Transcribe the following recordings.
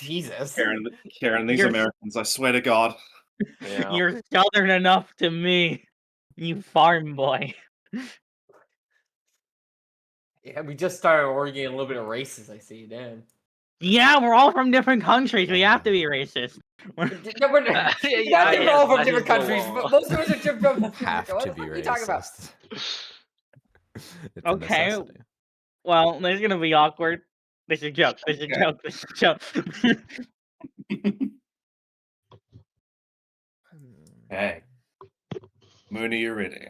Jesus. Karen, these You're Americans, I swear to God. Yeah. you're southern enough to me, you farm boy. Yeah, we just started arguing a little bit of racist, I see, damn. Yeah, we're all from different countries. We have to be racist. No, we're not. Not that we're all from different countries, but most of us are from Have what to the be fuck are you talking about? racist. It's a Okay. necessity. Well, this is gonna be awkward. This is a joke. This is a Okay. joke. This is a joke. Hey. Moon, are you ready?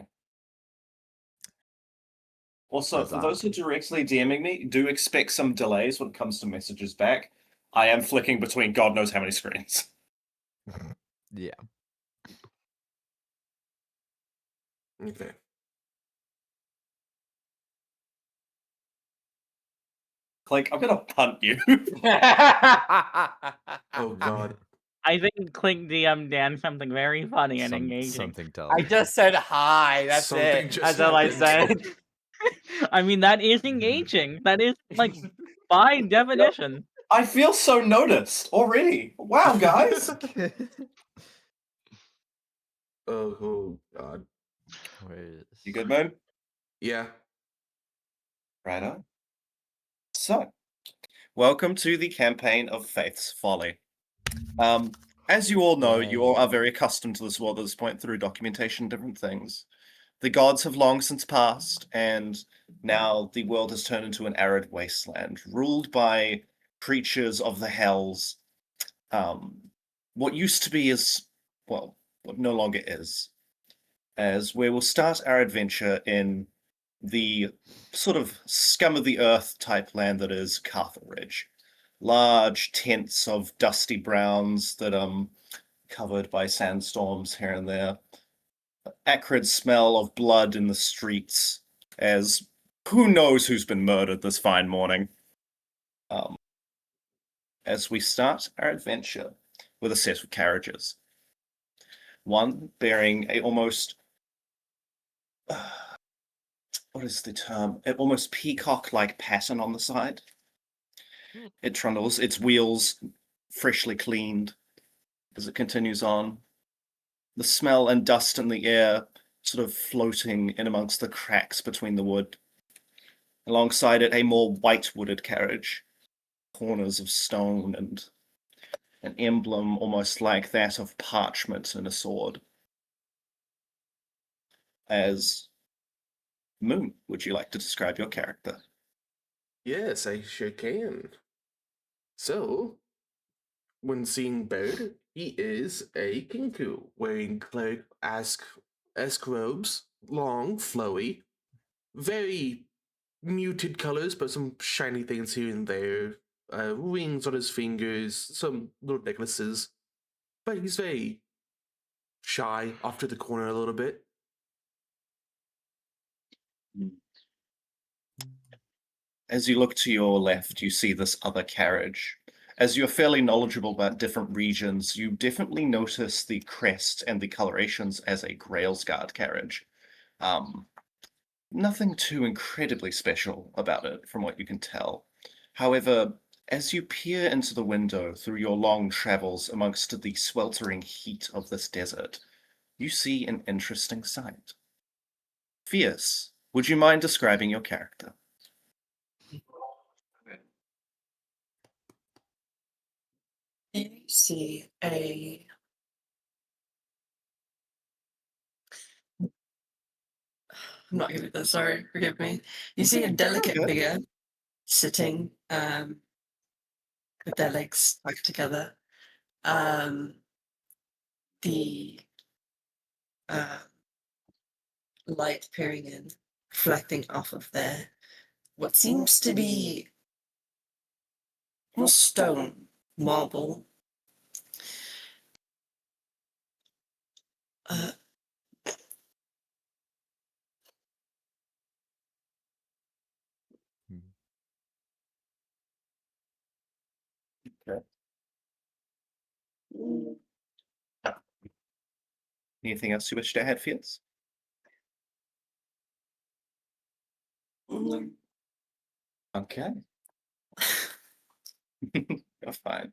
Also, for those who are directly DMing me, do expect some delays when it comes to messages back. I am flicking between God knows how many screens. Yeah. Okay. Like, I'm gonna punt you. Oh God. I think Clink DM Dan something very funny and engaging. Something tells I me. just said hi. That's Something it. just That's all I happened. said. I mean, that is engaging. That is, like, by definition. I feel so noticed already. Wow, guys. Oh God. You good, Moon? Yeah. Righto. So, welcome to the campaign of Faith's Folly. As you all know, you all are very accustomed to this world at this point through documentation and different things. The gods have long since passed, and now the world has turned into an arid wasteland, ruled by creatures of the hells. What used to be is, well, what no longer is. As where we'll start our adventure in the sort of scum of the earth type land that is Carthel Ridge. Large tents of dusty browns that covered by sandstorms here and there. Acrid smell of blood in the streets, as who knows who's been murdered this fine morning. As we start our adventure with a set of carriages. One bearing a almost what is the term? An almost peacock-like pattern on the side. It trundles, its wheels freshly cleaned as it continues on. The smell and dust in the air sort of floating in amongst the cracks between the wood. Alongside it, a more white-wooded carriage. Corners of stone and an emblem almost like that of parchment and a sword. As Moon, would you like to describe your character? Yes, I sure can. So, when seeing Bird, he is a kinku, wearing cleric-esque robes, long, flowy, very muted colors, but some shiny things here and there. Rings on his fingers, some little necklaces. But he's very shy, off to the corner a little bit. As you look to your left, you see this other carriage. As you're fairly knowledgeable about different regions, you definitely notice the crest and the colorations as a Grailsguard carriage. Nothing too incredibly special about it, from what you can tell. However, as you peer into the window through your long travels amongst the sweltering heat of this desert, you see an interesting sight. Fierce, would you mind describing your character? You see a I'm not good at this, sorry, forgive me. You see a delicate Okay. figure sitting with their legs tucked together. The light peering in, reflecting off of their what seems to be almost stone, marble. Okay. Anything else you wish to add, Fierce? Okay. You're fine.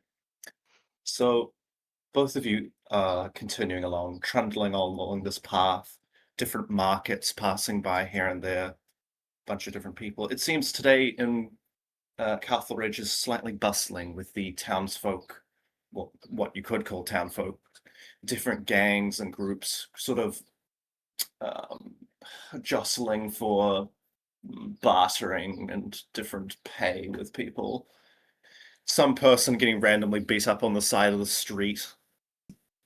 So, both of you are continuing along, trundling along this path, different markets passing by here and there, bunch of different people. It seems today in Castle Ridge is slightly bustling with the townsfolk, well, what you could call townfolk, different gangs and groups sort of um, jostling for bartering and different pay with people. Some person getting randomly beat up on the side of the street.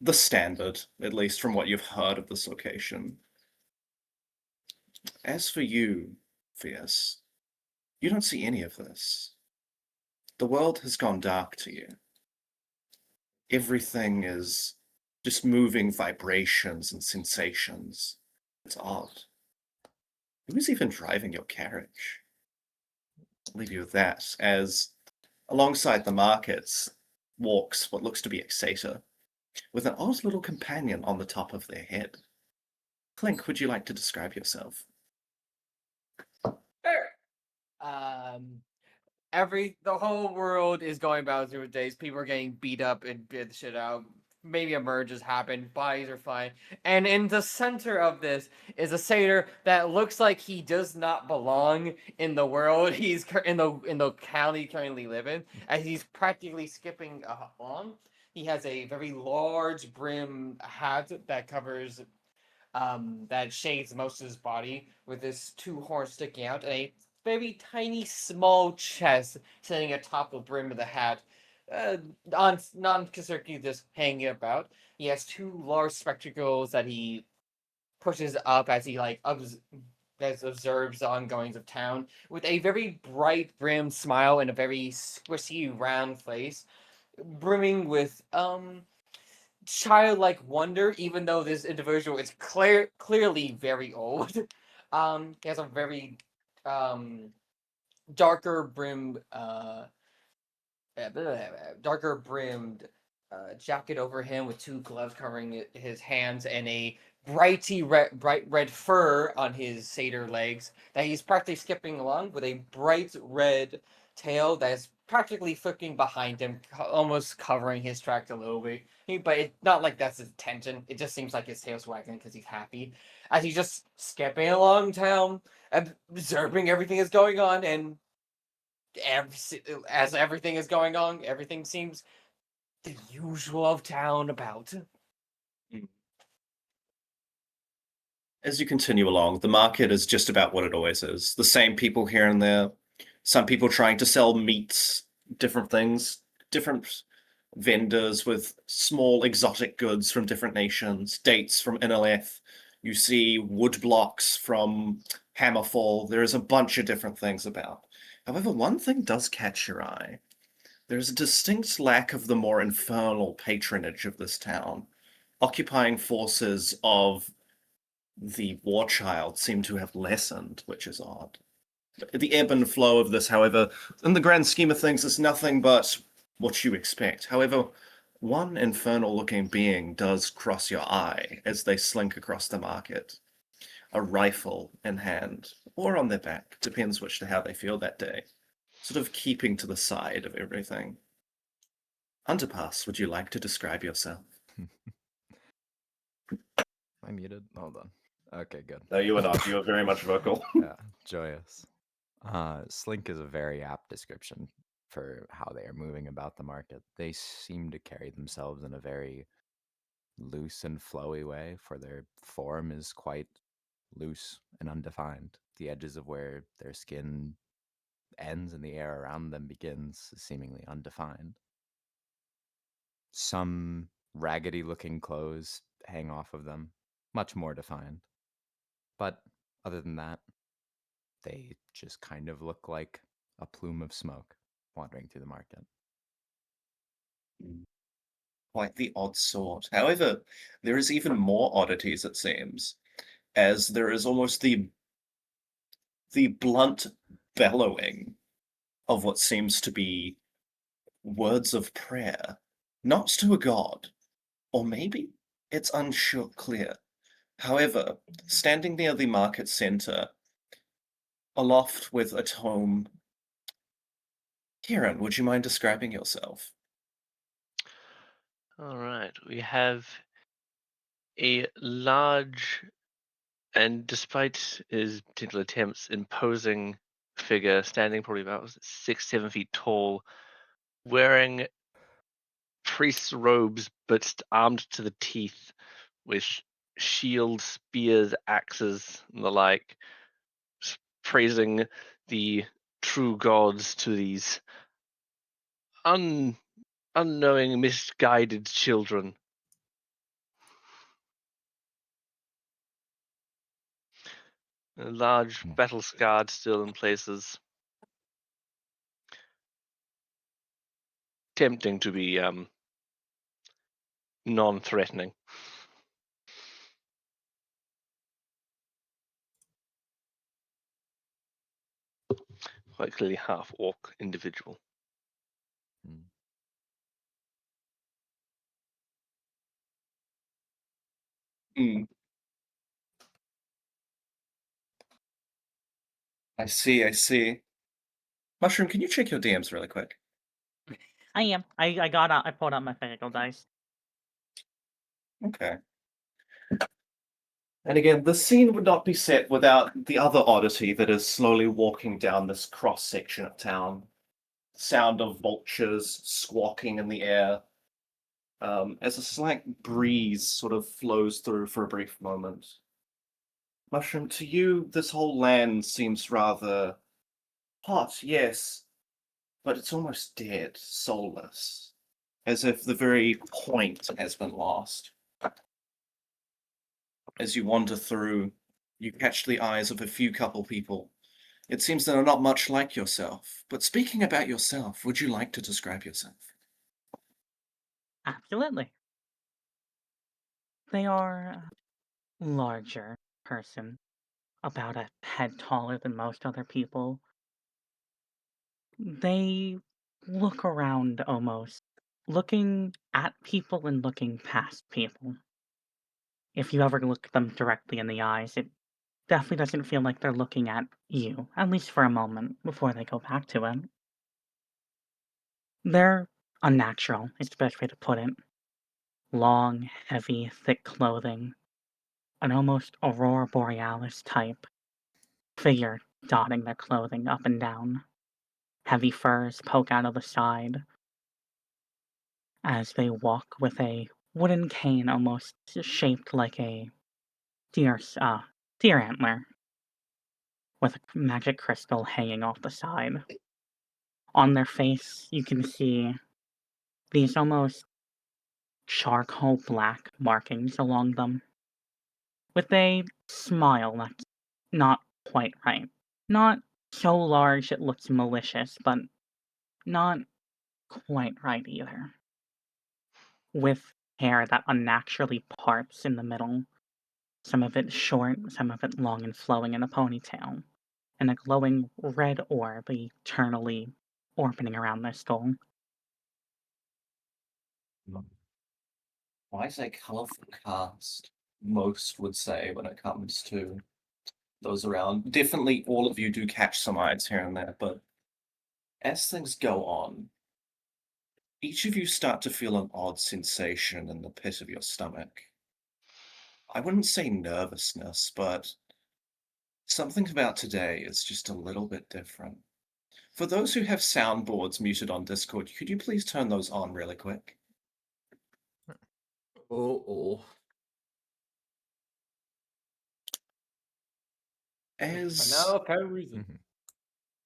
The standard, at least from what you've heard of this location. As for you, Fierce, you don't see any of this. The world has gone dark to you. Everything is just moving vibrations and sensations. It's odd. Who's even driving your carriage? I'll leave you with that, as alongside the markets walks what looks to be a satyr, with an odd little companion on the top of their head. Clink, would you like to describe yourself? Sure. The whole world is going about through days. People are getting beat up and bit the shit out. Maybe a merge has happened. Bodies are fine. And in the center of this is a satyr that looks like he does not belong in the world he's in the county currently live in, as he's practically skipping along. He has a very large brim hat that covers that shades most of his body, with his two horns sticking out, and a very tiny, small chest sitting atop the brim of the hat, on non-circuitous hanging about. He has two large spectacles that he pushes up as he observes the ongoings of town, with a very bright brim smile and a very squishy round face, brimming with childlike wonder, even though this individual is clearly very old. He has a very darker brimmed darker brimmed jacket over him, with two gloves covering his hands, and a bright red fur on his satyr legs that he's practically skipping along, with a bright red tail that's practically flicking behind him, almost covering his tracks a little bit. But it's not like that's his intention. It just seems like his tail's wagging because he's happy. As he's just skipping along town, observing everything that's going on, and as everything is going on, everything seems the usual of town about. As you continue along, the market is just about what it always is. The same people here and there. Some people trying to sell meats, different things, different vendors with small exotic goods from different nations, dates from Inaleth. You see wood blocks from Hammerfall. There is a bunch of different things about. However, one thing does catch your eye. There's a distinct lack of the more infernal patronage of this town. Occupying forces of the war child seem to have lessened, which is odd. The ebb and flow of this, however, in the grand scheme of things, is nothing but what you expect. However, one infernal-looking being does cross your eye as they slink across the market. A rifle in hand, or on their back, depends which to how they feel that day. Sort of keeping to the side of everything. Underpass, would you like to describe yourself? Am I muted? Hold on. Okay, good. No, you are not. You are very much vocal. Yeah, joyous. Slink is a very apt description for how they are moving about the market. They seem to carry themselves in a very loose and flowy way, for their form is quite loose and undefined. The edges of where their skin ends and the air around them begins is seemingly undefined. Some raggedy looking clothes hang off of them, much more defined. But other than that, they just kind of look like a plume of smoke wandering through the market. Quite the odd sort. However, there is even more oddities, it seems, as there is almost the blunt bellowing of what seems to be words of prayer, not to a god, or maybe it's unsure clear. However, standing near the market center, aloft with a tome. Kieran, would you mind describing yourself? All right, we have a large and, despite his potential attempts, imposing figure standing probably about 6, 7 feet tall, wearing priest's robes but armed to the teeth with shields, spears, axes, and the like, praising the true gods to these unknowing, misguided children. A large battle scarred still in places. Tempting to be non-threatening. Quite clearly half orc individual. Mm. Hmm. I see, I see. Mushroom, can you check your DMs really quick? I am. I pulled out my physical dice. Okay. And again, the scene would not be set without the other oddity that is slowly walking down this cross section of town. Sound of vultures squawking in the air, as a slight breeze sort of flows through for a brief moment. Mushroom, to you, this whole land seems rather hot, yes, but it's almost dead, soulless, as if the very point has been lost. As you wander through, you catch the eyes of a few couple people. It seems they are not much like yourself. But speaking about yourself, would you like to describe yourself? Absolutely. They are a larger person, about a head taller than most other people. They look around almost, looking at people and looking past people. If you ever look them directly in the eyes, it definitely doesn't feel like they're looking at you, at least for a moment, before they go back to it. They're unnatural, is the best way to put it. Long, heavy, thick clothing, an almost aurora borealis type figure dotting their clothing up and down. Heavy furs poke out of the side as they walk with a wooden cane almost shaped like a deer antler, with a magic crystal hanging off the side. On their face, you can see these almost charcoal black markings along them, with a smile that's not quite right. Not so large it looks malicious, but not quite right either. With hair that unnaturally parts in the middle, some of it short, some of it long and flowing in a ponytail, and a glowing red orb eternally orbiting around their skull. Quite a colourful cast, most would say, when it comes to those around. Definitely all of you do catch some eyes here and there, but as things go on, each of you start to feel an odd sensation in the pit of your stomach. I wouldn't say nervousness, but something about today is just a little bit different. For those who have soundboards muted on Discord, could you please turn those on really quick? Oh. As For no apparent reason. Mhm.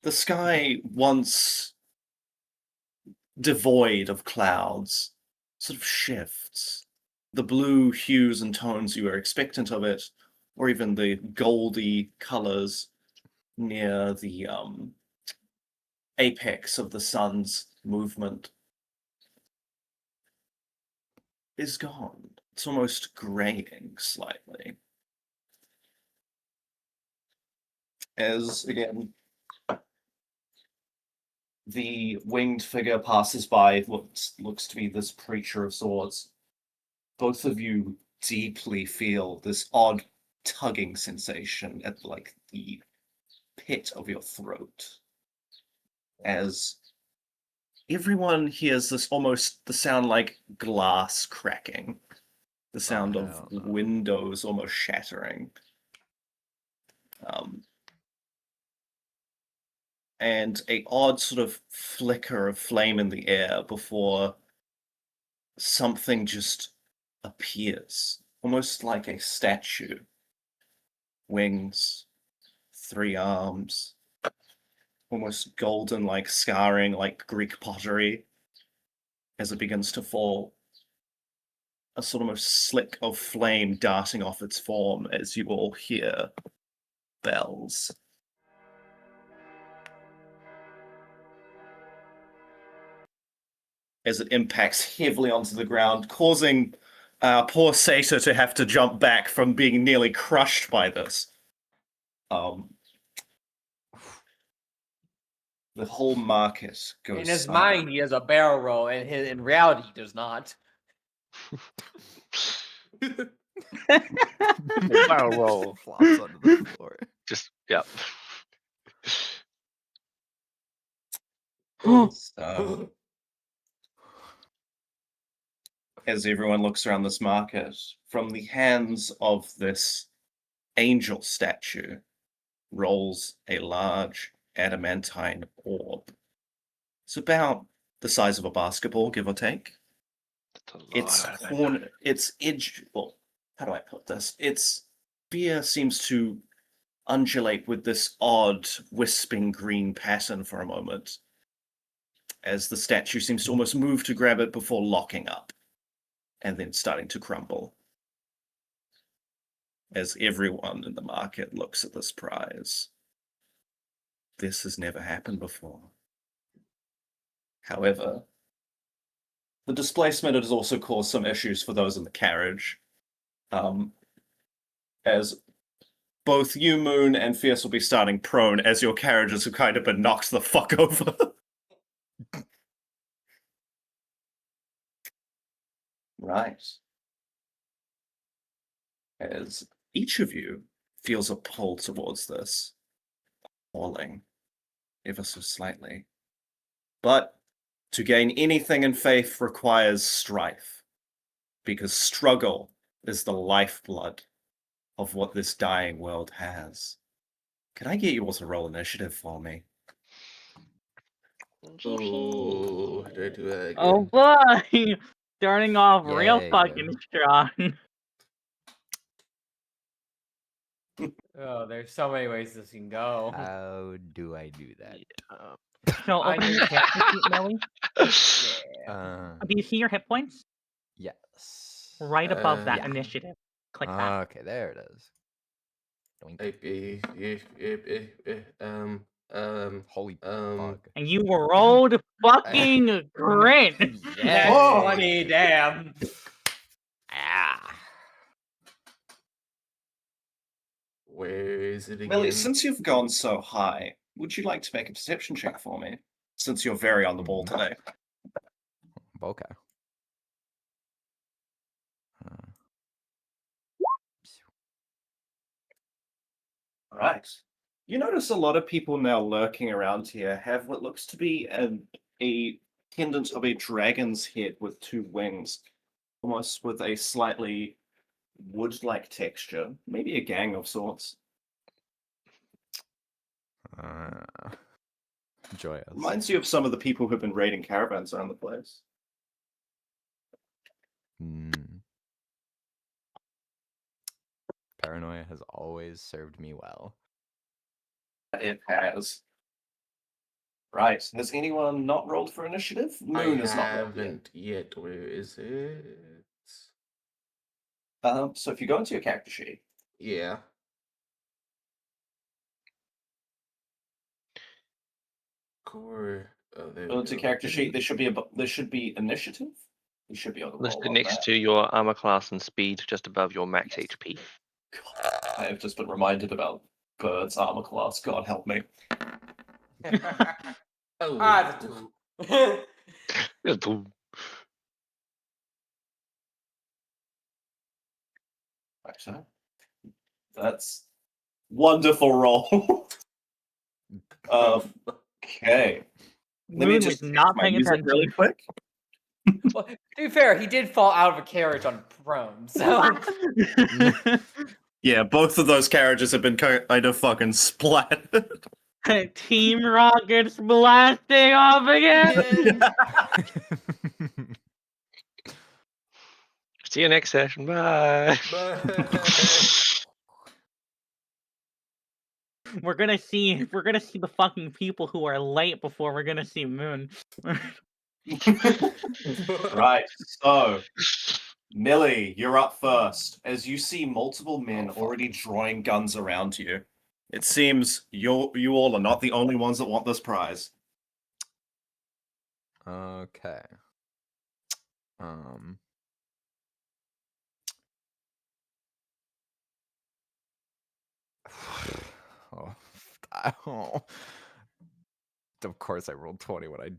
the sky, once devoid of clouds, sort of shifts. The blue hues and tones you were expectant of it, or even the goldy colors near the apex of the sun's movement, is gone. It's almost graying slightly. As, again, the winged figure passes by what looks to be this preacher of sorts, both of you deeply feel this odd tugging sensation at like the pit of your throat as everyone hears this almost the sound like glass cracking, the sound of hell no. windows almost shattering. And a odd sort of flicker of flame in the air before something just appears, almost like a statue. Wings, 3 arms, almost golden like scarring like Greek pottery as it begins to fall. A sort of almost slick of flame darting off its form as you all hear bells. As it impacts heavily onto the ground, causing poor Sator to have to jump back from being nearly crushed by this. The whole market goes In his silent. mind, he has a barrel roll, and in reality, he does not. Barrel roll. Flops onto the floor. Just yeah. So, as everyone looks around this market, from the hands of this angel statue rolls a large adamantine orb. It's about the size of a basketball, give or take. Its edge, well, how do I put this? Its spear seems to undulate with this odd wisping green pattern for a moment, as the statue seems to almost move to grab it before locking up, and then starting to crumble. As everyone in the market looks at this prize. This has never happened before. However, the displacement has also caused some issues for those in the carriage. As both you, Moon, and Fierce will be starting prone as your carriages have kind of been knocked the fuck over. Right. As each of you feels a pull towards this, falling ever so slightly. But to gain anything in faith requires strife, because struggle is the lifeblood of what this dying world has. Can I get you all to roll initiative for me? Oh, did I do that again? Oh boy! Starting off real Yay. fucking strong. Oh, there's so many ways this can go. How do I do that? So I open need- your character sheet, Millie. Yeah. Do you see your hit points? Yes. Right above that yeah. initiative. Click that. Okay, there it is. Doink. Holy fuck. And you rolled fucking great! That's Whoa! funny, damn. Ah. Where is it again? Millie, since you've gone so high, would you like to make a perception check for me? Since you're very on the ball today. Okay. Right. You notice a lot of people now lurking around here have what looks to be a pendant of a dragon's head with 2 wings, almost with a slightly wood-like texture, maybe a gang of sorts. Joyous. Reminds you of some of the people who've been raiding caravans around the place. Paranoia has always served me well. It has. Right. Has anyone not rolled for initiative? Moon I has not rolled yet. haven't yet. Where is it? So if you go into your character sheet, Yeah. Core. Oh, there go we into go. character sheet, there should be initiative. You should be able to roll Listed on next that. to your armor class and speed, just above your max HP. I have just been reminded about Bird's armor class. God help me. Oh. Ah, Right, so that's wonderful roll. Okay. Let me Moon just was check not my paying music attention. really quick. Well, to be fair, he did fall out of a carriage on prone, so Yeah, both of those carriages have been kind of fucking splattered. Team Rocket's blasting off again. See you next session. Bye. We're gonna see the fucking people who are late before we're gonna see Moon. Right, so Millie, you're up first. As you see multiple men already drawing guns around you, it seems you all are not the only ones that want this prize. Okay. Um. Oh. Of course, I rolled 20 when I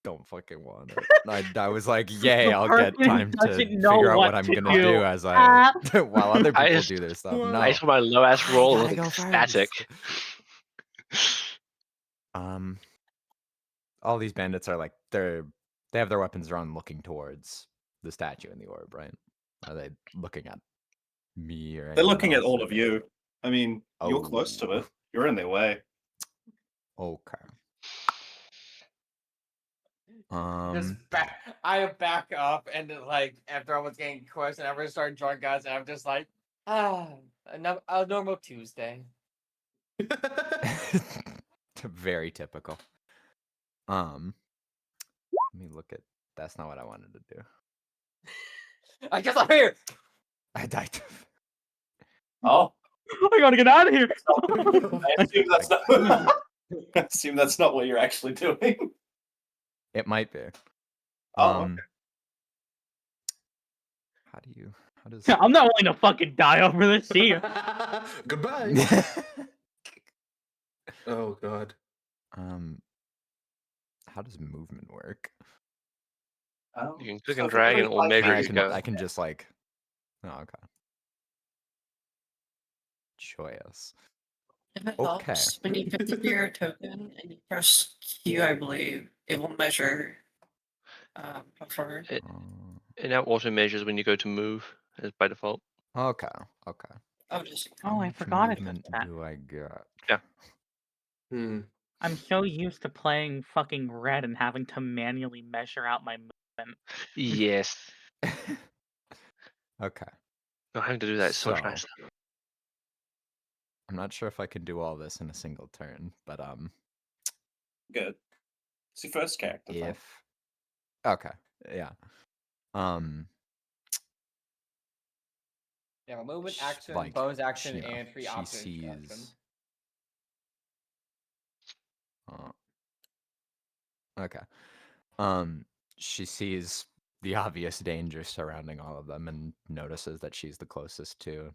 don't fucking want it. I was like, yay, The I'll get person time to doesn't know figure out what what I'm to gonna do. do as I while other I people just- do their stuff. I No, I saw my low ass roll I and gotta was go ecstatic. first. All these bandits are like they have their weapons drawn, looking towards the statue in the orb, right? Are they looking at me or? They're anyone looking at else, all or of they- you. I mean, you're close to it. You're in their way. Okay. I back up and like after I was getting close and everyone started drawing guns and I'm just like, a normal Tuesday. Very typical. Let me look at. That's not what I wanted to do. I guess I'm here. I died. Oh, I gotta get out of here. I assume that's not. I assume that's not what you're actually doing. It might be. Oh, okay. How do you? How does? I'm not willing to fucking die over this. See ya. Goodbye. Oh god. How does movement work? You can click So and if drag you're and it will 25 measure I as you feet, go. I can just like. Oh, okay. Joyous. If it Okay. helps, when you pick up your token and you press Q, I believe, it will measure how far. It now auto measures when you go to move as by default. Okay. Okay. Oh, just Oh, How I much forgot it movement does that. do I get? Hmm. I'm so used to playing fucking red and having to manually measure out my movement. Yes. Okay. Not having to do that is so much So- nicer. I'm not sure if I can do all this in a single turn, but good. It's your first character. though. if okay, yeah. Yeah, a movement Sh- action, like, bonus action, you know, and free she option sees. action. Okay. She sees the obvious danger surrounding all of them and notices that she's the closest to.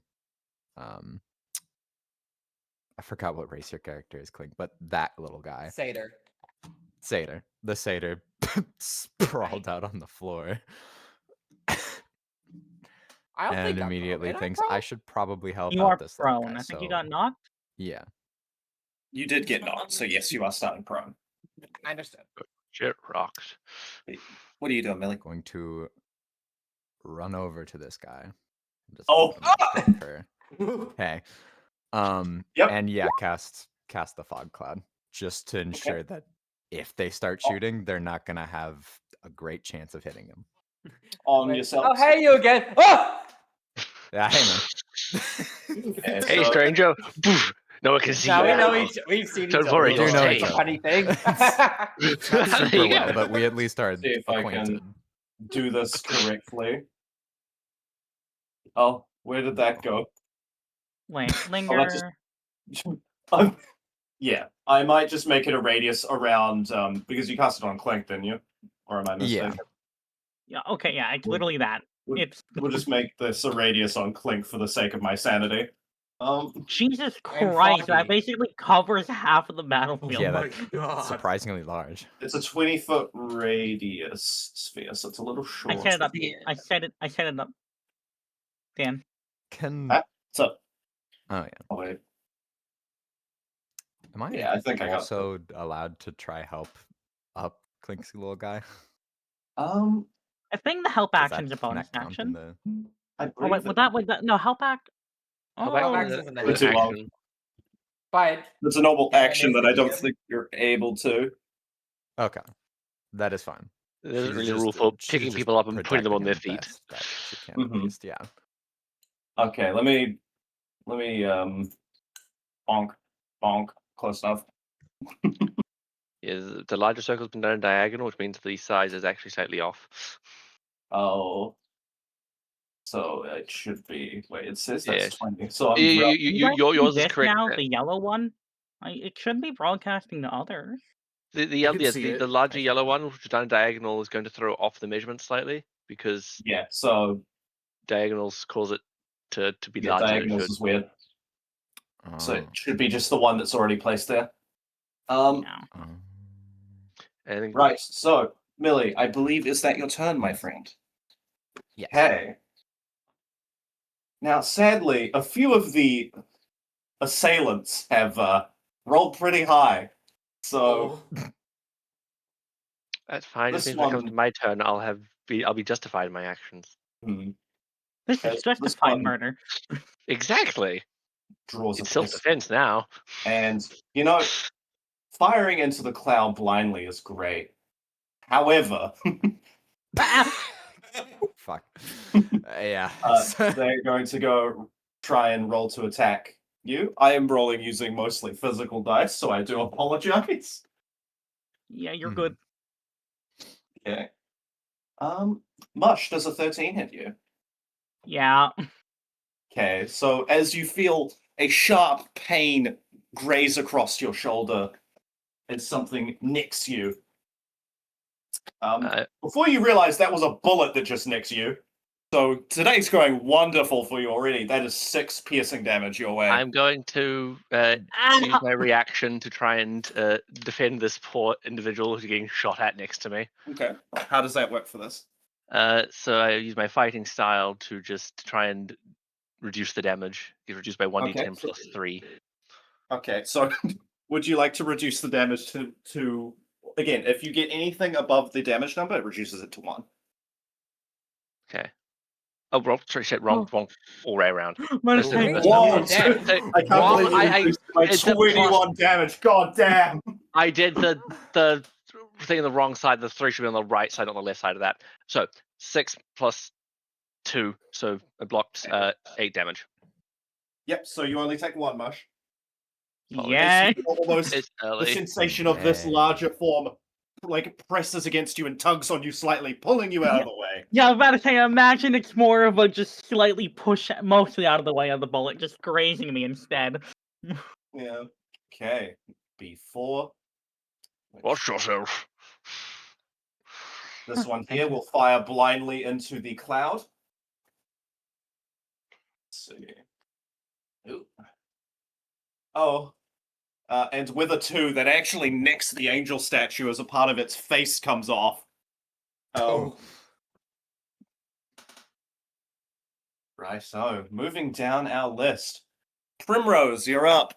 I forgot what race your character is, Clink, but that little guy, Satyr. Satyr. The Satyr sprawled out on the floor. I don't And think I'm immediately prone. Am I thinks prone? I should probably help You out are this little prone. guy. I think you so- got knocked. Yeah. You did get knocked, so yes, you are starting prone. I understood. Shit rocks. What are you doing, Millie? Going to run over to this guy. Just Oh! quick for hey. Yep. And yeah, cast the fog cloud just to ensure that if they start shooting, they're not gonna have a great chance of hitting him. On Wait. yourself. Oh, hey, you again. Oh! Yeah, hey man. Okay, Hey, so- stranger. Poof. No one can see Now you. we know we've seen Don't each other. worry, We do know It's each a other. funny thing. Not There super you well, go. but we at least are See if I can- acquainted. do this correctly. Oh, where did that go? Wait, just- linger. Yeah, I might just make it a radius around because you cast it on Clink, didn't you? Or am I Yeah. mistaken? Yeah, okay, yeah, it's literally that. We'll, It's we'll just make this a radius on Clink for the sake of my sanity. Jesus And Christ, that foggy. basically covers half of the battlefield. Yeah, Oh my that's god. surprisingly large. It's a 20-foot radius sphere, so it's a little short. I set it up. Yeah. I set it up. Dan. Can Huh? So, oh yeah. oh, wait. Am I Yeah, I think I got also allowed to try help up Clinksy little guy? I think the help Does action's a that bonus count in action. the? I Oh believe wait, would that no help act? Help action Max is is an an too long. action. But It's a normal Can action that I don't execute. think you're able to. Okay, that is fine. There isn't She's really a just- rule for she's picking just people up and putting them on their protecting him feet. best that she can, Mhm. at least. Yeah. Okay, let me bonk, close enough. Yeah, the larger circle's been done in diagonal, which means the size is actually slightly off. Oh, so it should be. Wait, it says that's Yes. 20. So I'm You guys Yours see is this correct. now, the yellow one. It should be broadcasting to others. The larger yellow one, which is done in diagonal, is going to throw off the measurement slightly because yeah. So diagonals cause it to be yeah, larger than it diagonals should. is weird. So it Oh. should be just the one that's already placed there. Yeah. Right. So Millie, I believe is that your turn, my friend? Yes. Okay. Now, sadly, a few of the assailants have rolled pretty high. So That's fine. This Just means when it comes one- to my turn, I'll be justified in my actions. This Okay, is this justified one- murder. Exactly. draws It's a pistol. self-defense now. And, firing into the cloud blindly is great. However, Fuck. Yeah. they're going to go try and roll to attack you. I am rolling using mostly physical dice, so I do apologize. Yeah, you're Mhm. good. Okay. Mush, does a 13 hit you? Yeah. Okay, so as you feel a sharp pain graze across your shoulder, as something nicks you. Before you realize that was a bullet that just nicks you. So today's going wonderful for you already. That is 6 piercing damage your way. I'm going to use my reaction to try and defend this poor individual who's getting shot at next to me. Okay. How does that work for this? So I use my fighting style to just try and reduce the damage. Get reduced by 1d10 Okay. plus 3. Okay, so would you like to reduce the damage to again, if you get anything above the damage number, it reduces it to 1. Okay. Oh, wrong. Sorry, shit, wrong all way around. Minus Listen, 10. listen, Whoa! listen. I can't Wrong, believe you increased it by it's a 21 damage. God damn! I did the thing on the wrong side. The 3 should be on the right side, not the left side of that. So 6 plus 2, so it blocked 8 damage. Yep, so you only take 1, Mush. Yeah. Almost It's the early. sensation of this larger form presses against you and tugs on you slightly, pulling you out of the way. Yeah, I was about to say, imagine it's more of a just slightly push, mostly out of the way of the bullet, just grazing me instead. Yeah. Okay. B4. Watch yourself. This one here will fire blindly into the cloud. Let's see. Ooh. Oh. And with a 2 that actually nicks the angel statue as a part of its face comes off. Right, so moving down our list. Primrose, you're up.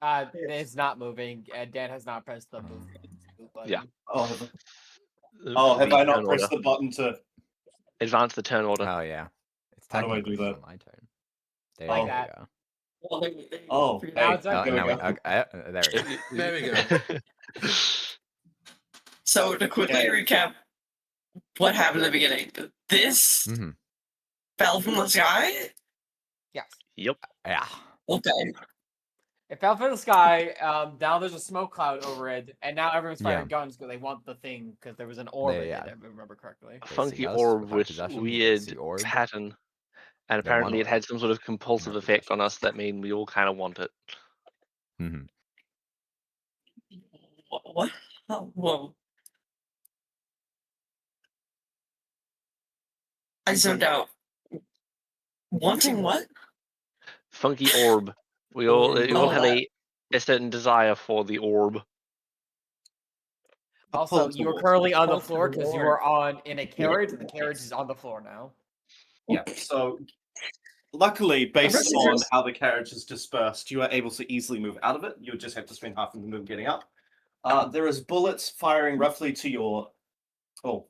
It's not moving. Dan has not pressed the move button. Yeah. Have I not pressed the button to advance the turn order? Oh yeah. It's How do I technically do that? still my turn. There Like you that. go. Well, Oh, hey, now it's Oh, okay. now we we, go. there we go. There we go. So to quickly recap what happened at the beginning, this Mm-hmm. fell from the sky. Yes. Yep. Yeah. Okay. It fell from the sky. Now there's a smoke cloud over it, and now everyone's firing Yeah. guns because they want the thing because there was an orb in yeah. it, if I remember correctly. A They funky see us orb with our with possessions, they weird see orb. pattern, and They want apparently it had orb. some sort of compulsive Our effect on us possessions. that mean we all kind of want it. Mm-hmm. What? Oh, whoa. I zoned out. Wanting what? Funky orb. We all Oh, have that. a certain desire for the orb. Also, you are currently on the Pull floor because you toward. are in a carriage, and the carriage is on the floor now. Yeah, so luckily, based Impressive on yours. how the carriage is dispersed, you are able to easily move out of it. You just have to spend half of the move getting up. There is bullets firing roughly to your,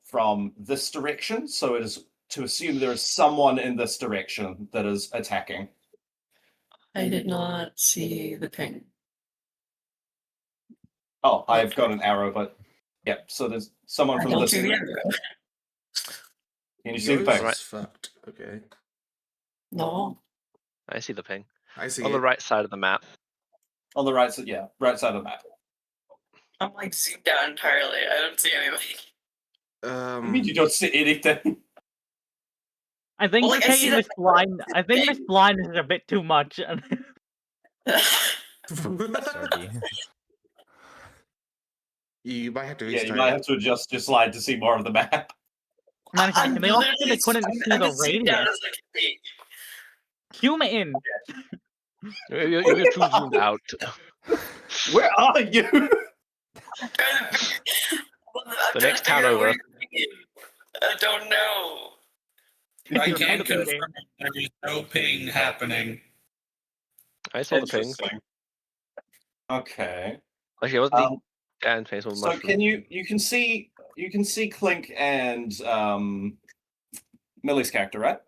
from this direction. So it is to assume there is someone in this direction that is attacking. I did not see the ping. Oh, I've got an arrow, but yeah. So there's someone I from don't this. see the arrow. Can you see the Yours ping? Right. is fucked. Okay. No. I see the ping. I see On the it. right side of the map. On the right side, yeah, right side of the map. I'm like zoomed out entirely. I don't see anything. I mean, you don't see anything. I think Well, like, I see taking that- this blind. I think this blind is a bit too much. Sorry. You might have to Yeah, restart. you might have to adjust your slide to see more of the map. And they also said they couldn't see the zoomed out radius. as I can see. Zoom in. You're too zoomed out. Where are you? The next town over. I don't know. It's I a can medical confirm game. there is no ping happening. I saw the ping. Interesting. Okay. Actually, I wasn't Um, Dan face or so mushroom. you can see Clink and Millie's character, right?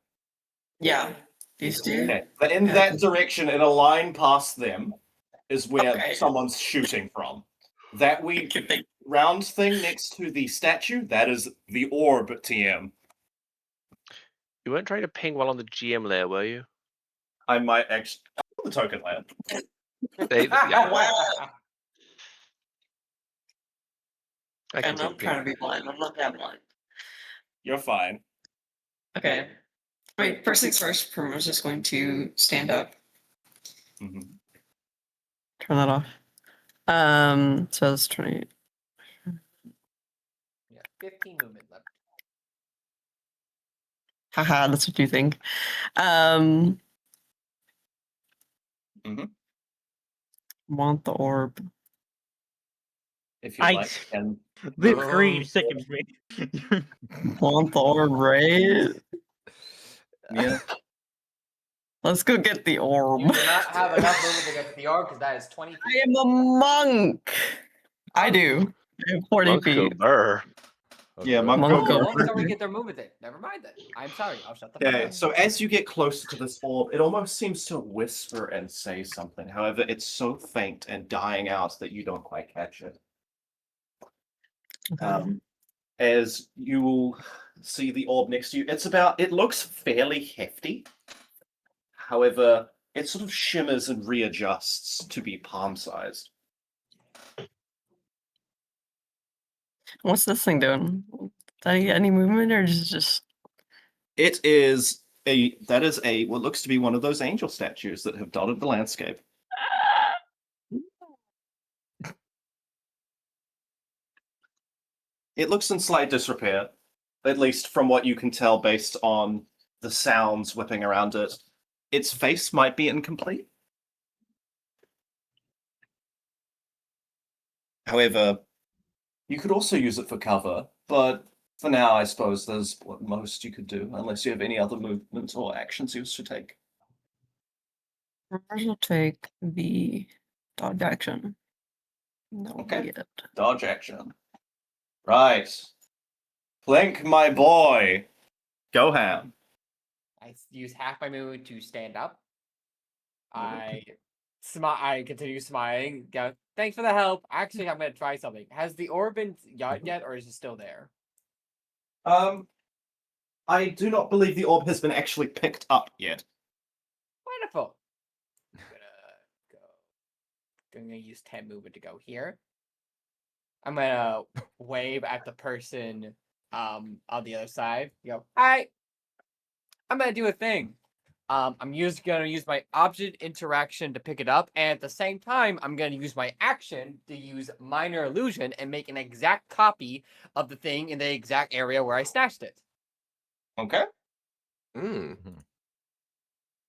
Yeah. These two? Okay. But in that direction, in a line past them, is where Okay. someone's shooting from. That round thing next to the statue, that is the orb TM. You weren't trying to ping while on the GM layer, were you? I might actually the token land. Yeah. Wow. I can And see I'm the trying to ping. be blind. I'm not that blind. You're fine. Okay. Wait, first things first, Primo's just going to stand up. Mhm. Turn that off. So it's 20. Yeah, 15 movement left. Haha, that's what you think. Mhm. Want the orb. If you I- like, and This No. green sickens me. Want the orb, right? yeah. Let's go get the orb. You do not have enough movement to get to the orb because that is 20 feet. I am a monk. I do. I have 40 Monk feet. burr. Yeah, Okay. monk Monk Oh, go monks first. already get their movement in. Never mind then. I'm sorry. I'll shut the fuck Okay, up. so as you get closer to this orb, it almost seems to whisper and say something. However, it's so faint and dying out that you don't quite catch it. As you will see the orb next to you, it looks fairly hefty. However, it sort of shimmers and readjusts to be palm-sized. What's this thing doing? Any movement or just That is what looks to be one of those angel statues that have dotted the landscape. It looks in slight disrepair, at least from what you can tell based on the sounds whipping around it. Its face might be incomplete. However, you could also use it for cover, but for now, I suppose there's what most you could do, unless you have any other movements or actions you wish to take. Mars will take the dodge action. That will Okay. be it. Dodge action. Right. Plink, my boy. Go ham. I use half my movement to stand up. Mhm. I continue smiling. Go, thanks for the help. Actually, I'm gonna try something. Has the orb been got yet, or is it still there? I do not believe the orb has been actually picked up yet. Wonderful. I'm gonna use 10 movement to go here. I'm gonna wave at the person on the other side. Go, hi. I'm gonna do a thing. I'm gonna use my object interaction to pick it up, and at the same time, I'm gonna use my action to use minor illusion and make an exact copy of the thing in the exact area where I stashed it. Okay.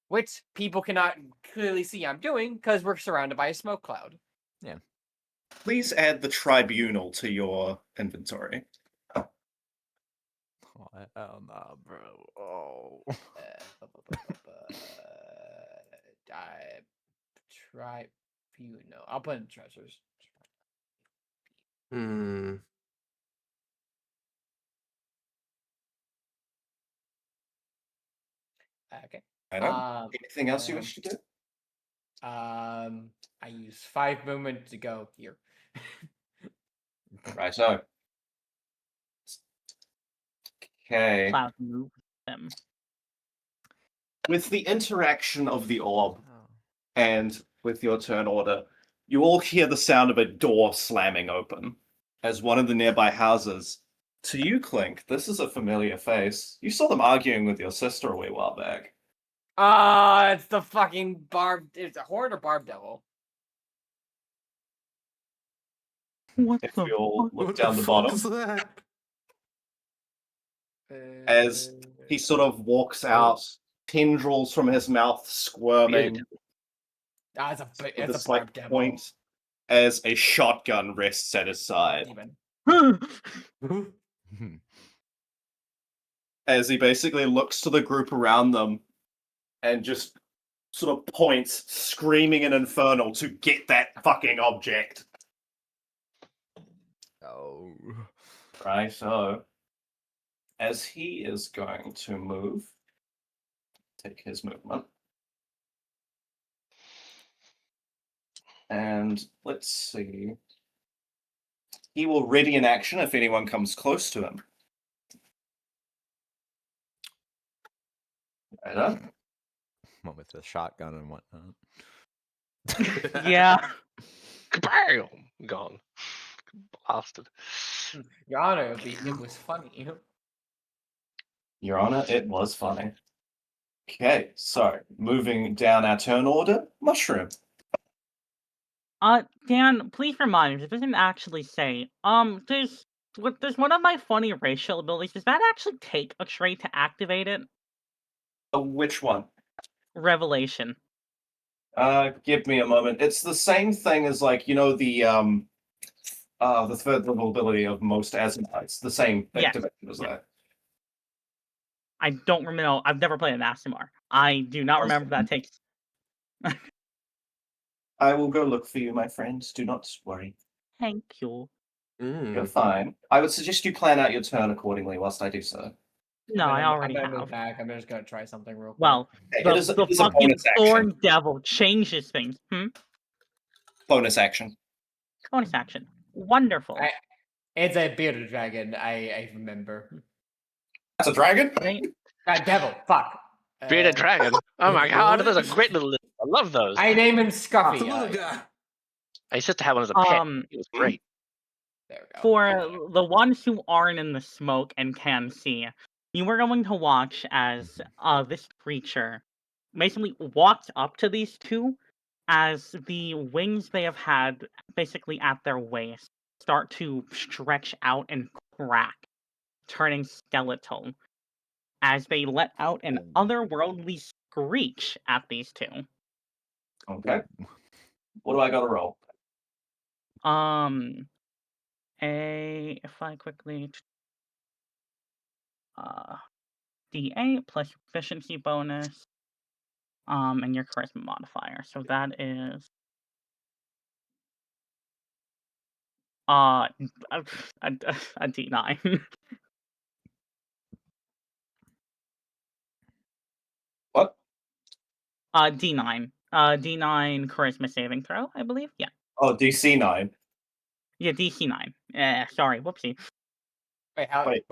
Which people cannot clearly see I'm doing because we're surrounded by a smoke cloud. Please add the tribunal to your inventory. Oh hell nah, bro. Oh. I try few. No, I'll put in treasures. Hmm. Okay. Anything else you wish to do? I use 5 movement to go here. Right, so. Okay. Cloud moves them. With the interaction of the orb Oh. and with your turn order, you all hear the sound of a door slamming open as one of the nearby houses. To you, Clink, this is a familiar face. You saw them arguing with your sister a wee while back. It's the fucking barb. It's a horde or barb devil. What If the we all fuck? look What down the the fuck bottom, is that? as he sort of walks out, tendrils from his mouth squirming It's with a a slight barb devil. point as a shotgun rests at his side. Demon. As he basically looks to the group around them and just sort of points, screaming in Infernal to get that fucking object. Oh. Right, so as he is going to move, take his movement. And let's see. He will ready an action if anyone comes close to him. Right, What with the shotgun and whatnot. Yeah. Kabam! Gone. Blasted. Your Honor, it was funny. Your Honor, it was funny. Okay, so moving down our turn order, Mushroom. Dan, please remind me, it doesn't actually say. Does one of my funny racial abilities, does that actually take a trait to activate it? Which one? Revelation. Give me a moment. It's the same thing as the third level ability of most Asmodites. The same Yes. activation as that. I don't remember. I've never played an Asimar. I do not remember if that takes. I will go look for you, my friends. Do not worry. Thank you. You're fine. I would suggest you plan out your turn accordingly whilst I do so. No, I already I'm gonna move have. back. I'm just gonna try something real quick. Well, Okay, the it is a fucking bonus action. thorn devil changes things. Bonus action. Bonus action. Wonderful. It's a bearded dragon. I remember. That's a dragon? Devil. Fuck. Bearded dragon. Oh my god, what? those are great little. I love those. I name him It's a Scuffy. little guy. I used to have one as a pet. It was great. There we go. For the ones who aren't in the smoke and can see, you were going to watch as this creature basically walked up to these two as the wings they have had basically at their waist start to stretch out and crack, turning skeletal as they let out an otherworldly screech at these two. Okay. What do I got to roll? If I quickly D8 plus efficiency bonus, and your charisma modifier. So that is a D9. What? D9. D9 charisma saving throw, I believe. Yeah. Oh, DC 9. Yeah, DC 9. Sorry, whoopsie. Wait,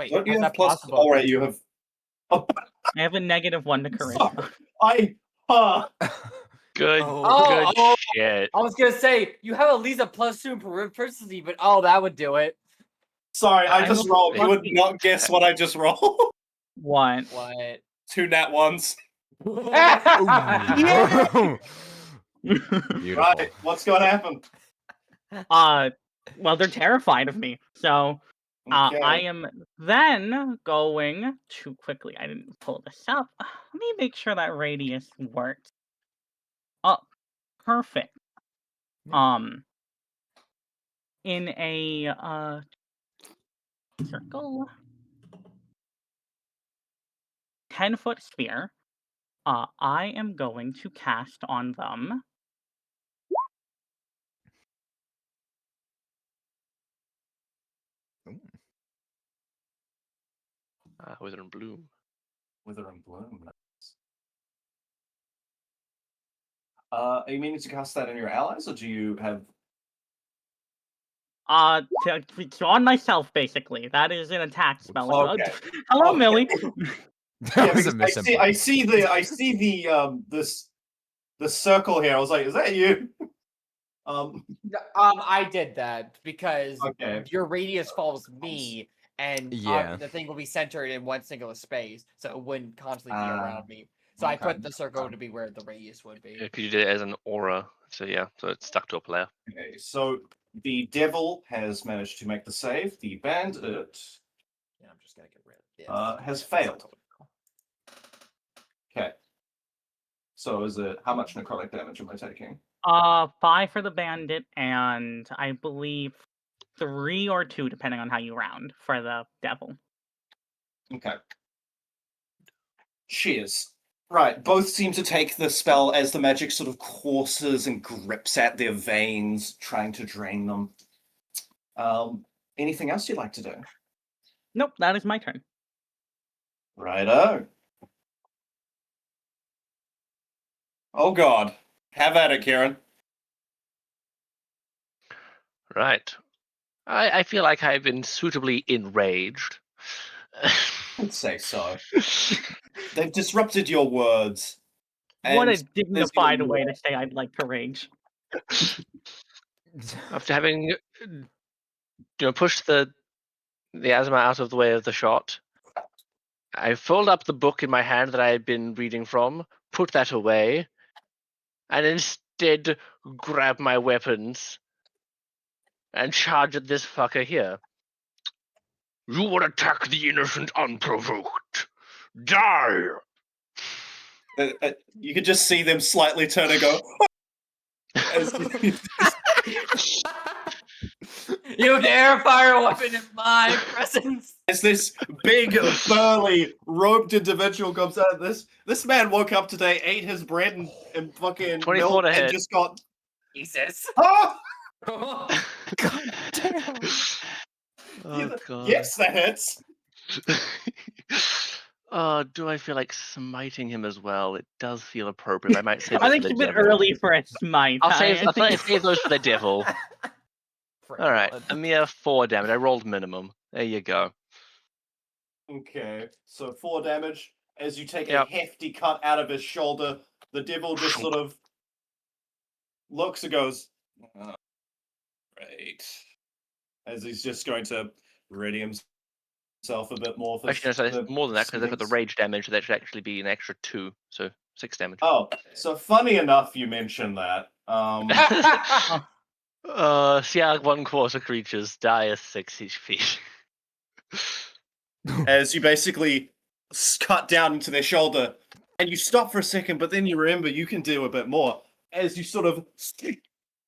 Don't you how's have that plus? possible? All right, you have. Oh, I have a -1 to charisma. Good. Oh. Good shit. I was gonna say you have at least a +2 in proficiency, but that would do it. Sorry, I I just will rolled. You would lucky- not guess what I just rolled. What? What? 2 nat ones. Yeah! Beautiful. Right, what's going to happen? Well, they're terrified of me. So, Okay. I am then going to quickly. I didn't pull this up. Let me make sure that radius works. Oh, perfect. In a circle. 10-foot sphere. I am going to cast on them. Ooh. Wither and Bloom. Wither and Bloom. Nice. Are you meaning to cast that on your allies, or do you have? On myself, basically. That is an attack spell. Okay. Hello, Okay. Millie. That was a because I see the the circle here. I was like, is that you? I did that because Okay. your radius follows me, and Yeah. the thing will be centered in one singular space, so it wouldn't constantly be around me. So I okay. put the circle to be where the radius would be. Because you did it as an aura, so yeah, so it's stuck to a player. Okay, so the devil has managed to make the save. The bandit Yeah, I'm just gonna get rid of this. has failed. Okay. So is it how much necrotic damage am I taking? 5 for the bandit, and I believe 3 or 2, depending on how you round, for the devil. Okay. Cheers. Right, both seem to take the spell as the magic sort of courses and grips at their veins, trying to drain them. Anything else you'd like to do? Nope, that is my turn. Righto. Oh god. Have at it, Kieran. Right. I feel like I've been suitably enraged. I'd say so. They've disrupted your words. What a and dignified there's way your- to say I'd like to rage. After having pushed the Azuma out of the way of the shot, I fold up the book in my hand that I had been reading from, put that away, and instead grab my weapons and charge at this fucker here. You would attack the innocent unprovoked. Die! You could just see them slightly turn and go. as You dare fire a weapon in my presence? as this big, burly, robed individual comes out. This man woke up today, ate his bread and fucking 24 milk, to and hit. just got. Jesus. Ah! God damn. Oh god. Yes, that hits. Do I feel like smiting him as well? It does feel appropriate. I might save it I for think the it's a bit devil. early for a smite. I'll save I think- those for the devil. All right, Valid. a mere 4 damage. I rolled minimum. There you go. Okay, so 4 damage. As you take Yep. a hefty cut out of his shoulder, the devil just sort of looks and goes, "Oh, right," as he's just going to ready himself a bit more for Actually, no, sorry, the it's more than that because I've got the seconds. rage damage. That should actually be an extra 2, so 6 damage. Oh, so funny enough you mentioned that. See, 1/4 creatures die at 6 HP. As you basically cut down into their shoulder, and you stop for a second, but then you remember you can do a bit more. As you sort of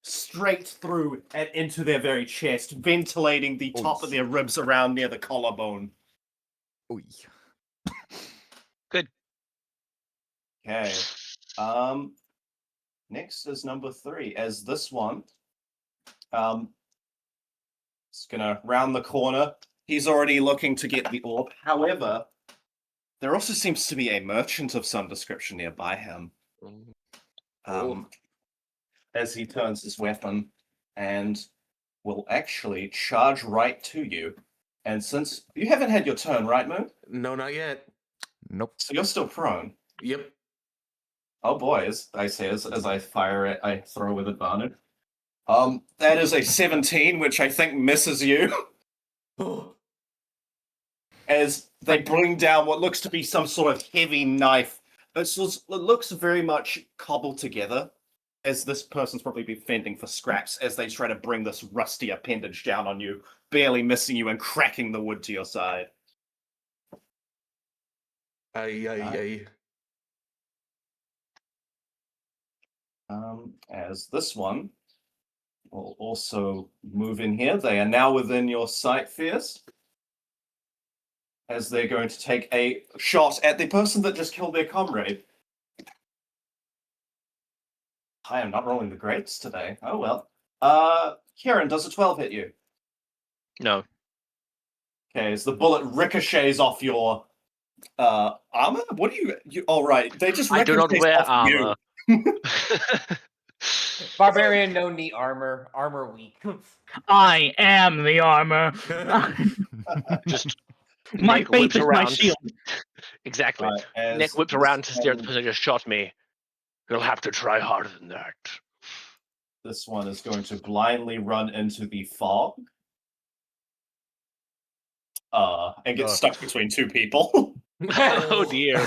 straight through and into their very chest, ventilating the top of their ribs around near the collarbone. Oy. Good. Okay. Next is number 3. As this one, it's gonna round the corner. He's already looking to get the orb. However, there also seems to be a merchant of some description nearby him. As he turns his weapon and will actually charge right to you. And since you haven't had your turn, right, Moon? No, not yet. Nope. So you're still prone. Yep. Oh boy, as I say, as I fire it, I throw with advantage. That is a 17, which I think misses you. As they bring down what looks to be some sort of heavy knife. It looks very much cobbled together, as this person's probably been fending for scraps as they try to bring this rusty appendage down on you, barely missing you and cracking the wood to your side. Aye. As this one will also move in here. They are now within your sight, Fierce. as they're going to take a shot at the person that just killed their comrade. I am not rolling the greats today. Oh well. Kieran, does a 12 hit you? No. Okay, as the bullet ricochets off your armor? What do you all right, they just I do not ricochet wear off armor. you. Barbarian, no need armor. Armor weak. I am the armor. Just My neck faith whipped is my around. shield. Exactly. Right, as Neck whipped this around to stare at the one- person who just shot me. You'll have to try harder than that. This one is going to blindly run into the fog. And get stuck between two people. Oh dear.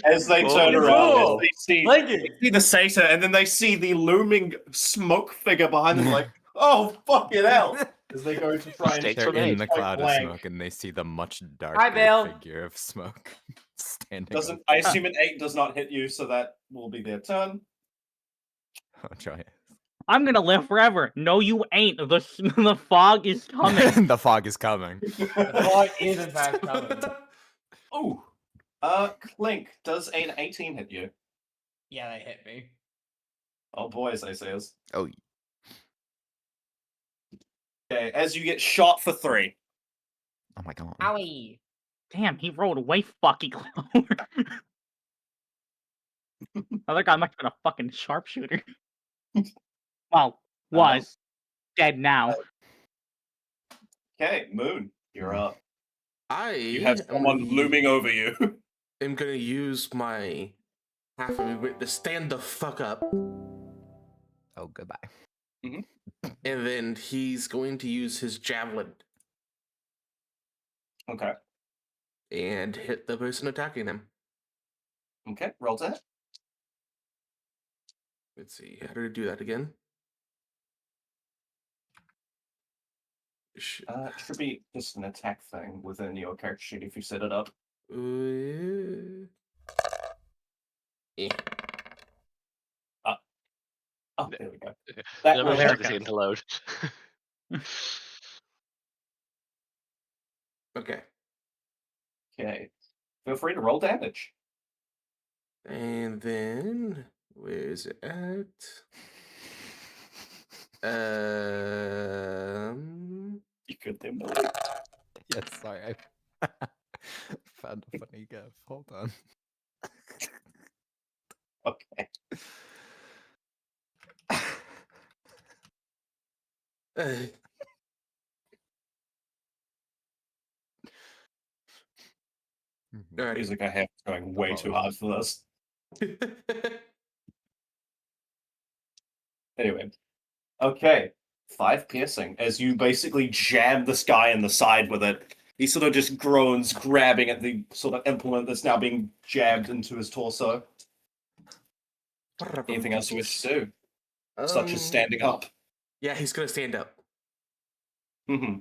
As they Oh, turn no. around, Cool. they see Thank you. the satyr, and then they see the looming smoke figure behind them, like, oh, fucking hell! As they go to try and Mistakes They're were in made. the point cloud blank. of smoke and they see the much Bale. darker figure of smoke standing Doesn't up. I assume an 8 does not hit you, so that will be their turn. Oh, try it. I'm gonna live forever. No, you ain't. The fog is coming. The fog is coming. The fog is in fact coming. Ooh. Clink, does an 18 hit you? Yeah, that hit me. Oh boy, as they says. Oh, Okay, as you get shot for 3. oh my god. Owie. Damn, he rolled way fucking lower. Other guy must have been a fucking sharpshooter. Well, was. Dead now. Okay, Moon, you're up. You I have someone am, looming over you. am gonna use my half of movement to stand the fuck up, Oh, goodbye. and then he's going to use his javelin Okay. and hit the person attacking him. Okay, roll to hit. Let's see, how do I do that again? Sh- It should be just an attack thing within your character sheet if you set it up. eh. Oh, there we go. The That numbers will there took it a second goes. to load. Okay, Okay. Feel free to roll damage. and then where's it at? You could then. Yes, sorry. I found a funny gif. Hold on. Okay. uh, Alrighty. Music I have is going way too hard for this. Anyway. Okay. 5 piercing. As you basically jam this guy in the side with it, he sort of just groans, grabbing at the sort of implement that's now being jabbed into his torso. Anything else you wish to do? Such as standing up. Yeah, he's gonna stand up. Mm-hmm.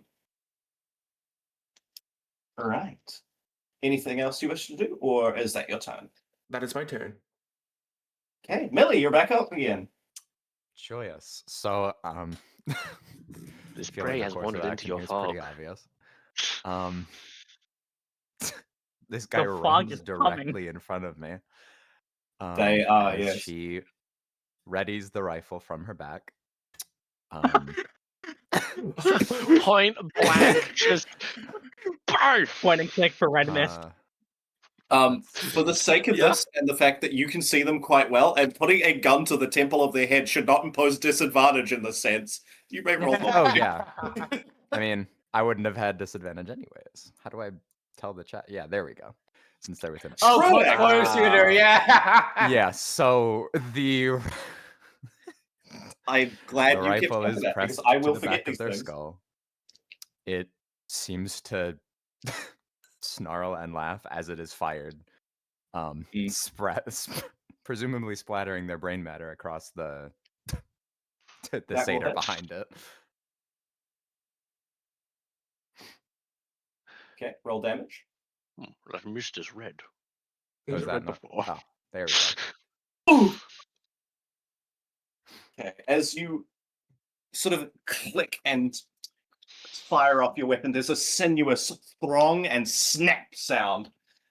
Alright. Anything else you wish to do, or is that your turn? That is my turn. Okay, Millie, you're back up again. Joyous. So, This feel prey like the has course of wandered into action your here is pretty fog. obvious. This guy The fog runs is coming. directly in front of me. They are, as yes. she readies the rifle from her back. Point blank, just Point and click for red mist. For the sake of this and the fact that you can see them quite well, and putting a gun to the temple of their head should not impose disadvantage in this sense. You may roll. Oh yeah. I mean, I wouldn't have had disadvantage anyways. How do I tell the chat? Yeah, there we go. Since they're within. Oh, True, close shooter, yeah. Yeah. So the I'm glad the you kept rifle track of is that, pressed because I to will the forget back of these their things. skull. It seems to snarl and laugh as it is fired, presumably splattering their brain matter across the That will satyr hit. behind it. Okay, roll damage. That mist is red. Oh, is Never that read not? before. Oh, there we go. Okay, as you sort of click and fire off your weapon, there's a sinuous throng and snap sound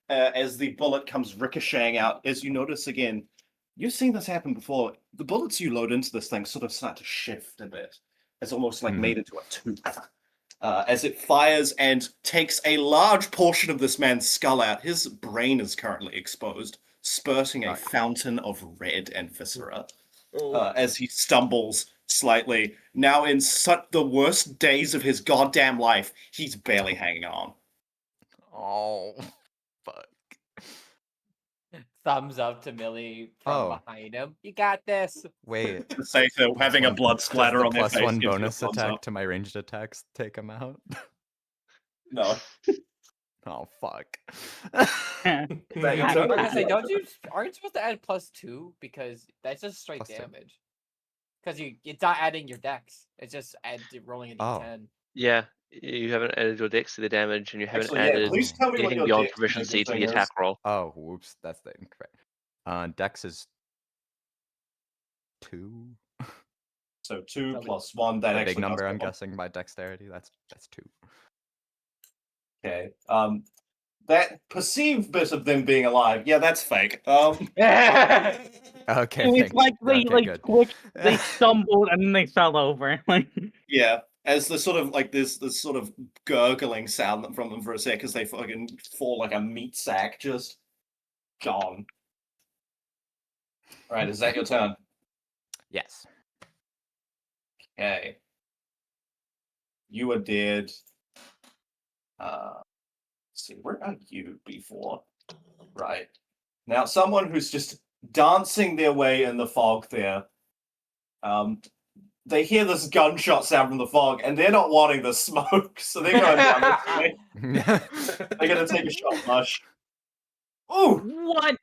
as the bullet comes ricocheting out. As you notice again, you've seen this happen before. The bullets you load into this thing sort of start to shift a bit. It's almost like made into a tooth. As it fires and takes a large portion of this man's skull out. His brain is currently exposed, spurting a fountain of red and viscera. As he stumbles slightly. Now, in such the worst days of his goddamn life, he's barely hanging on. Oh, fuck. Thumbs up to Millie from Oh. behind him. You got this. Wait. Say so, having a blood splatter Does on the their plus face. one gives you a bonus thumbs attack up. to my ranged attacks take him out? No. Oh, fuck. That your I was turn? gonna say, aren't you supposed to add +2 because that's just straight +2. damage? Because it's not adding your dex. It's just rolling a Oh. d10. Yeah, you haven't added your dex to the damage, and you haven't Actually, yeah, added please tell me what anything your beyond dex proficiency to the thing is. attack roll. Oh, whoops. That's the incorrect. Dex is 2. So 2 Tell me. plus 1, that The actually big number, does I'm go up. guessing, by dexterity. That's 2. Okay. That perceived bit of them being alive, yeah, that's fake. Okay, It's like they okay, good. twitched, they stumbled, and then they fell over. Like, Yeah, as the sort of like this sort of gurgling sound from them for a sec as they fucking fall like a meat sack, just gone. Alright, is that your turn? Yes. Okay. You are dead. Let's see, where are you before? Right. Now, someone who's just dancing their way in the fog there. They hear this gunshot sound from the fog, and they're not wanting the smoke, so they're going down this way. They're gonna take a shot, Mush. Ooh! what?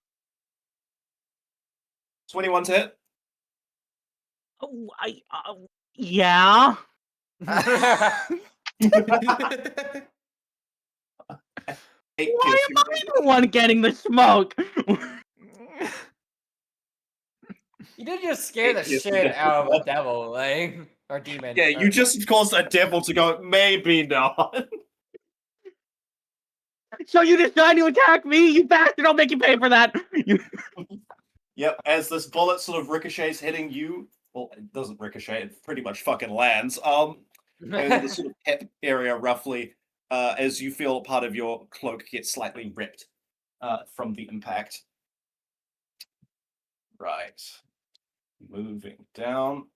21 to hit. Oh, yeah. Eight Why piercing am I the one getting the smoke? You did just scare the Yes, shit yes, out of yes. a devil, like, or demon. Yeah, you just caused a devil to go, maybe not. So you decide to attack me, you bastard! I'll make you pay for that. Yep, as this bullet sort of ricochets hitting you, well, it doesn't ricochet, it pretty much fucking lands. In the sort of hip area roughly, as you feel part of your cloak get slightly ripped from the impact. Right. Moving down.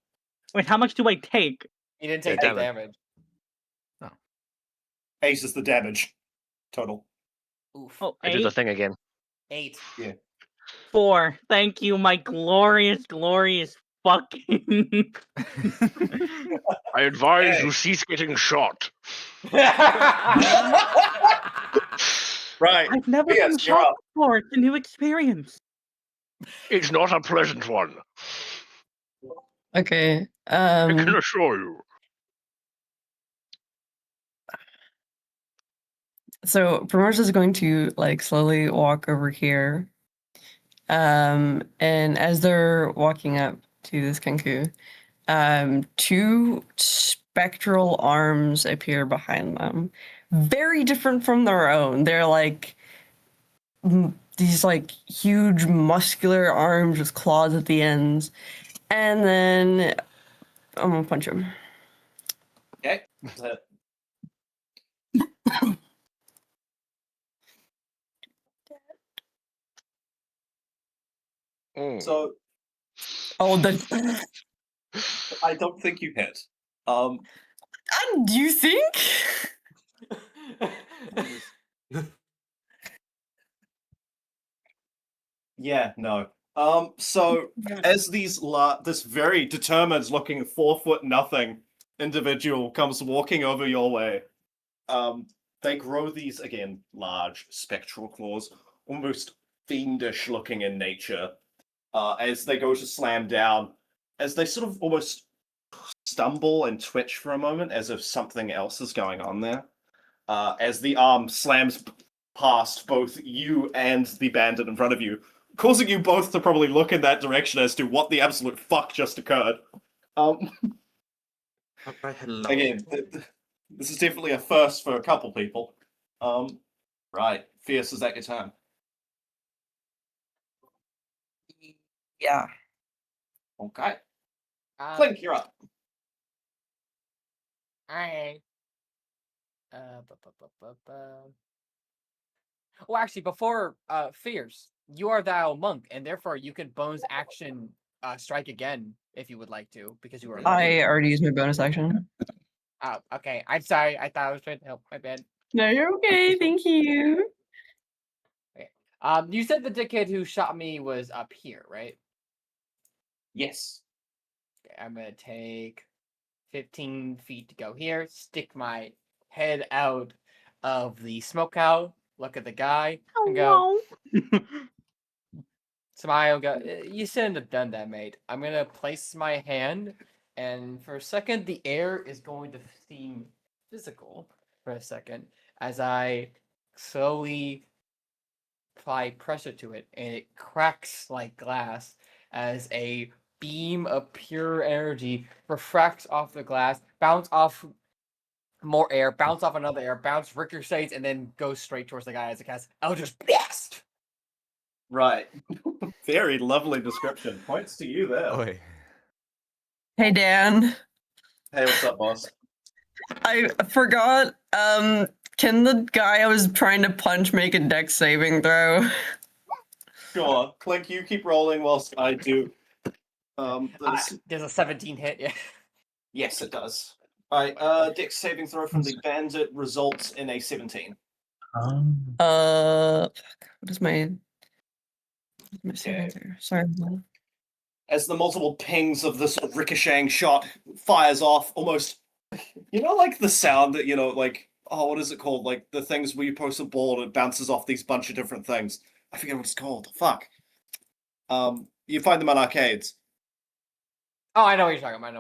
Wait, how much do I take? You didn't take Yeah, the damage. 8 is the damage total. Oof. Oh, I did the 8? thing again. 8. 4. Thank you, my glorious, glorious fucking. I advise Okay. you cease getting shot. Right. I've never Yes, been you're shot up. before. It's a new experience. It's not a pleasant one, Okay. I can assure you. So Primrose is going to like slowly walk over here. And as they're walking up to this Kenku, 2 spectral arms appear behind them. Very different from their own. They're like these like huge muscular arms with claws at the ends. And then I'm gonna punch him. Okay. So Oh, the I don't think you hit. do you think? Yeah, no. So as this very determined looking 4 foot nothing individual comes walking over your way, they grow these again large spectral claws, almost fiendish looking in nature. As they go to slam down, as they sort of almost stumble and twitch for a moment, as if something else is going on there. As the arm slams past both you and the bandit in front of you, causing you both to probably look in that direction as to what the absolute fuck just occurred. Hello. Again, This is definitely a first for a couple people. Right. Fierce, is that your turn? Yeah. Okay. Uh, Clink, you're up. Alright. Well, actually, before Fierce, you are thou monk, and therefore you can bonus action strike again if you would like to, because you are a monk. I already used my bonus action. Oh, okay. I'm sorry. I thought I was trying to help. My bad. No, you're okay. Thank you. You said the dickhead who shot me was up here, right? Yes. Okay, I'm gonna take 15 feet to go here, stick my head out of the smokehouse, look at the guy, and go, smile, go, you shouldn't have done that, mate. I'm gonna place my hand, and for a second, the air is going to seem physical for a second as I slowly apply pressure to it, and it cracks like glass as a beam of pure energy refracts off the glass, bounce off more air, bounce off another air, bounce ricochets, and then goes straight towards the guy as it casts Eldritch Blast. Right. Very lovely description. Points to you there. Oi. Hey, Dan. Hey, what's up, boss? I forgot. Can the guy I was trying to punch make a dex saving throw? Sure. Clink, you keep rolling whilst I do. There's a 17 hit, yeah. Yes, it does. Alright, dex saving throw from the bandit results in a 17. Fuck. What is my saving throw? Sorry. As the multiple pings of this ricocheting shot fires off, almost, like the sound that, like, oh, what is it called? Like the things where you post a ball and it bounces off these bunch of different things. I forget what it's called. Fuck. You find them on arcades. Oh, I know what you're talking about.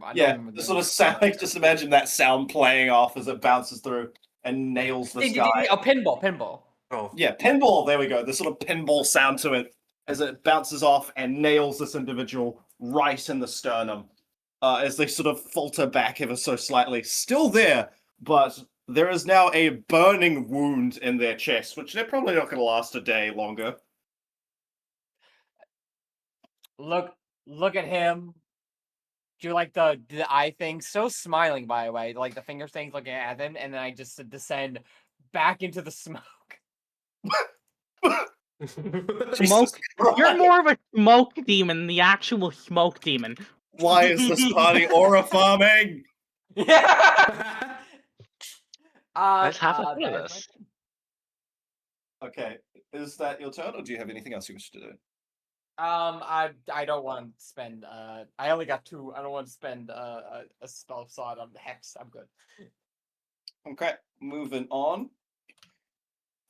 I Yeah, don't the sort of sound, like, just imagine that sound playing off as it bounces through and nails this guy. Oh, pinball. Oh, Yeah, pinball, there we go. The sort of pinball sound to it as it bounces off and nails this individual right in the sternum. As they sort of falter back ever so slightly. Still there, but there is now a burning wound in their chest, which they're probably not going to last a day longer. Look at him. Do like the eye thing, so smiling by the way, like the finger things looking at them, and then I just descend back into the smoke. Smoke. You're more of a smoke demon than the actual smoke demon. Why is this party aura farming? Yeah. That's half a that thing of is my this. turn. Okay, is that your turn, or do you have anything else you wish to do? I don't want to spend. I only got 2. I don't want to spend a spell slot on the hex. I'm good. Okay, moving on.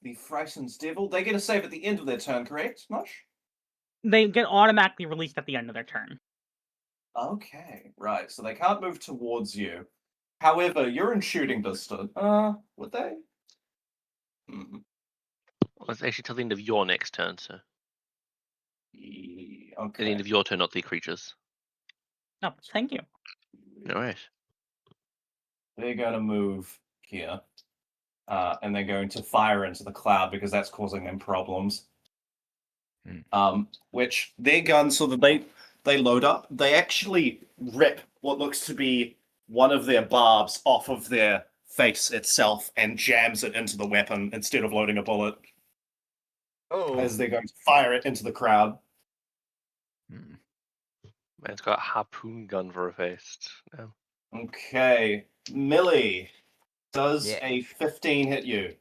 The Frightened Devil. They get a save at the end of their turn, correct, Mush? They get automatically released at the end of their turn. Okay, right. So they can't move towards you. However, you're in shooting distance. Would they? Well, it's actually till the end of your next turn, so. At the Okay. end of your turn, not the creatures. Oh, thank you. All right. They're going to move here. And they're going to fire into the cloud because that's causing them problems. Which their guns, so that they load up, they actually rip what looks to be one of their barbs off of their face itself and jams it into the weapon instead of loading a bullet. Oh. As they're going to fire it into the crowd. Man's got a harpoon gun for a face. No. Okay. Millie, does Yeah. a 15 hit you?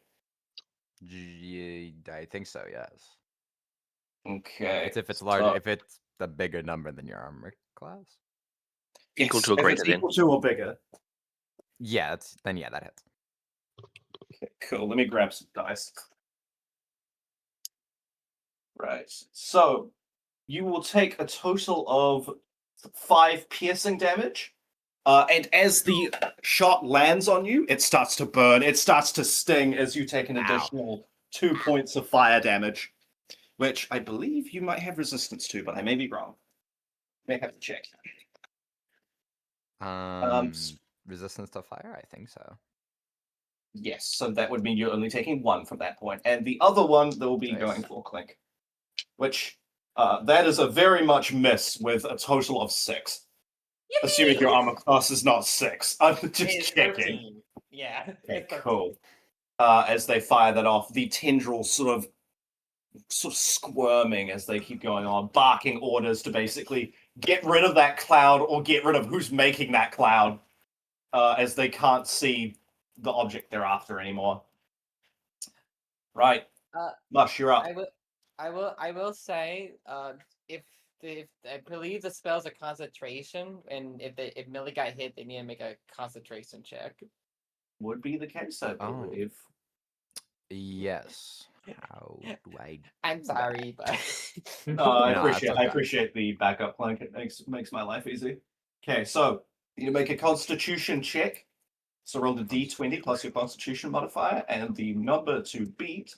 I think so, yes. Okay. It's if it's larger, if it's the bigger number than your armor class. Equal Yes, to a if greater it's then. equal to or bigger. Yeah, that hits. Okay, cool. Let me grab some dice. Right. So you will take a total of 5 piercing damage. And as the shot lands on you, it starts to burn. It starts to sting as you take an additional 2 points of fire damage, which I believe you might have resistance to, but I may be wrong. May have to check. resistance to fire? I think so. Yes, so that would mean you're only taking 1 from that point, and the other one they'll be going Nice. for Clink, which that is a very much miss with a total of 6. Assuming your armor class is not 6. I'm just It's checking. 13. Yeah. Okay, It's 13. cool. As they fire that off, the tendrils sort of squirming as they keep going on, barking orders to basically get rid of that cloud or get rid of who's making that cloud, as they can't see the object they're after anymore. Right. Mush, you're up. I will say, if I believe the spell's a concentration, and if Millie got hit, they need to make a concentration check. Would be the case, I Oh. believe. Yes. How do I? I'm sorry, but No, I No, appreciate. that's I okay. appreciate the backup plank. It makes my life easy. Okay, so you make a Constitution check. So roll the D20 plus your Constitution modifier, and the number to beat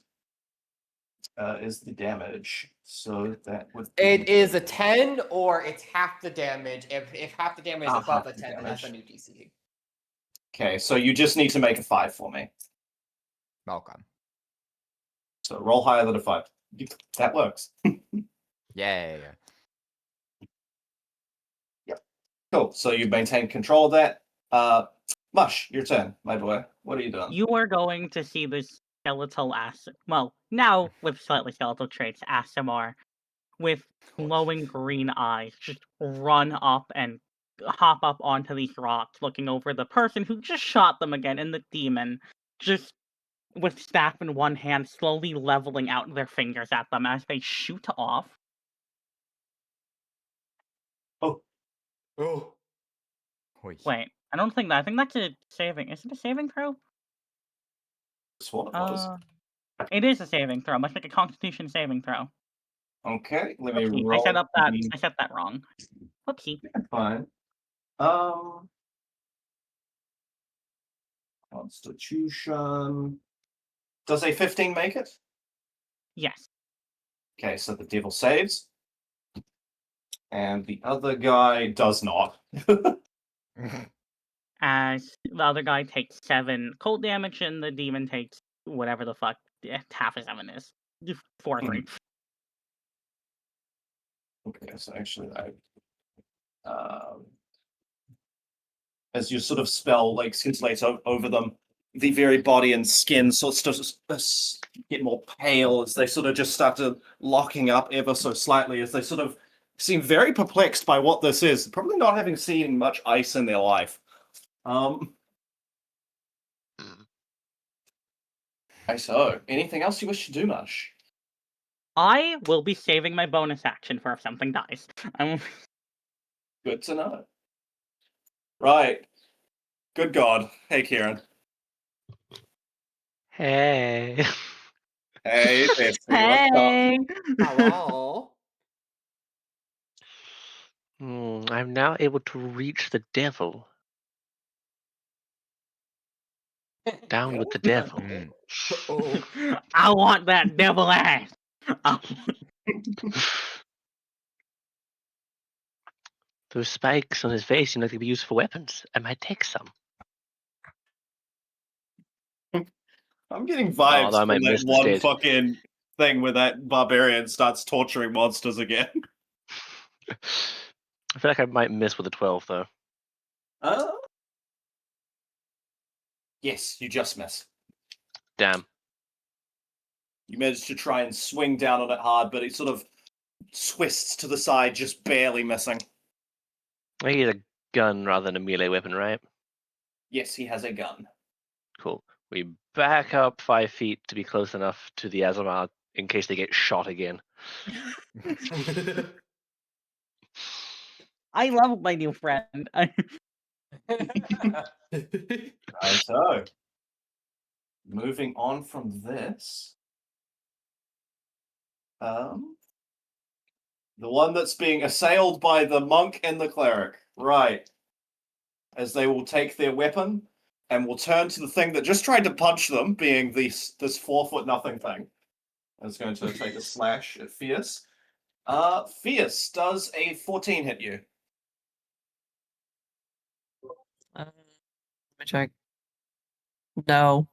is the damage. So that would be... it is a 10 or it's half the damage. If half the damage is above half the the 10, then that's a damage. new DC. Okay, so you just need to make a 5 for me. Okay. So roll higher than a 5. That works. Yay. Cool. So you maintain control of that. Mush, your turn, my boy. What are you doing? You are going to see this skeletal well, now with slightly skeletal traits, Asimar, with glowing green eyes, just run up and hop up onto these rocks, looking over the person who just shot them again, and the demon, just with staff in one hand, slowly leveling out their fingers at them as they shoot off. Oh, Oi. Wait, I don't think that. I think that's a saving. Is it a saving throw? Swan of was. It is a saving throw, much like a Constitution saving throw. Okay, let me Whoopsie, roll. I set that wrong. Whoopsie. Fine. Constitution. Does a 15 make it? Yes. Okay, so the devil saves. And the other guy does not. As the other guy takes 7 cold damage, and the demon takes whatever the fuck half of 7 is. 4 or 3. Okay, so actually as your sort of spell like scintillates over them, the very body and skin sort of get more pale as they sort of just start to locking up ever so slightly, as they sort of seem very perplexed by what this is, probably not having seen much ice in their life. So anything else you wish to do, Mush? I will be saving my bonus action for if something dies. Good to know. Right. Good God. Hey, Kieran. Hey. Hey, Betsy. What's up? Hey! hello. I'm now able to reach the devil. Down with the devil. Mm. Oh, I want that devil ass! Those spikes on his face seem like they could be used for weapons. I might take some. I'm getting vibes Although I from might that miss the one stage. fucking thing where that barbarian starts torturing monsters again. I feel like I might miss with a 12, though. Yes, you just miss. Damn. You managed to try and swing down on it hard, but it sort of twists to the side, just barely missing. I think he's a gun rather than a melee weapon, right? Yes, he has a gun. Cool. We back up 5 feet to be close enough to the Azamar in case they get shot again. I love my new friend. So, moving on from this, the one that's being assailed by the monk and the cleric, right? As they will take their weapon and will turn to the thing that just tried to punch them, being this 4-foot nothing thing. It's going to take a slash at Fierce. Fierce, does a 14 hit you? check. No.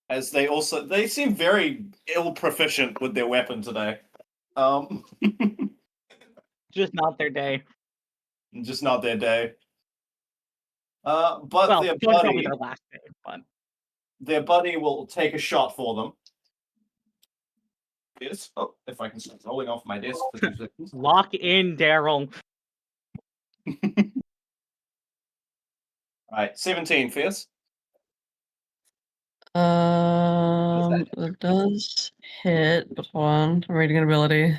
As they seem very ill proficient with their weapon today. Just not their day. Just not their day. But Well, it's probably their last day, but their buddy will take a shot for them. Yes. Oh, if I can start rolling off my desk for 2 seconds. lock in Daryl. Alright, 17, Fierce. It does hit, but hold on. I'm reading an ability.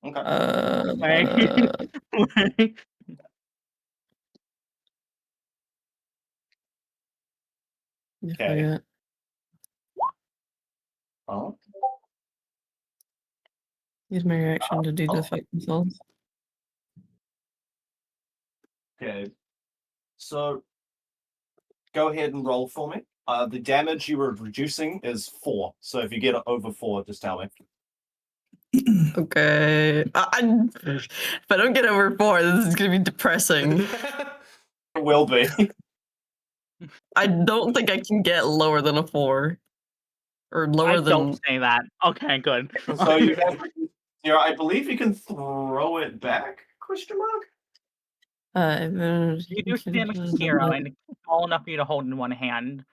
Okay. Okay. Oh, Use my reaction to do the fight themselves. okay. So, go ahead and roll for me. The damage you were reducing is 4. So if you get it over 4, just tell me. Okay. If I don't get over 4, this is gonna be depressing. It will be. I don't think I can get lower than a 4. Or lower than. Don't say that. Okay, good. So you have, I believe you can throw it back? Question mark. You do stand next to Hero, and it's small enough for you to hold in one hand.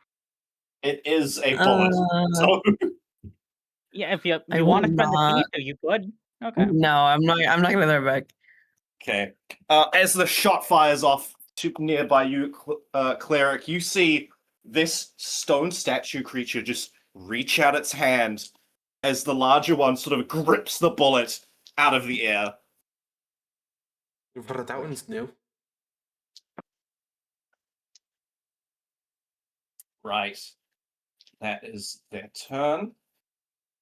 It is a bullet. So Yeah, if you I want to will spend the not. piece, you could. Okay. No, I'm not gonna throw it back. okay. As the shot fires off to nearby you, cleric, you see this stone statue creature just reach out its hand as the larger one sort of grips the bullet out of the air. That one's new. Right. That is their turn.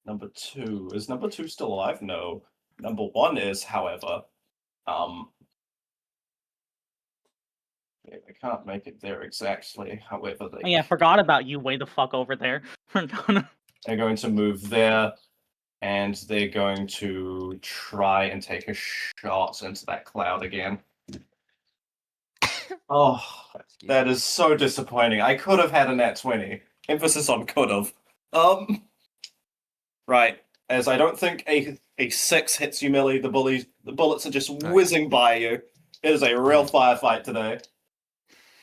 Number 2. Is number 2 still alive? No. Number 1 is, however. Yeah, they can't make it there exactly. However, Oh, yeah, forgot about you way the fuck over there. they're going to move there, and they're going to try and take a shot into that cloud again. Oh, that is so disappointing. I could have had a nat 20. Emphasis on could have. Right. As I don't think a 6 hits you, Millie. The bullets are just whizzing by you. It is a real firefight today.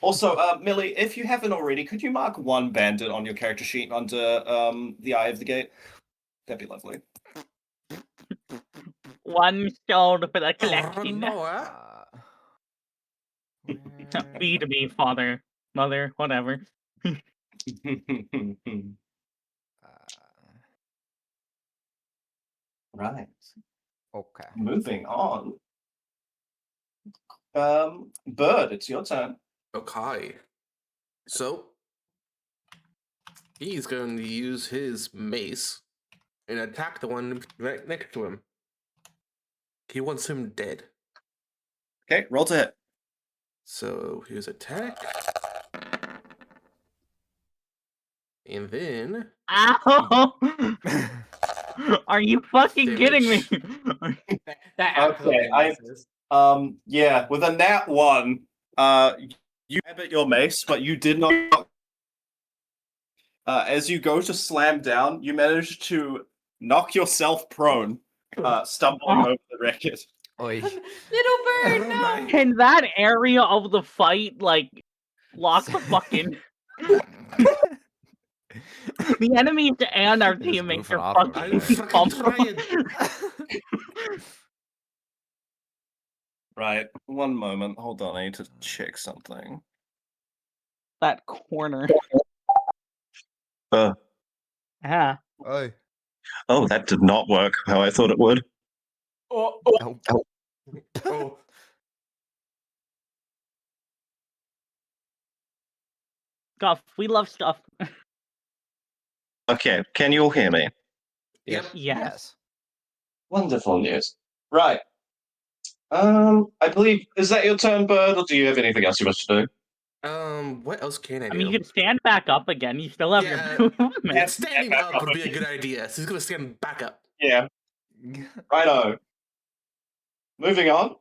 Also, Millie, if you haven't already, could you mark 1 bandit on your character sheet under the Eye of the Gate? That'd be lovely. 1 sold for the collection. Where- Feed me, father, mother, whatever. Right. Okay. Moving on. Bird, it's your turn. Okay. So he's going to use his mace and attack the one right next to him. He wants him dead. Okay, roll to hit. So here's attack. And then Ow! Are you fucking kidding me? That absolutely Okay, misses. yeah, with a nat 1, you grab at your mace, but you did not. As you go to slam down, you manage to knock yourself prone, stumbling over the wreckage. Oi. Little bird, no! Can that area of the fight, like, lock the fucking... The enemies and our Just teammates goofing are off over fucking I'm there. fucking trying. Right, 1 moment. Hold on, I need to check something. That corner. Yeah. Oi. Oh, that did not work how I thought it would. Oh, Oh. Oh, Stuff. We love stuff. Okay, can you all hear me? yep. Yes. Wonderful news. Right. I believe, is that your turn, Bird, or do you have anything else you wish to do? What else can I I do? mean, you can stand back up again. You still have Yeah, your movement. yeah. Standing back up up would be a again. good idea. So he's gonna stand back up. Yeah. Righto. Moving on.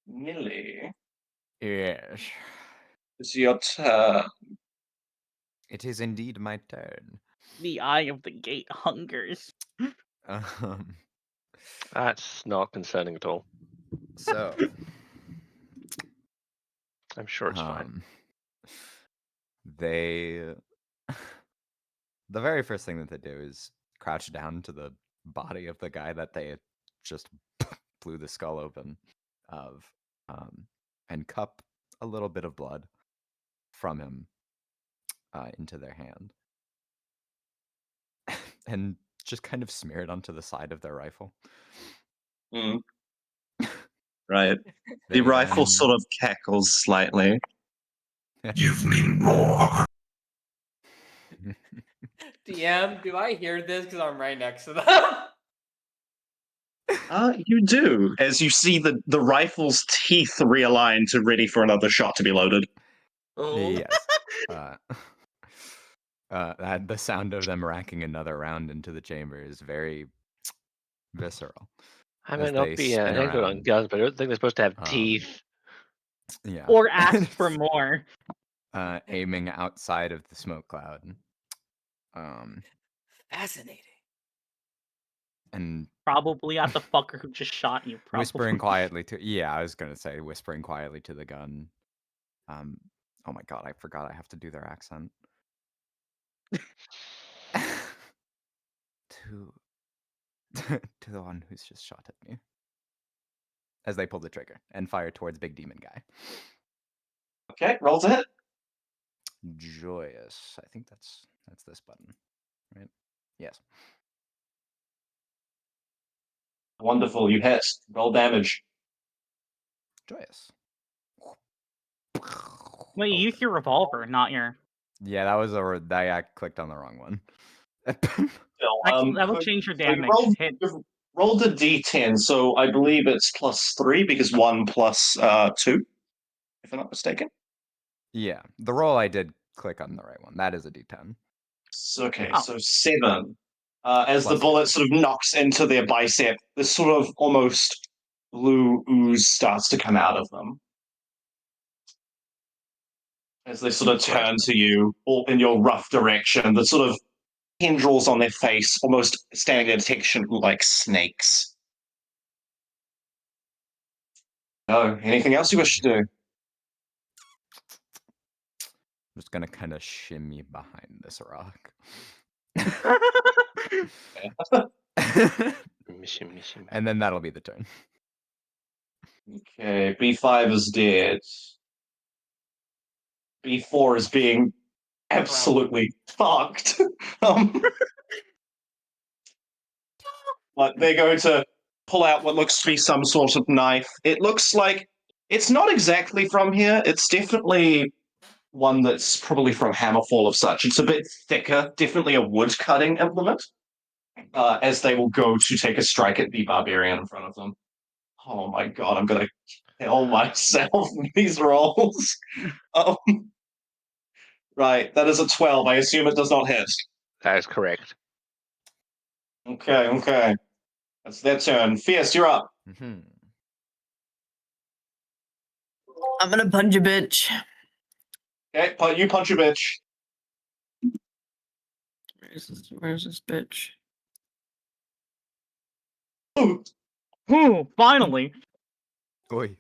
Millie. Yes. It's your turn. It is indeed my turn. The eye of the gate hungers. Um, That's not concerning at all. so, I'm sure it's fine. they the very first thing that they do is crouch down to the body of the guy that they just blew the skull open of, and cup a little bit of blood from him into their hand, and just kind of smear it onto the side of their rifle. Mm. Right. They The rifle then- sort of cackles slightly. Give me more. DM, do I hear this because I'm right next to them? You do, as you see the rifle's teeth realign to ready for another shot to be loaded. Oh, Yes. The sound of them racking another round into the chamber is very visceral. I as might they not be spin an expert on around. guns, but I don't think they're supposed to have Um, teeth. Yeah. Or ask for more. Aiming outside of the smoke cloud. Fascinating. And Probably at the fucker who just shot you. Probably. whispering quietly to I was gonna say whispering quietly to the gun. Oh my god, I forgot I have to do their accent. to to the one who's just shot at me. As they pull the trigger and fire towards Big Demon Guy. Okay, roll to hit. Joyous. I think that's this button. Right? Yes. Wonderful, you hit. Roll damage. Joyous. Wait, you use your revolver, not your. Yeah, that was I clicked on the wrong one. Still, Actually, that will change your damage. You've rolled a d10, so I believe it's +3 because 1 plus 2, if I'm not mistaken. Yeah, the roll I did click on the right one. That is a D10. Okay, Oh. so 7. As the Plus bullet 2. sort of knocks into their bicep, this sort of almost blue ooze starts to come out of them. As they sort of turn to you, all in your rough direction, the sort of tendrils on their face almost standing at attention like snakes. Oh, anything else you wish to do? I'm just gonna kind of shimmy behind this rock. Mission. And then that'll be the turn. Okay, B5 is dead. B4 is being absolutely fucked. But they're going to pull out what looks to be some sort of knife. It looks like it's not exactly from here. It's definitely one that's probably from Hammerfall of such. It's a bit thicker, definitely a wood cutting implement. As they will go to take a strike at the barbarian in front of them. Oh my god, I'm gonna kill myself with these rolls. Right, that is a 12. I assume it does not hit. That is correct. Okay. That's their turn. Fierce, you're up. Mm-hmm. I'm gonna punch a bitch. Okay, you punch a bitch. Where's this bitch? Ooh, finally. Oi.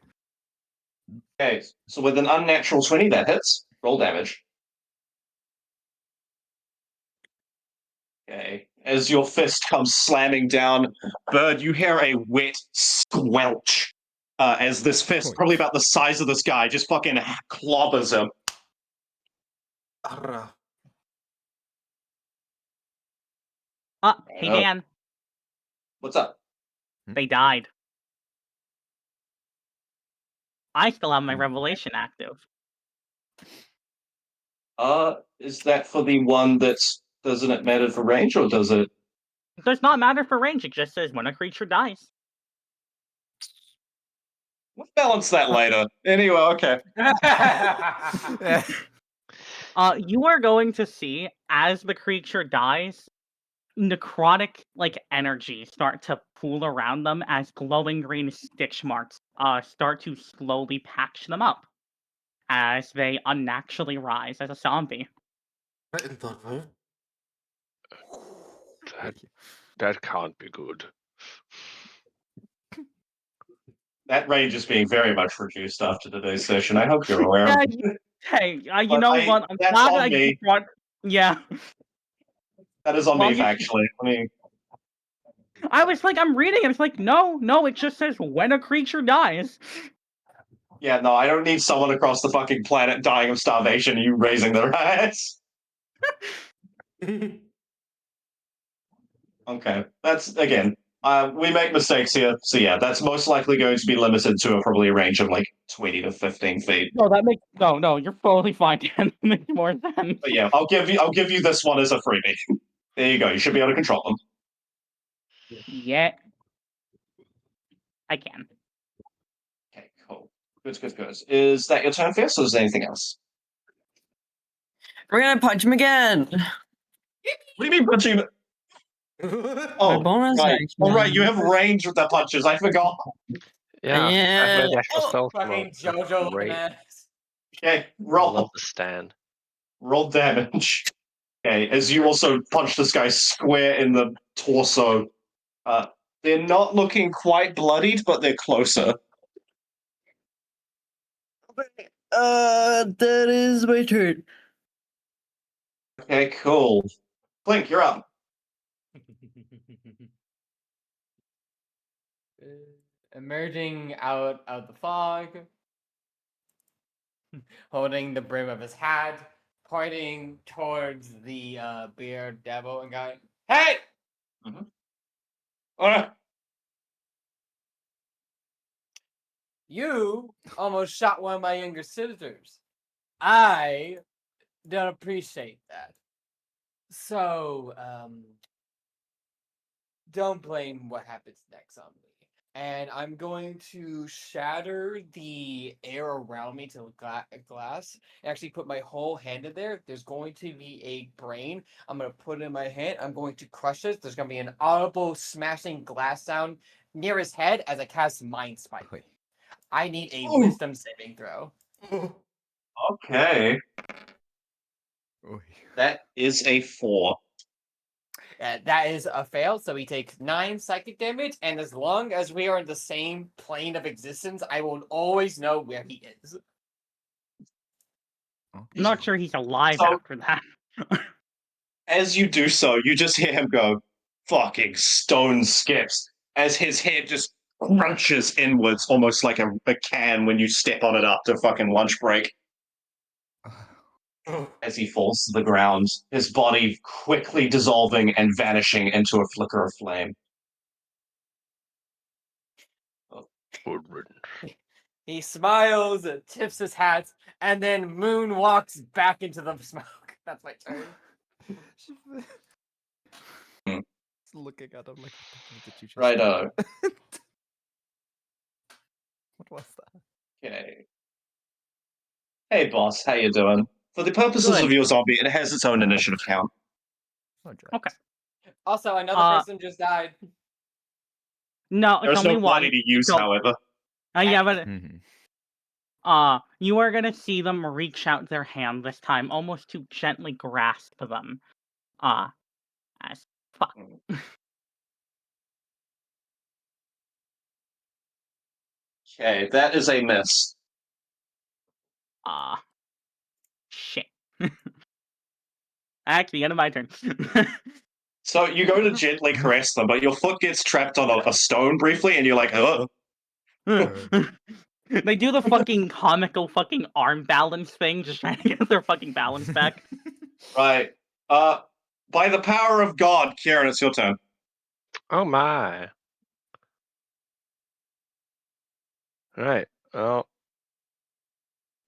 Okay, so with an unnatural 20, that hits. Roll damage. Okay, as your fist comes slamming down, Bird, you hear a wet squelch as this fist, Oi. probably about the size of this guy, just fucking clobbers him. arra. Hey Oh. Dan, What's up? they died. I still have my Hmm. revelation active. Is that for the one that's, doesn't it matter for range, or does it? It does not matter for range, it just says when a creature dies. We'll balance that later. Anyway, okay. You are going to see, as the creature dies, necrotic energy start to pool around them as glowing green stitch marks start to slowly patch them up. as they unnaturally rise as a zombie. I hadn't thought of it. That can't be good. That range is being very much reduced after today's session. I hope you're aware. Yeah, of it. Hey, you But know what? I'm that's glad on I me. brought. Yeah, That is on Well, me, you- actually. I mean, I was like, I'm reading it. It's like, no, it just says when a creature dies. yeah, no, I don't need someone across the fucking planet dying of starvation. You raising their ass. Okay, that's again. We make mistakes here, so yeah, that's most likely going to be limited to probably a range of like 20 to 15 feet. No, that makes no. You're totally fine. That makes more sense. But yeah, I'll give you this one as a freebie. There you go. You should be able to control them. Yeah, I can. Okay, cool. Good. Is that your turn, Fierce, or is there anything else? We're gonna punch him again. What do you mean punching? My Oh, bonus right. action. Oh, right. You have range with the punches. I forgot. Yeah, Yeah. I've made actual Oh, stealth Fucking mode. JoJo looking Great. ass. Okay, I roll. love the stand. Roll damage. Okay, as you also punch this guy square in the torso. They're not looking quite bloodied, but they're closer. that is my turn. Okay, cool. Blink, you're up. Emerging out of the fog, holding the brim of his hat, pointing towards the beard devil and going, "Hey! Alright. You almost shot one of my younger sisters. I don't appreciate that. So, don't blame what happens next on me. And I'm going to shatter the air around me to glass. And actually put my whole hand in there. There's going to be a brain. I'm going to put it in my hand. I'm going to crush it. There's going to be an audible smashing glass sound near his head as I cast Mind Spike. Wait. I need a Ooh. wisdom saving throw. Okay. Oy. That is a 4. That is a fail, so he takes 9 psychic damage, and as long as we are in the same plane of existence, I will always know where he is. I'm not sure he's alive So- after that. As you do so, you just hear him go, fucking stone skips, as his head just crunches inwards, almost like a can when you step on it after fucking lunch break. As he falls to the ground, his body quickly dissolving and vanishing into a flicker of flame. Good riddance. He smiles, tips his hat, and then moon walks back into the smoke. That's my turn. Just looking at him like, what did you just Righto. do? What was that? Okay. Hey, boss, how you doing? For the purposes Good. of your zombie, it has its own initiative count. Oh, Jack. Okay. Also, another person just died. No, it's There's only no one. body to use, So- however. Yeah, but Mhm. you are gonna see them reach out their hand this time, almost to gently grasp them. As fuck. Okay, that is a miss. Shit. Actually, end of my turn. So you go to gently caress them, but your foot gets trapped on a stone briefly, and you're like, oh. They do the fucking comical fucking arm balance thing, just trying to get their fucking balance back. Right. By the power of God, Kieran, it's your turn. Oh my. Right. Well,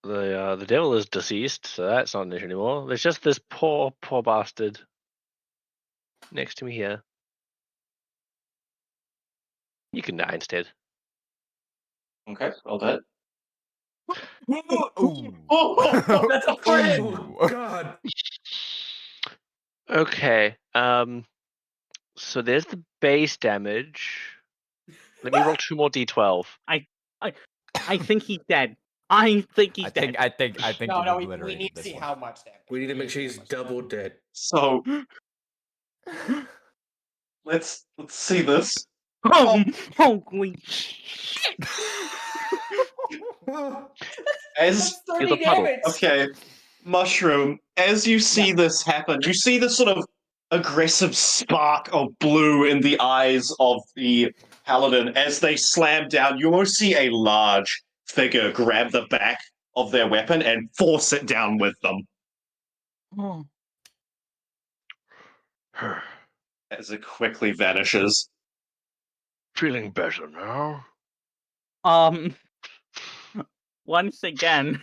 the devil is deceased, so that's not an issue anymore. There's just this poor bastard next to me here. You can die instead. Okay, roll that. Ooh. That's a crit! Oh, God. Okay. So there's the base damage. Let me roll 2 more d12. I think he's dead. I think he's I dead. think No, you've no, we obliterated need to this see one. how much damage. We need to make need sure see he's how much damage. double dead. So let's see this. Oh, holy shit! As That's He's 30 a puddle. damage. okay, Mushroom, as you see this happen, you see this sort of aggressive spark of blue in the eyes of the paladin as they slam down. You almost see a large figure grab the back of their weapon and force it down with them Oh. as it quickly vanishes. Feeling better now? Once again,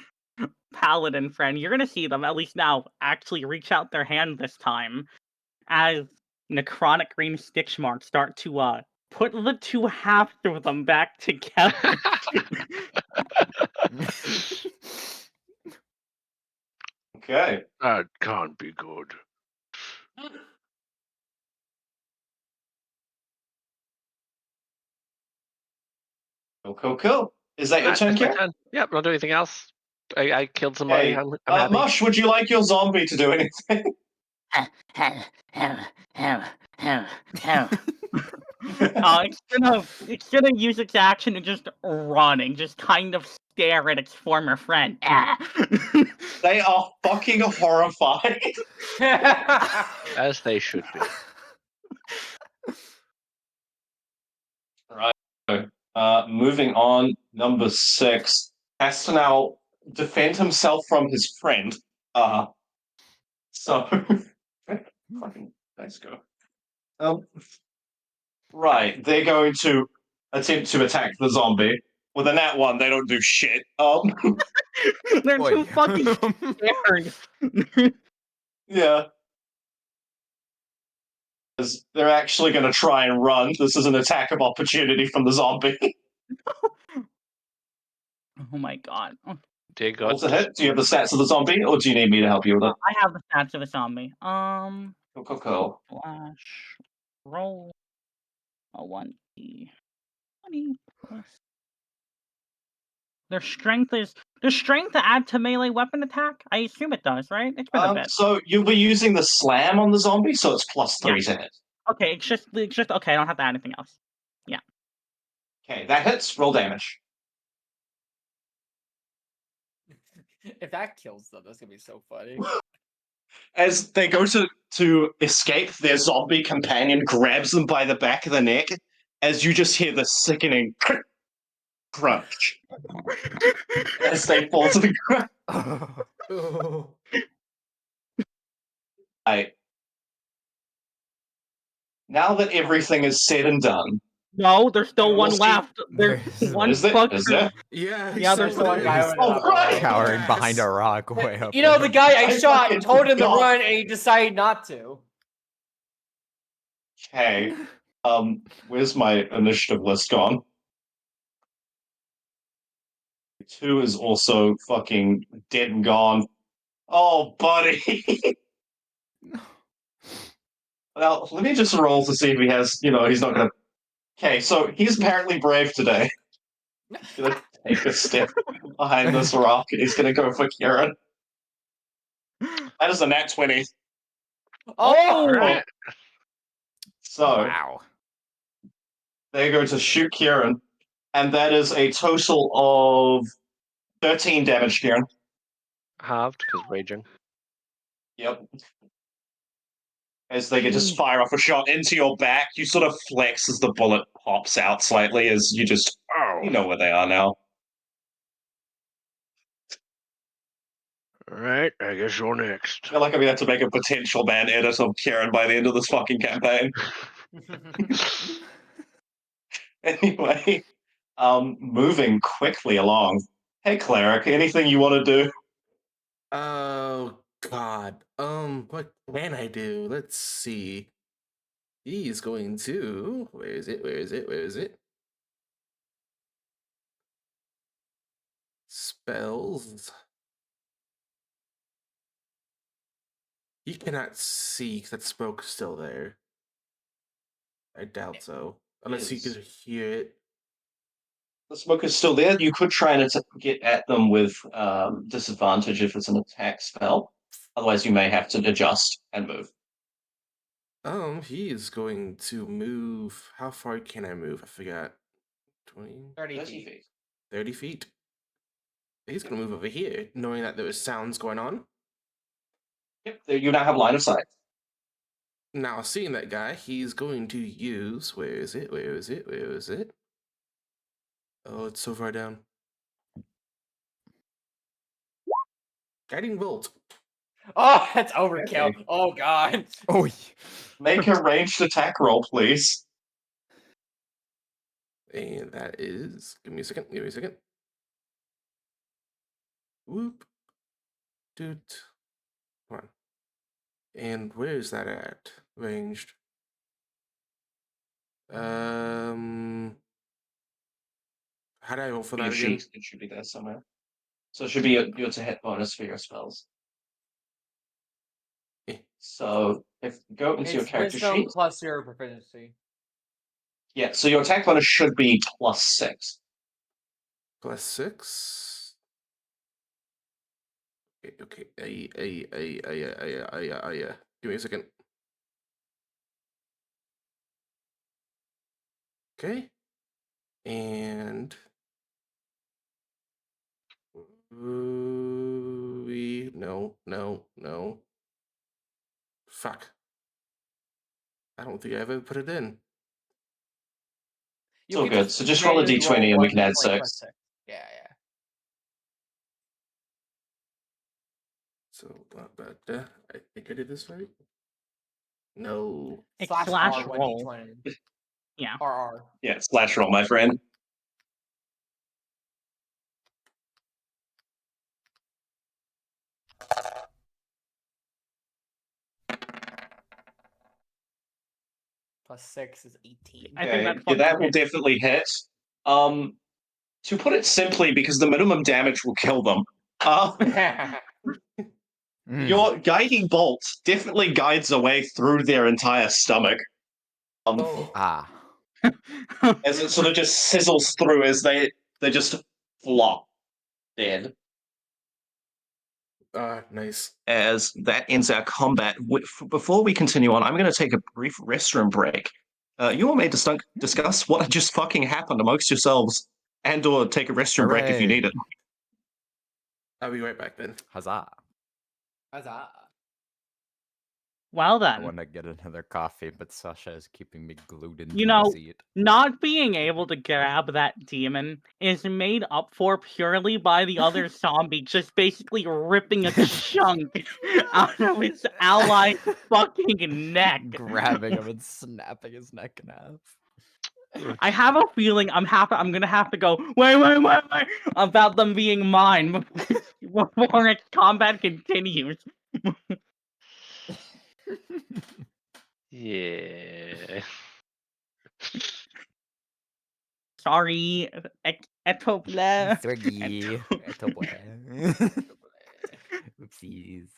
Paladin friend, you're gonna see them, at least now, actually reach out their hand this time as necrotic green stitch marks start to put the two halves of them back together. Okay. That can't be good. Cool. Is that your turn, That's my Kieran? turn. Yep, not do anything else. I killed somebody. Hey, I'm happy. Mush, would you like your zombie to do anything? It's gonna use its action to just run and just kind of stare at its former friend. They are fucking horrified. As they should be. Right. Moving on, number 6 has to now defend himself from his friend. So fucking let's go. Right, they're going to attempt to attack the zombie. With a nat 1, they don't do shit. They're Boy. too fucking scared. Yeah. They're actually going to try and run. This is an attack of opportunity from the zombie. Oh my god. Dear God. What's a hit? Do you have the stats of the zombie, or do you need me to help you with it? I have the stats of a zombie. Cool. Flash roll a 1d20 plus. Does strength to add to melee weapon attack? I assume it does, right? It's been a bit. So you'll be using the slam on the zombie, so it's +3 to hit. Okay, it's just okay. I don't have to add anything else. Yeah. Okay, that hits. Roll damage. If that kills them, that's gonna be so funny. As they go to escape, their zombie companion grabs them by the back of the neck. As you just hear the sickening crunch as they fall to the ground. Right. Now that everything is said and done, No, there's still we'll one see- left. There's one Is there? fucker. Is there? Yeah, Yeah, there's so one guy is. with Oh, right. Cowering Yes. behind a rock way up You know, there. the guy I I shot fucking told him to forgot. run, and he decided not to. Okay. Where's my initiative list gone? 2 is also fucking dead and gone. Oh, buddy. Well, let me just roll to see if he has, he's not gonna. Okay, so he's apparently brave today. He's gonna take a step behind this rock and he's gonna go for Kieran. That is a nat 20. Oh! Alright. So Wow. they're going to shoot Kieran, and that is a total of 13 damage, Kieran. Halved because raging. Yep. As they can just fire off a shot into your back, you sort of flex as the bullet pops out slightly as you just, you know where they are now. Alright, I guess you're I next. feel like I'm going to have to make a potential ban edit of Kieran by the end of this fucking campaign. Anyway, moving quickly along. Hey, Cleric, anything you want to do? Oh God. What can I do? Let's see. He's going to. Where is it? Spells. He cannot see that smoke's still there. I doubt so. Unless he Yes. could hear it. The smoker's still there. You could try and get at them with disadvantage if it's an attack spell. Otherwise, you may have to adjust and move. He is going to move. How far can I move? I forgot. 20, 30 30 feet. feet. 30 feet. He's going to move over here, knowing that there was sounds going on. Yep, you now have line of sight. Now, seeing that guy, he's going to use. Where is it? Where is it? Where is it? Oh, it's so far down. Guiding Bolt. Oh, that's overkill. Okay. Oh god. Oh, Make a ranged attack roll, please. And that is. Give me a second. Give me a second. Whoop. Doot. Come on. And where is that at? Ranged. How did I roll for Your that again? sheet, it should be there somewhere. So it should be your to hit bonus for your spells. Eh. So if go into your It's character wisdom sheet. plus your proficiency. Yeah, so your attack bonus should be +6. +6. Okay. Give me a second. Okay. And no. Fuck. I don't think I ever put it in. It's all good. So just roll a manually d20 and we can 1d20 add 6. plus 6. Yeah. So, I think I did this right. No. It's Slash slash R roll. 1d20. Yeah. RR. Yeah, slash roll, my friend. Plus 6 is 18. I think that's Yeah, that fucking will definitely hit. To put it simply, because the minimum damage will kill them. Your guiding bolt definitely guides a way through their entire stomach. Oh. ah. As it sort of just sizzles through as they just flop dead. Nice. As that ends our combat, before we continue on, I'm going to take a brief restroom break. You all may discuss what just fucking happened amongst yourselves, and/or take a restroom break if you need it. Hooray. I'll be right back then. Huzzah. Huzzah. Well I then, want to get another coffee, but Sasha is keeping me glued into You my know, seat. not being able to grab that demon is made up for purely by the other zombie just basically ripping a chunk out of his ally's fucking neck. Grabbing him and snapping his neck in half. I have a feeling I'm gonna have to go wait about them being mine before its combat continues. Yeah. Sorry, Etople. Sorry. Oopsies.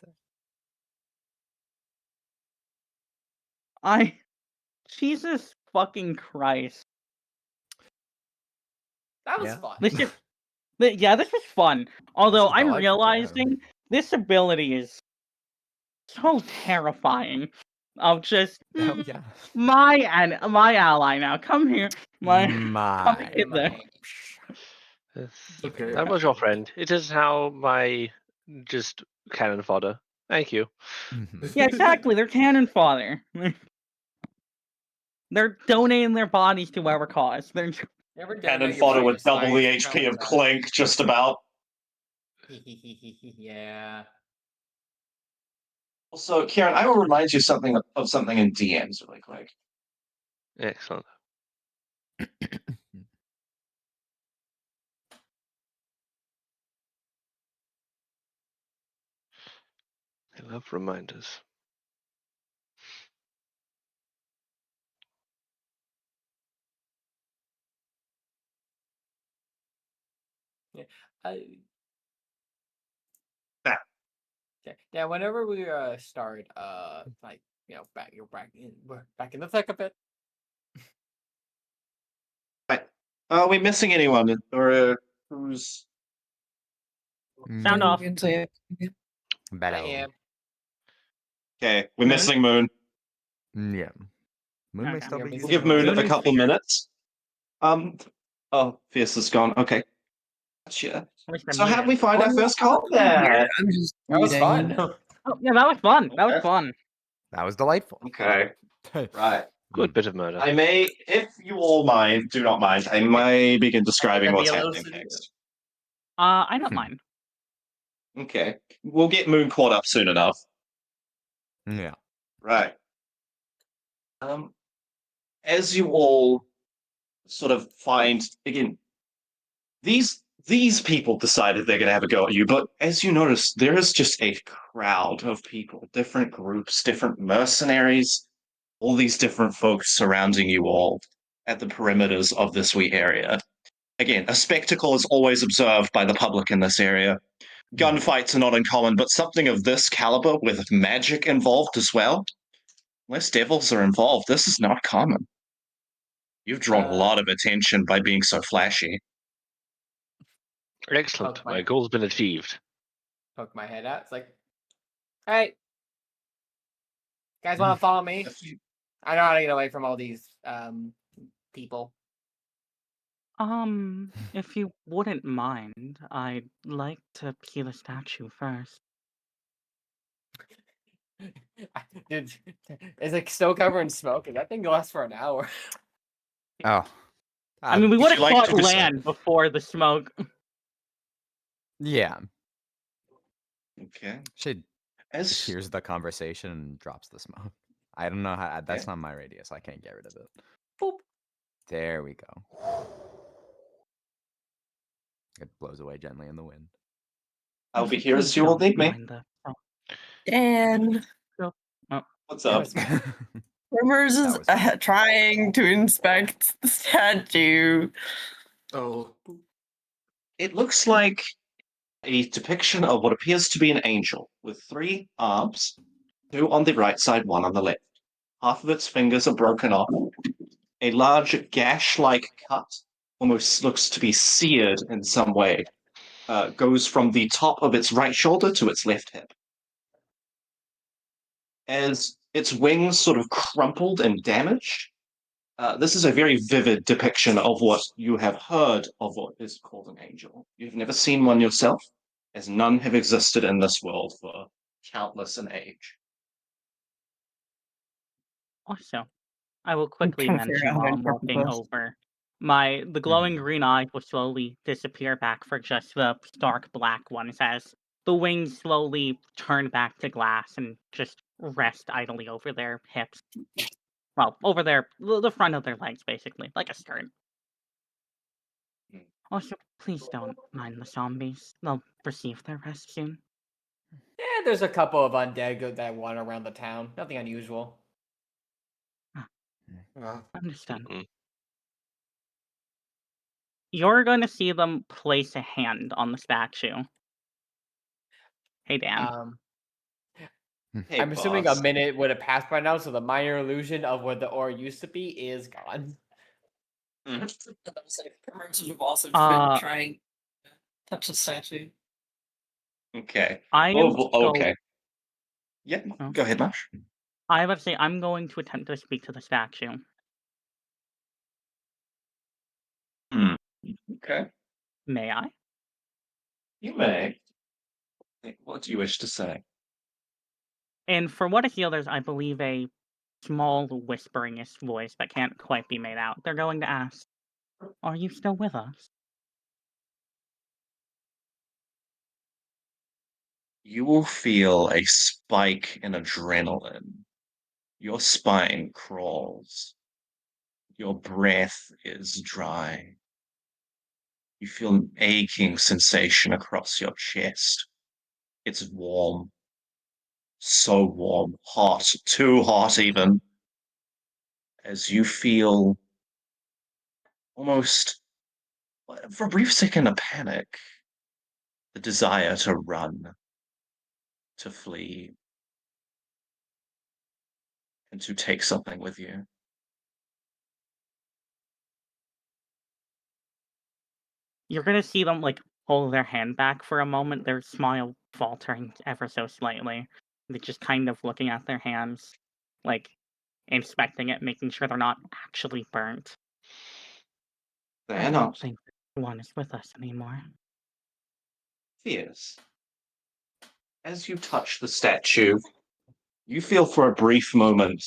Jesus fucking Christ. That was Yeah. fun. This is fun. Although is I'm delightful, yeah. realizing this ability is so terrifying. Of just Oh yeah. my ally now. Come here, come My. hither. Okay. That was your friend. It is now my just cannon fodder. Thank you. Mhm. Yeah, exactly. They're cannon fodder. They're donating their bodies to whatever cause. They're Never Cannon donate your fodder body with to double the science, HP of how Clink, just about. yeah. Also, Kieran, I will remind you of something in DMs really quick. Excellent. I love reminders. Yeah. That. Yeah, whenever we start like we're back in the thick of it. Are we missing anyone? Or who's... Sound off. I Better. am. Okay, we're Moon? missing Moon. Yeah. Moon may Okay. still You're be missing We'll using give Moon Moon a and couple Fierce. minutes. Oh, Fierce is gone. Okay. Gotcha. At least I'm So how did we muted. find our first combat? I'm just That was reading. fun. Oh, yeah, that was fun. That was Okay. fun. That was delightful. Okay, right. Good bit of murder. I may, if you all mind, do not mind, I may begin describing That'd be what's a little happening silly. next. I don't mind. Okay. We'll get Moon caught up soon enough. Yeah. Right. As you all sort of find again, these people decided they're going to have a go at you, but as you notice, there is just a crowd of people, different groups, different mercenaries, all these different folks surrounding you all at the perimeters of this wee area. Again, a spectacle is always observed by the public in this area. Gunfights are not uncommon, but something of this caliber with magic involved as well, unless devils are involved, this is not common. You've drawn a lot of attention by being so flashy. Excellent. Okay. My goal's been achieved. Poke my head out. It's like, hey, guys, want to follow me? I know how to get away from all these people. If you wouldn't mind, I'd like to see the statue first. Dude, is it still covered in smoke? Cause that thing lasts for an hour. Oh. I mean, we would would you have like fought to proceed? land before the smoke. Yeah. Okay. She As hears the conversation and drops the smoke. I don't know how. That's not my radius. I can't get rid of it. Boop. There we go. It blows away gently in the wind. I'll If be here as please you all don't need me. mind the- oh, Dan, What's That up? was fun. Rumors is That was fun. trying to inspect the statue. Oh, It looks like a depiction of what appears to be an angel with 3 arms, 2 on the right side, 1 on the left. Half of its fingers are broken off. A large gash-like cut, almost looks to be seared in some way, goes from the top of its right shoulder to its left hip. As its wings sort of crumpled and damaged, this is a very vivid depiction of what you have heard of what is called an angel. You've never seen one yourself, as none have existed in this world for countless an age. Also, I will quickly trying to figure mention out how to while I'm interpret walking this. over. The glowing green eyes will slowly disappear back for just the stark black ones as the wings slowly turn back to glass and just rest idly over their hips. Well, over the front of their legs, basically, like a skirt. Also, please don't mind the zombies. They'll receive their rest soon. Yeah, there's a couple of undead that wander around the town. Nothing unusual. Understand. Mm-mm. You're going to see them place a hand on the statue. Hey, Dan. Hey, I'm assuming a boss. minute would have passed by now, so the minor illusion of what the aura used to be is gone. Rumors have also Uh, trying to touch the statue. Okay. I am Okay. Yeah, Oh. go ahead, Marsh. I would say I'm going to attempt to speak to the statue. Okay. May I? You may. What do you wish to say? And for what I hear, there's, I believe, a small whisperingish voice that can't quite be made out. They're going to ask, "Are you still with us?" You will feel a spike in adrenaline. Your spine crawls. Your breath is dry. You feel an aching sensation across your chest. It's warm. So warm. Hot. Too hot, even. As you feel almost, for a brief second, a panic. The desire to run. To flee. And to take something with you. You're gonna see them like hold their hand back for a moment, their smile faltering ever so slightly. They're just kind of looking at their hands, like inspecting it, making sure they're not actually burnt. They're I don't not. think one is with us anymore. Fierce. As you touch the statue, you feel for a brief moment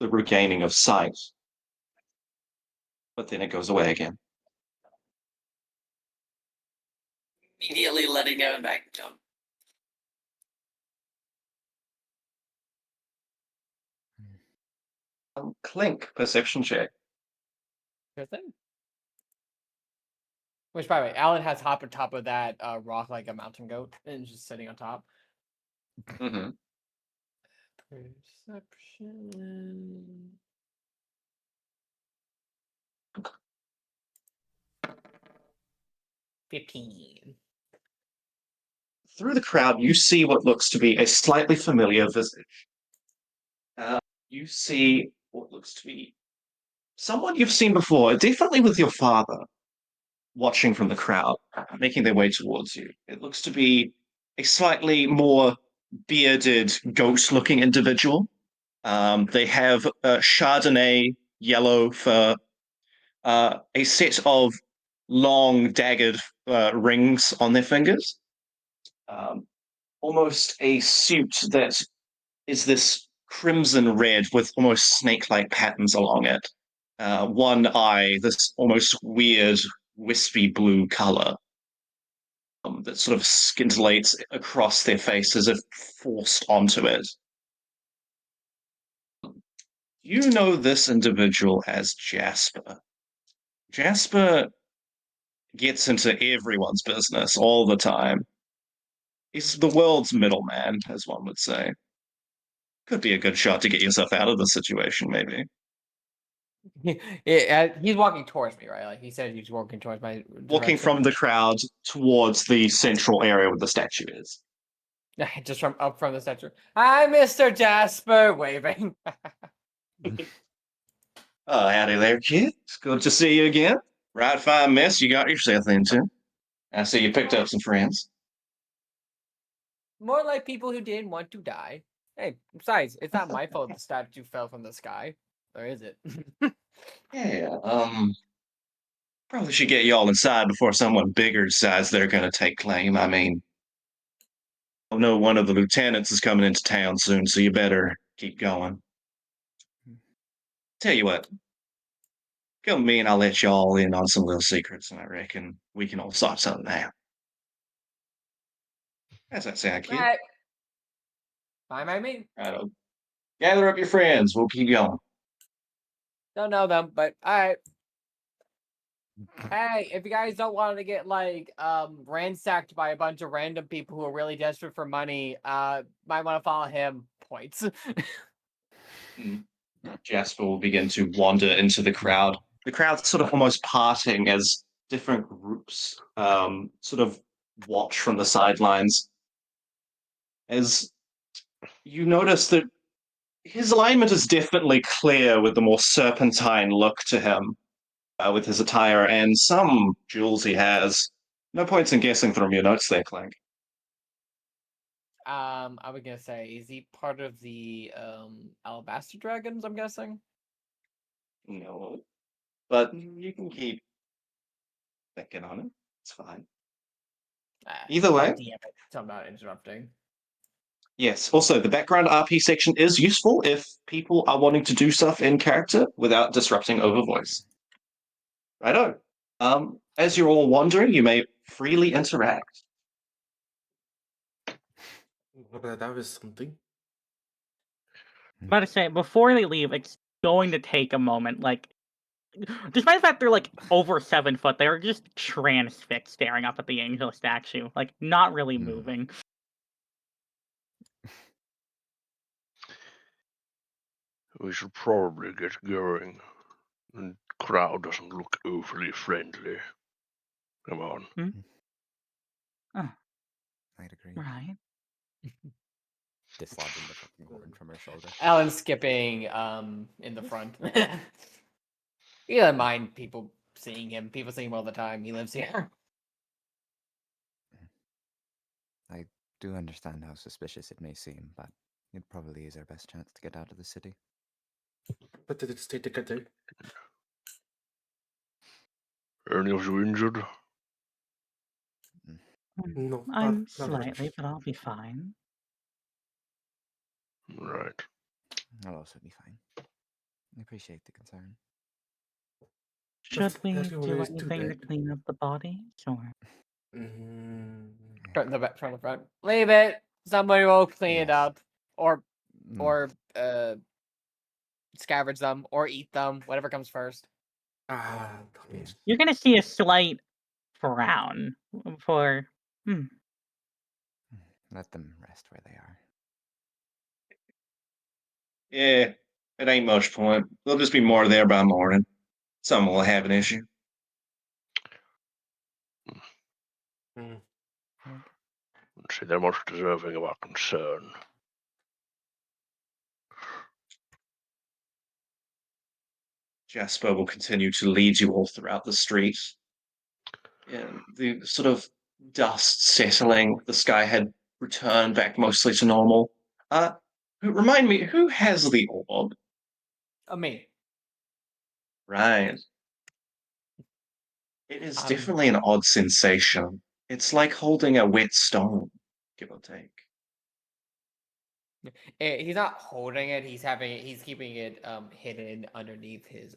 the regaining of sight, but then it goes away again. Immediately letting go and back jump. Clink, perception check. Sure thing. Which, by the way, Alan has hopped on top of that rock like a mountain goat and is just sitting on top. Mm-hmm. Perception. $15. Through the crowd, you see what looks to be a slightly familiar visage. You see what looks to be someone you've seen before, definitely with your father, watching from the crowd, making their way towards you. It looks to be a slightly more bearded, ghost-looking individual. They have Chardonnay yellow fur, a set of long, daggered rings on their fingers, almost a suit that is this crimson red with almost snake-like patterns along it. One eye, this almost weird, wispy blue color that sort of scintillates across their face as if forced onto it. You know this individual as Jasper. Jasper gets into everyone's business all the time. He's the world's middleman, as one would say. Could be a good shot to get yourself out of the situation, maybe. Yeah, he's walking towards me, right? Like he said, he's walking towards my Walking direction. from the crowd towards the central area where the statue is. Just from up from the statue. Hi, Mr. Jasper, waving. Oh, howdy there, kid. It's good to see you again. Right fine mess you got yourself into. I see you picked up some friends. More like people who didn't want to die. Hey, besides, it's not my fault the statue fell from the sky. Or is it? Yeah, probably should get y'all inside before someone bigger decides they're gonna take claim. I mean, I know one of the lieutenants is coming into town soon, so you better keep going. Tell you what, come with me and I'll let y'all in on some little secrets, and I reckon we can all sort something out. How's that sound, kid? Right. Fine by me. Right, gather up your friends. We'll keep going. Don't know them, but alright. Hey, if you guys don't want to get like ransacked by a bunch of random people who are really desperate for money, might want to follow him. Points. Jasper will begin to wander into the crowd. The crowd's sort of almost parting as different groups sort of watch from the sidelines. As you notice that his alignment is definitely clear with the more serpentine look to him, with his attire and some jewels he has. No points in guessing from your notes there, Clank. I was gonna say, is he part of the Alabaster Dragons? I'm guessing. No, but you can keep thinking on it. It's fine. Either way. DM it, so I'm not interrupting. Yes. Also, the background RP section is useful if people are wanting to do stuff in character without disrupting over voice. Righto. As you're all wandering, you may freely interact. That was something. About to say, before they leave, it's going to take a moment. Like, despite the fact they're like over 7 foot, they're just transfixed, staring up at the angel statue, like not really moving. We should probably get going. The crowd doesn't look overly friendly. Come on. I'd agree. Right. Dislodging the fucking horn from her shoulder. Alan's skipping in the front. He doesn't mind people seeing him. People see him all the time. He lives here. I do understand how suspicious it may seem, but it probably is our best chance to get out of the city. What did it say to get there? Any of you injured? No, I'm not slightly, much. but I'll be fine. Right. I'll also be fine. I appreciate the concern. Should we Everyone do is too anything to big. clean up the bodies, or? Mm, From the back, from the front. Leave it. Somebody will clean it Yes. up, or Mm, or scavenge them, or eat them. Whatever comes first. yes. You're gonna see a slight frown for. Let them rest where they are. Yeah, it ain't much point. There'll just be more there by morning. Someone will have an issue. mm. See, they're much deserving of our concern. Jasper will continue to lead you all throughout the street. And the sort of dust settling, the sky had returned back mostly to normal. Remind me, who has the orb? Me. Right. It is Um, definitely an odd sensation. It's like holding a wet stone, give or take. He's not holding it. He's keeping it hidden underneath his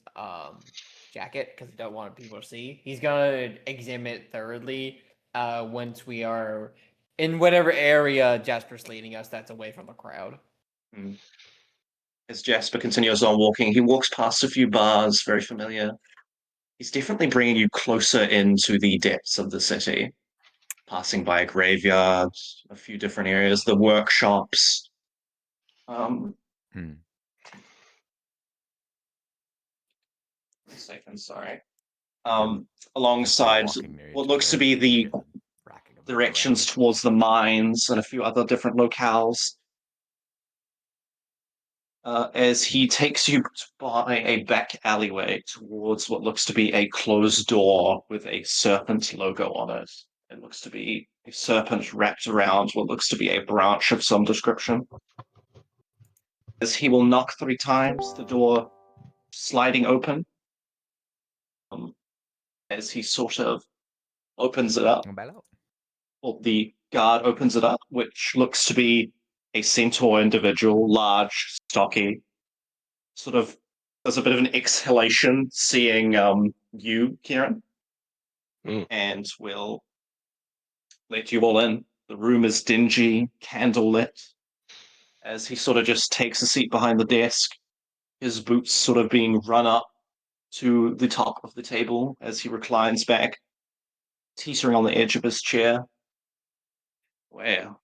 jacket because he don't want people to see. He's gonna examine it thoroughly once we are in whatever area Jasper's leading us. That's away from the crowd. Hmm. As Jasper continues on walking, he walks past a few bars, very familiar. He's definitely bringing you closer into the depths of the city, passing by a graveyard, a few different areas, the workshops. Um, Hmm. 1 second, sorry. Just Alongside walking near what each looks to other, be the kind of racking a directions brain. towards the mines and a few other different locales. As he takes you by a back alleyway towards what looks to be a closed door with a serpent logo on it. It looks to be a serpent wrapped around what looks to be a branch of some description. As he will knock 3 times, the door sliding open. As he sort of opens it up, Bello. well, the guard opens it up, which looks to be a centaur individual, large, stocky, sort of does a bit of an exhalation seeing you, Kieran, and will let you all in. The room is dingy, candle lit, as he sort of just takes a seat behind the desk, his boots sort of being run up to the top of the table as he reclines back, teetering on the edge of his chair. Well,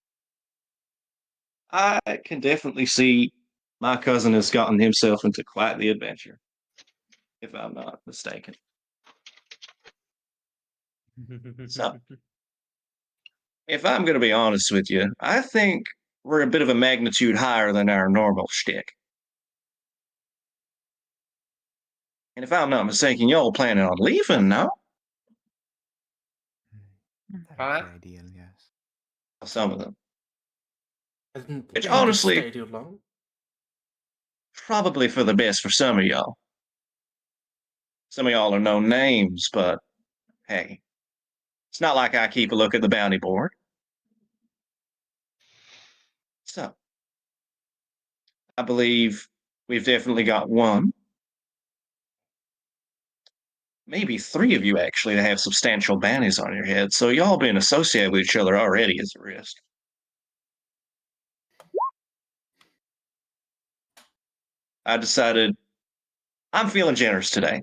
I can definitely see my cousin has gotten himself into quite the adventure, if I'm not mistaken. So, if I'm going to be honest with you, I think we're a bit of a magnitude higher than our normal shtick. And if I'm not mistaken, y'all planning on leaving, no? That Huh? would be ideal, yes. Some of them. I didn't Which plan to honestly, stay too long. probably for the best for some of y'all. Some of y'all are no names, but hey, it's not like I keep a look at the bounty board. So, I believe we've definitely got one, maybe 3 of you actually that have substantial bounties on your head. So y'all being associated with each other already is a risk. I decided I'm feeling generous today.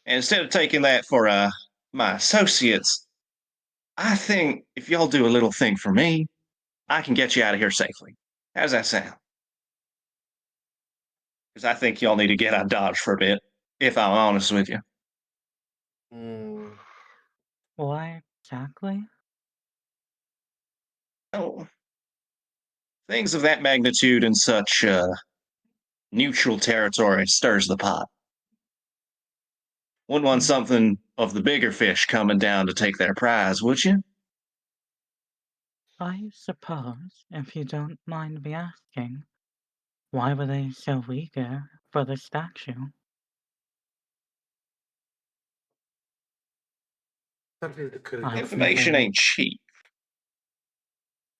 And instead of taking that for my associates, I think if y'all do a little thing for me, I can get you out of here safely. How does that sound? Because I think y'all need to get out of Dodge for a bit, if I'm honest with you. Hmm. Why exactly? Oh, things of that magnitude in such neutral territory stirs the pot. Wouldn't want something of the bigger fish coming down to take their prize, would you? I suppose, if you don't mind me asking, why were they so eager for the statue? Something that could have I've got Information never. ain't cheap.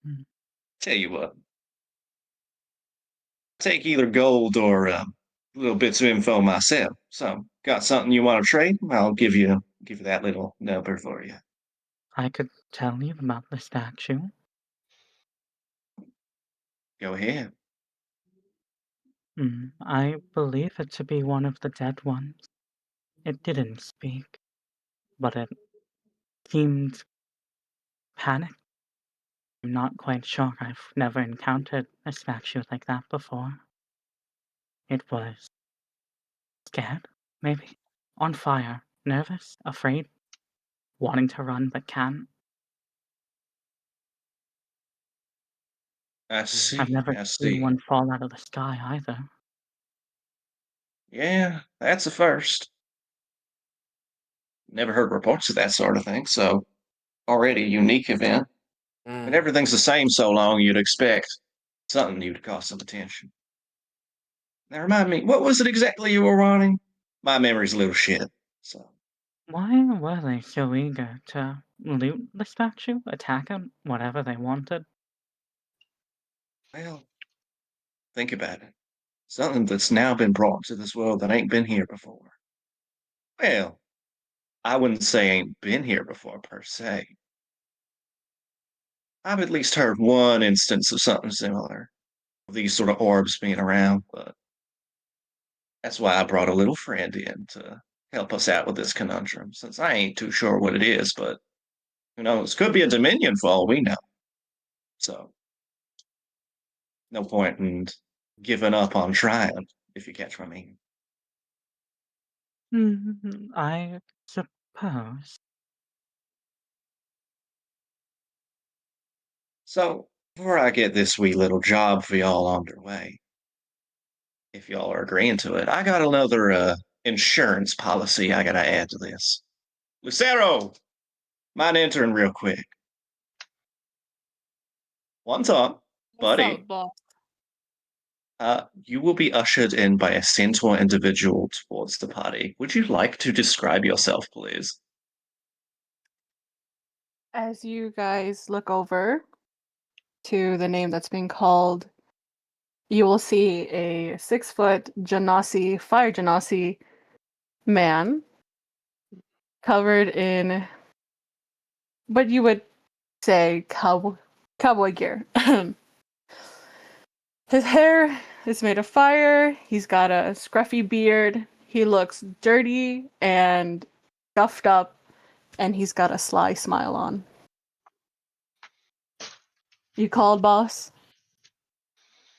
Hmm. Tell you what, take either gold or little bits of info myself. So, got something you want to trade? I'll give you that little number for you. I could tell you about the statue. Go ahead. I believe it to be one of the dead ones. It didn't speak, but it seemed panicked. I'm not quite sure. I've never encountered a statue like that before. It was scared, maybe. On fire, nervous, afraid, wanting to run but can't. I I've see. never I seen see. one fall out of the sky either. Yeah, that's a first. Never heard reports of that sort of thing, so already a unique event. When everything's the same so long, you'd expect something new to cause some attention. Now remind me, what was it exactly you were wanting? My memory's a little shit. So, Why were they so eager to loot the statue, attack it, whatever they wanted? well, think about it. Something that's now been brought to this world that ain't been here before. Well, I wouldn't say ain't been here before per se. I've at least heard one instance of something similar, of these sort of orbs being around, but that's why I brought a little friend in to help us out with this conundrum, since I ain't too sure what it is, but who knows? Could be a Dominion for all we know. So, no point in giving up on trying, if you catch my meaning. I suppose. So, before I get this wee little job for y'all underway, if y'all are agreeing to it, I got another insurance policy I gotta add to this. Lucero, mind entering real quick. One time, What's buddy, up, boss? you will be ushered in by a centaur individual towards the party. Would you like to describe yourself, please? As you guys look over to the name that's being called, you will see a 6-foot Genasi, fire Genasi man covered in what you would say cowboy gear. His hair is made of fire. He's got a scruffy beard. He looks dirty and scuffed up, and he's got a sly smile on. You called, boss?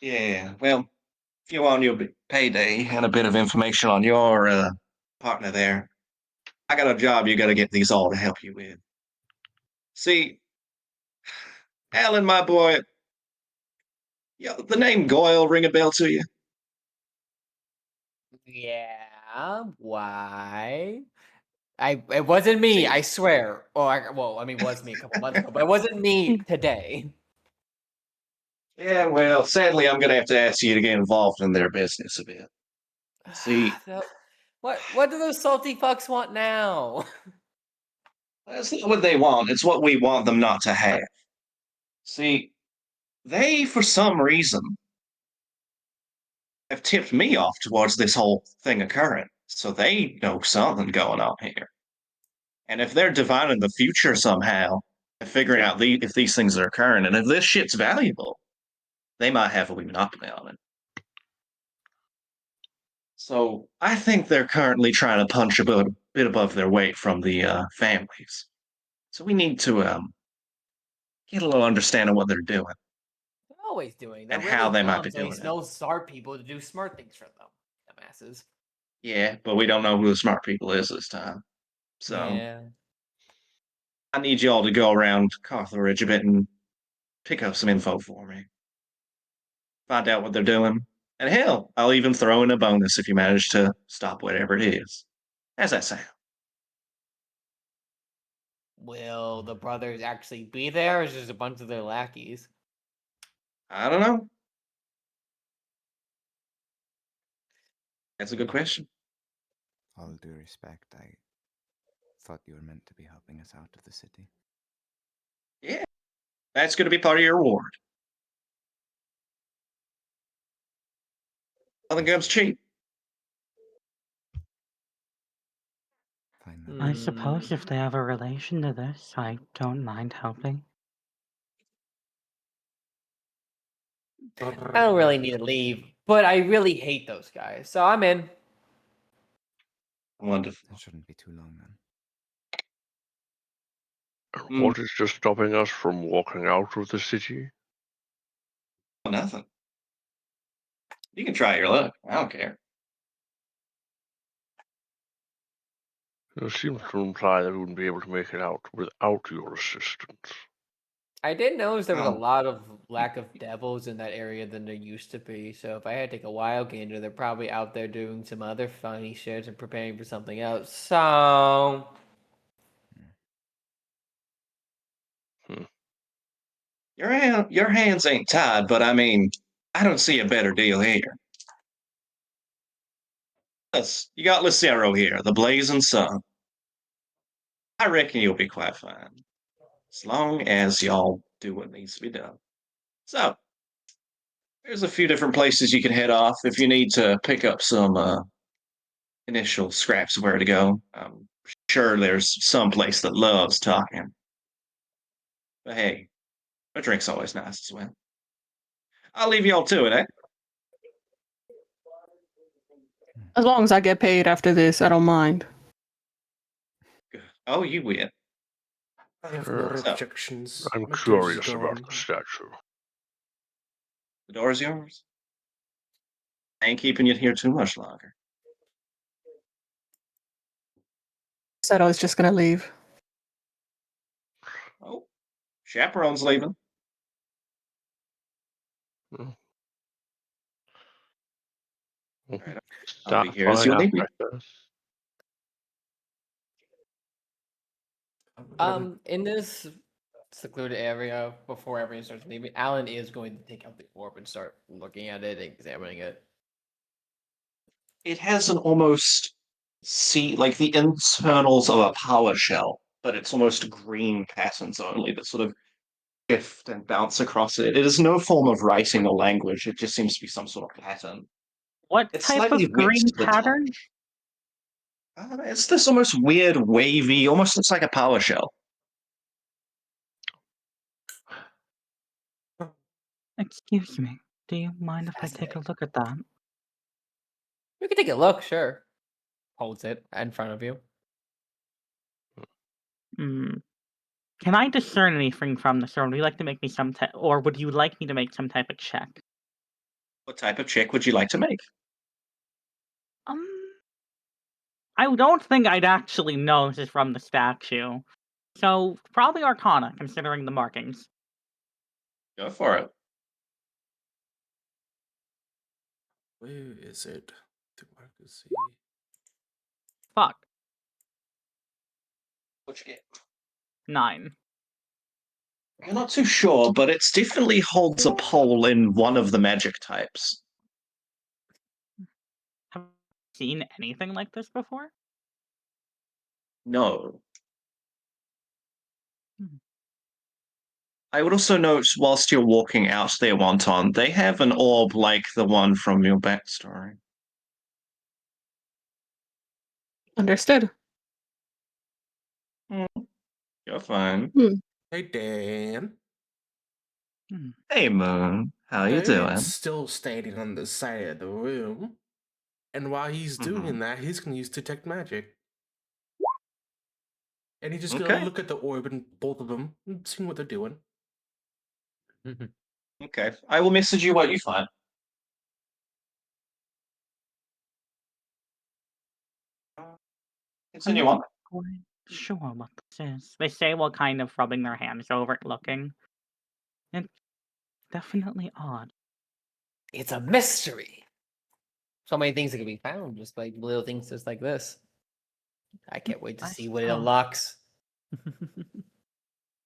Yeah, well, if you want your payday and a bit of information on your partner there, I got a job you gotta get these all to help you with. See, Alan, my boy, the name Goyle ring a bell to you? Yeah, why? It wasn't me, See, I swear. I mean, it was me a couple months ago, but it wasn't me today. yeah, well, sadly, I'm gonna have to ask you to get involved in their business a bit. See, So, what do those salty fucks want now? that's not what they want. It's what we want them not to have. See, they, for some reason, have tipped me off towards this whole thing occurring. So they know something going on here. And if they're divining the future somehow and figuring out if these things are occurring, and if this shit's valuable, they might have a wee monopoly on it. So I think they're currently trying to punch a bit above their weight from the families. So we need to get a little understanding of what they're doing They're always doing. They're and really how they might dumb, be so doing he it. knows smart people to do smart things for them. Dumbasses. Yeah, but we don't know who the smart people is this time. So Yeah. I need y'all to go around Carthage a bit and pick up some info for me. Find out what they're doing. And hell, I'll even throw in a bonus if you manage to stop whatever it is. How's that sound? Will the brothers actually be there, or is it just a bunch of their lackeys? I don't know. That's a good question. All due respect, I thought you were meant to be helping us out of the city. Yeah, that's going to be part of your reward. Nothing comes cheap. Fine then. I suppose if they have a relation to this, I don't mind helping. I don't really need to leave, but I really hate those guys, so I'm in. Wonderful. That shouldn't be too long then. What is just stopping us from walking out of the city? Nothing. You can try your luck. I don't care. It seems to imply that we wouldn't be able to make it out without your assistance. I did notice there was a Oh. lot of lack of devils in that area than there used to be. So if I had to take a wild gander, they're probably out there doing some other funny shit and preparing for something else. So Your hands ain't tied, but I mean, I don't see a better deal here. Plus, you got Lucero here, the blazing sun. I reckon you'll be quite fine. As long as y'all do what needs to be done. So, there's a few different places you can head off if you need to pick up some initial scraps of where to go. I'm sure there's some place that loves talking. But hey, a drink's always nice as well. I'll leave y'all to it, eh? As long as I get paid after this, I don't mind. Oh, you win. I have no So, objections. I'm My goods curious is about gone. the statue. The door's yours. I ain't keeping you here too much longer. Said I was just gonna leave. Oh, chaperone's leaving. Hmm. Right. I'll Start be here as following you'll need me. after us. in this secluded area, before everyone starts leaving, Alan is going to take out the orb and start looking at it, examining it. It has an almost like the internals of a power shell, but it's almost green patterns only that sort of shift and bounce across it. It is no form of writing or language. It just seems to be some sort of pattern. What It's type slightly of wet green to the pattern? touch. It's this almost weird, wavy, almost looks like a power shell. Excuse me. Do you mind if I take a Fascinating. look at that? You can take a look, sure. Holds it in front of you. Hmm. Can I discern anything from this, or would you like to make me or would you like me to make some type of check? What type of check would you like to make? Um, I don't think I'd actually know this is from the statue. So probably Arcana, considering the markings. Go for it. Where is it? The marcus. Fuck. What you get? 9. You're not too sure, but it definitely holds a pole in one of the magic types. Have you seen anything like this before? No. Hmm. I would also note, whilst you're walking out there, Wonton, they have an orb like the one from your backstory. Understood. You're fine. Hey, Dan. Hmm. Hey, Moon. How you Bird's doing? still standing on the side of the room. And while he's doing that, he's going to use Detect Magic. And he's just going to Okay. look at the orb and both of them and see what they're doing. Okay. I will message you what you find. Continue on. Quite sure what this is. They say while kind of rubbing their hands over it, looking. It's definitely odd. It's a mystery. So many things that can be found, just like little things just like this. I can't wait to I see what it suppose. unlocks.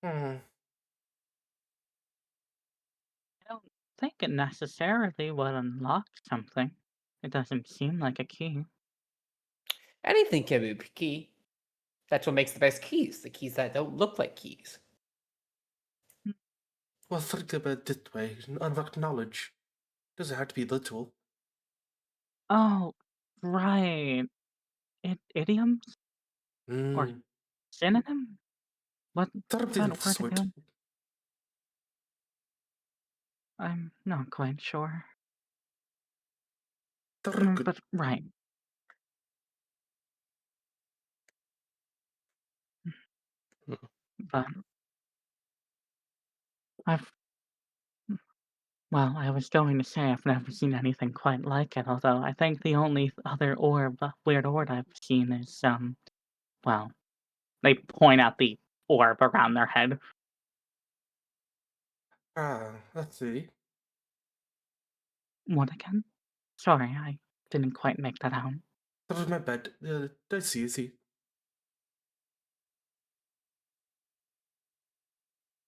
Hmm. I don't think it necessarily would unlock something. It doesn't seem like a key. Anything can be a key. That's what makes the best keys. The keys that don't look like keys. Well, think about it this way. Unlock knowledge. Doesn't have to be literal. Oh, right. Idioms? Or Hmm. synonym? What Something that of the word sort. again? I'm not quite sure. Good. But right. But I've well, I was going to say I've never seen anything quite like it, although I think the only other weird orb I've seen is well, they point at the orb around their head. Let's see. What again? Sorry, I didn't quite make that out. That was my bad. I see.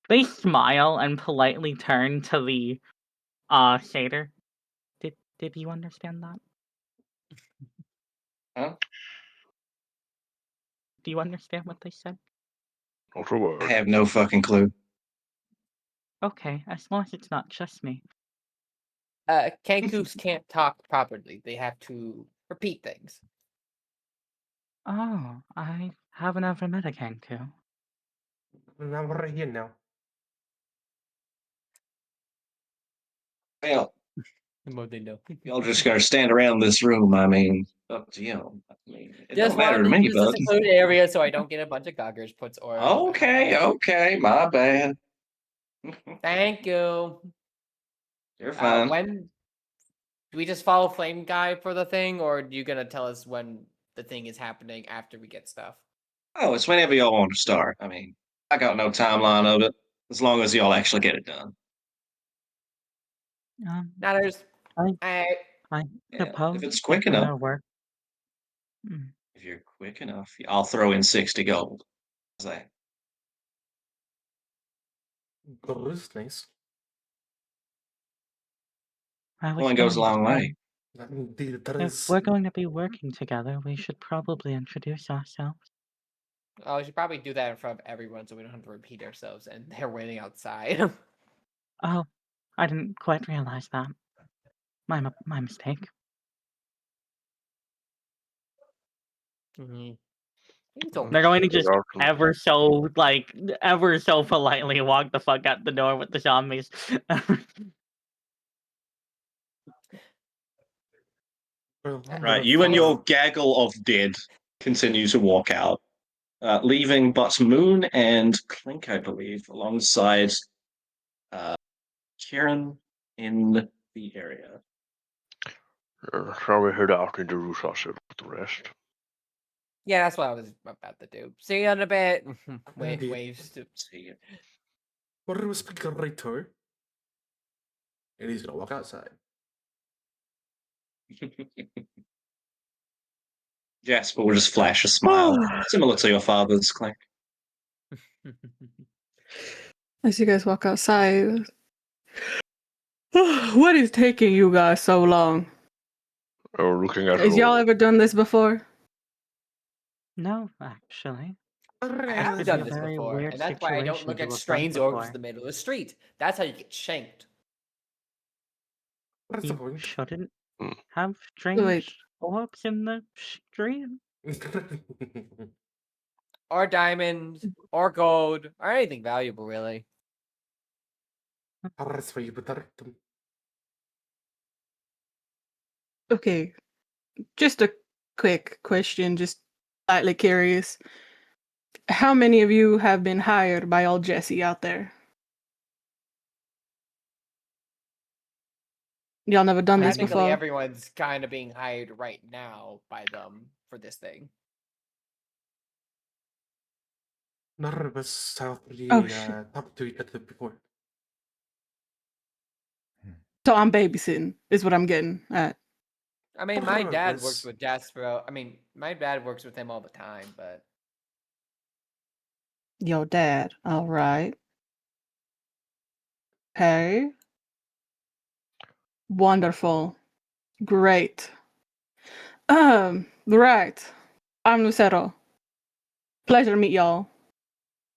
They smile and politely turn to the satyr. Did you understand that? Huh? Do you understand what they said? Not a I word. have no fucking clue. Okay, as long as it's not just me. Kankus can't talk properly. They have to repeat things. Oh, I haven't ever met a Kenku. I'm right here now. Well, More they know. y'all just gotta stand around this room. I mean, up to you. I mean, it Just don't matter wanted to to me, use this bud. secluded area so I don't get a bunch of goggers puts or. Okay, my bad. Thank you. You're fine. When do we just follow Flame Guy for the thing, or are you gonna tell us when the thing is happening after we get stuff? Oh, it's whenever y'all want to start. I mean, I got no timeline of it, as long as y'all actually get it done. Now there's. I Yeah, suppose if it's it quick enough. will work. Mm, If you're quick enough, I'll throw in 60 gold. How's that? Gold is nice. I was Only going goes a to long say, way. Indeed, that if is. we're going to be working together, we should probably introduce ourselves. Oh, we should probably do that in front of everyone so we don't have to repeat ourselves and they're waiting outside. Oh, I didn't quite realize that. My mistake. It's They're going to They just are to- ever so politely walk the fuck out the door with the zombies. Right, you and your gaggle of dead continue to walk out, leaving but Moon and Clink, I believe, alongside Kieran in the area. Shall we head out and introduce ourselves with the rest? Yeah, that's what I was about to do. See you in a bit. Indeed. Waves to. See you. What was speaking right to her? And he's gonna walk outside. Jasper will just flash a smile, similar to your father's, Clink. As you guys walk outside, what is taking you guys so long? Oh, looking at Has y'all ever done this before? No, actually. I This have could done be a this very before, weird and that's why I don't situation look to at have done strange orcs in before. the middle of the street. That's how you get shanked. What's the You point? shouldn't Hmm. have Wait. strange orbs in the street. Or diamonds, or gold, or anything valuable, really. Okay, just a quick question, just slightly curious. How many of you have been hired by old Jesse out there? Y'all never done this Technically, before? everyone's kind of being hired right now by them for this thing. None of us have Oh, really shit. talked to each other before. So I'm babysitting, is what I'm getting at. I mean, my dad works Purpose. with Jasper. I mean, my dad works with him all the time, but Your dad. All right. Okay. Wonderful. Great. Right. I'm Lucero. Pleasure to meet y'all.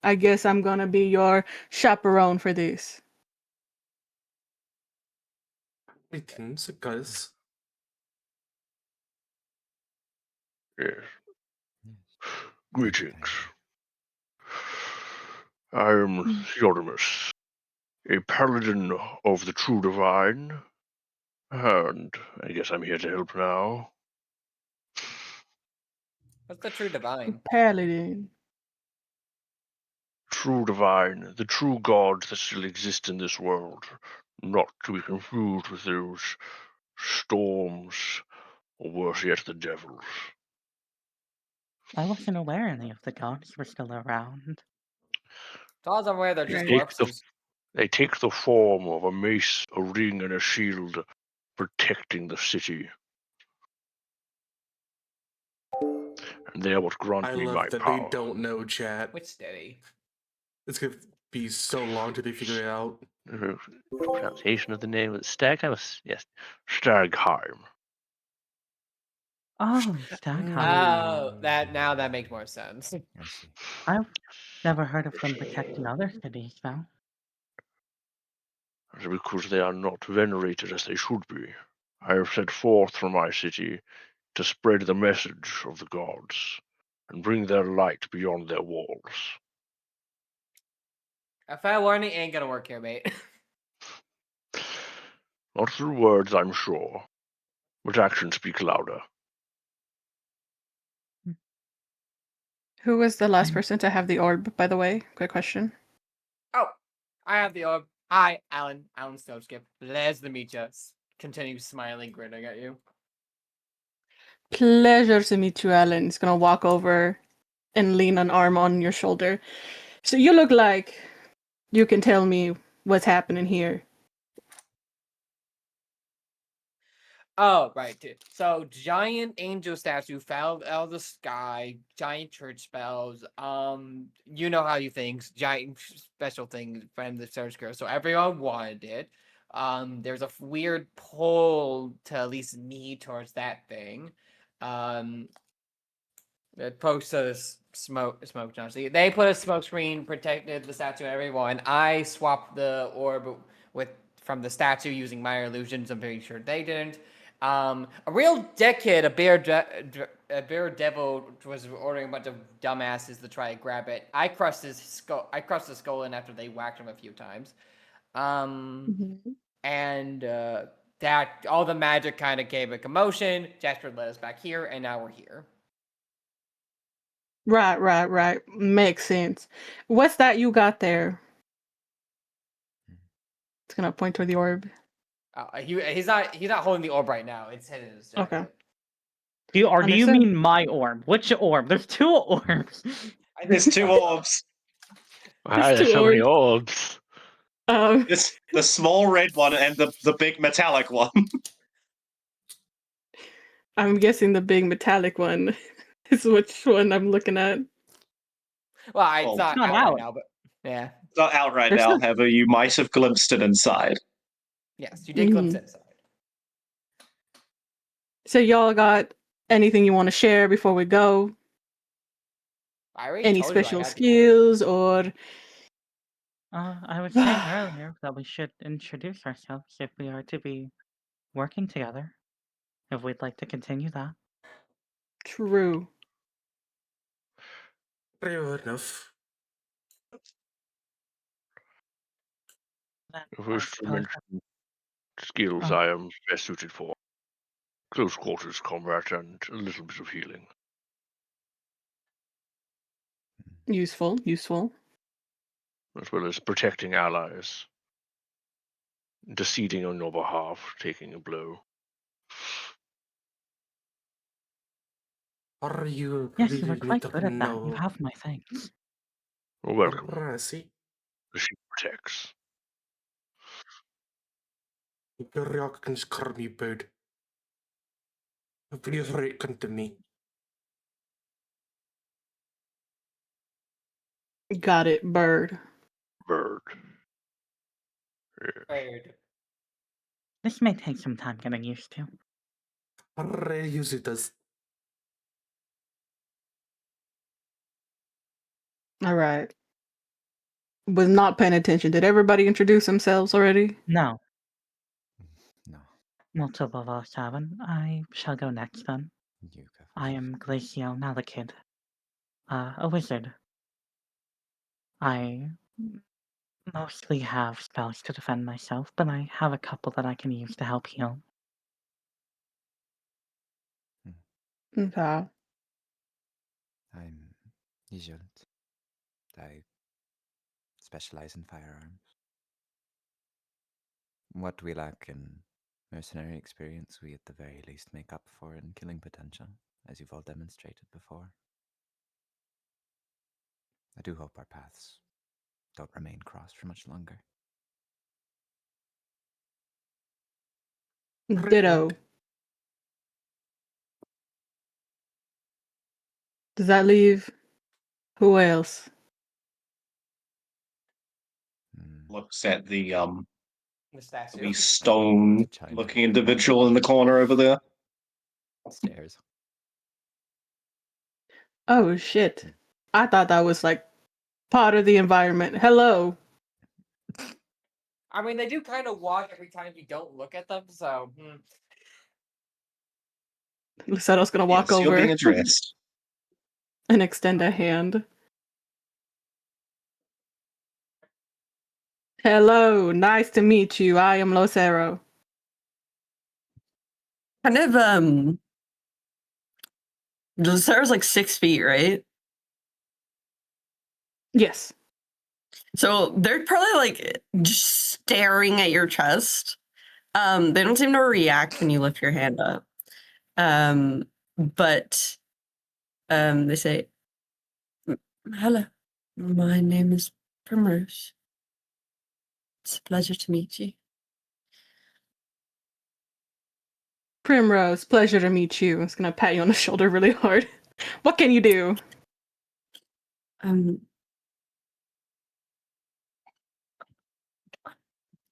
I guess I'm gonna be your chaperone for this. Greetings, guys. Yes. Yes. Greetings. I am Theodomus, a paladin of the true divine, and I guess I'm here to help now. What's the true divine? Paladin. True divine, the true gods that still exist in this world, not to be confused with those storms, or worse yet, the devils. I wasn't aware any of the gods were still around. As far as I'm aware, they're just Right. corpses. They take the form of a mace, a ring, and a shield, protecting the city. And they are what grant I me love my that power. they don't know, chat. Which steady. It's gonna be so long till they figure it out. Pronunciation of the name of the Stagheim? Yes, Stagheim. Oh, Stagheim. Oh, that makes more sense. I see. I've never heard of them protecting other cities, though. That's because they are not venerated as they should be. I have set forth from my city to spread the message of the gods and bring their light beyond their walls. If I learning ain't gonna work here, mate. Not through words, I'm sure, but actions speak louder. Who was the last I'm- person to have the orb, by the way? Quick question. Oh, I have the orb. Hi, Alan. Alan Snowskip. Pleasure to meet you. Continue smiling, grinning at you. Pleasure to meet you, Alan. He's gonna walk over and lean an arm on your shoulder. So you look like you can tell me what's happening here. Oh, right. So, giant angel statue fell out of the sky. Giant church spells. You know how you things. Giant special things from the search girl. So everyone wanted it. There's a weird pull to at least me towards that thing. It pokes a smoke. Honestly, they put a smoke screen, protected the statue and everyone. I swapped the orb with from the statue using my illusions. I'm pretty sure they didn't. A real dickhead, a bear devil was ordering a bunch of dumbasses to try to grab it. I crushed his skull. I crushed his skull in after they whacked him a few times. And that all the magic kind of gave a commotion. Jasper led us back here, and now we're here. Right. Makes sense. What's that you got there? It's gonna point toward the orb. He's not holding the orb right now. It's hidden in his jacket. Okay. Do you Understood. mean my orb? Which orb? There's two orbs. There's two orbs. Ah, there's two so many orbs. orbs. It's the small red one and the big metallic one. I'm guessing the big metallic one is which one I'm looking at. Well, it's Oh. not, Not out out. right now, but yeah. It's not out right There's now, some- however, you might have glimpsed it inside. Yes, you did glimpse it inside. So y'all got anything you want to share before we go? I already Any told you I special had the orb. skills or I was saying earlier that we should introduce ourselves if we are to be working together. If we'd like to continue that. true? Fair enough. Then If I we should suppose mention skills Oh. I am best suited for, close quarters combat and a little bit of healing. Useful. As well as protecting allies, deceding on your behalf, taking a blow. Are you yes, you were really quite need good to at that. You know? have my thanks. Well, welcome. See, The ship protects. Gurriak can scare me, bird. Please reckon to me. Got it, bird. Bird. Bird. This may take some time getting used to. Usually does. All right. Was not paying attention. Did everybody introduce themselves already? No, No, multiple of us haven't. I shall go next then. you go. I am Glacio Malakid, a wizard. I mostly have spells to defend myself, but I have a couple that I can use to help heal. Okay. I'm Ijolt. I specialize in firearms. What we lack in mercenary experience, we at the very least make up for in killing potential, as you've all demonstrated before. I do hope our paths don't remain crossed for much longer. Ditto. Does that leave? Who else? Looks at the The statue. the stone China. looking individual in the corner over there. Stairs. Oh shit. I thought that was like part of the environment. Hello. I mean, they do kind of walk every time you don't look at them, so. Luceto's gonna walk Yes, you're being over addressed. and extend a hand. Hello, nice to meet you. I am Lucero. Kind of Sarah's like 6 feet, right? Yes. So they're probably like just staring at your chest. They don't seem to react when you lift your hand up. But they say, "Hello, my name is Primrose. It's a pleasure to meet you." Primrose, pleasure to meet you. I'm just gonna pat you on the shoulder really hard. What can you do?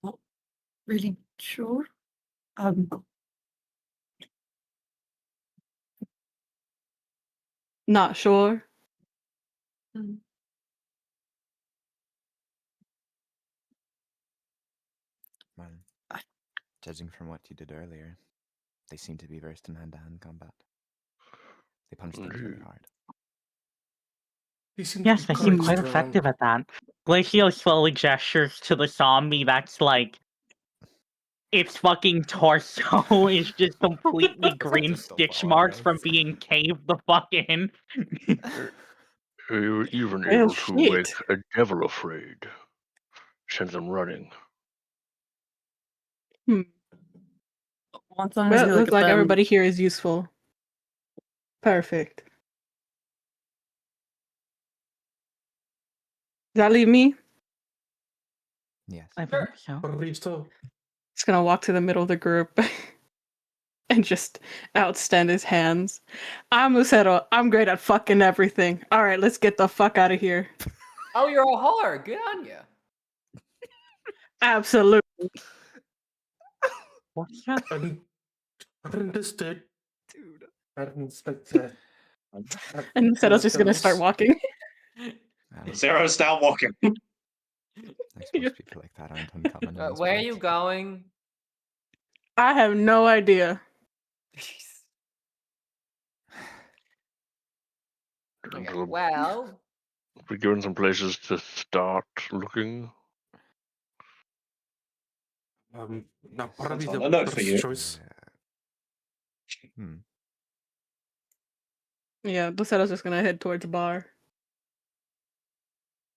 Not really sure. Not sure. Well, judging from what you did earlier, they seem to be versed in hand-to-hand combat. They punch things very hard. Yes, they seem quite effective at that. Glacio slowly gestures to the zombie that's like its fucking torso is just completely green Just a stitch log marks from outside. being caved the fuck in. You're even Well, able to make shit. a devil afraid. Send them running. Want them Well, to it look looks at like them. everybody here is useful. Perfect. Does that leave me? Yes. I believe so. I believe so. Just gonna walk to the middle of the group and just outstand his hands. I'm Lucero. I'm great at fucking everything. All right, let's get the fuck out of here. Oh, you're all hard. Good on you. Absolutely. What's that? Understood. Dude. I didn't expect that. And Lucero's just gonna start walking. Zero's now walking. I suppose people like that aren't uncommon in these Where are parts. you going? I have no idea. Okay, So well, we're given some places to start looking. Not probably That's on the a note for first you. choice. Yeah, Lucero's just gonna head towards the bar.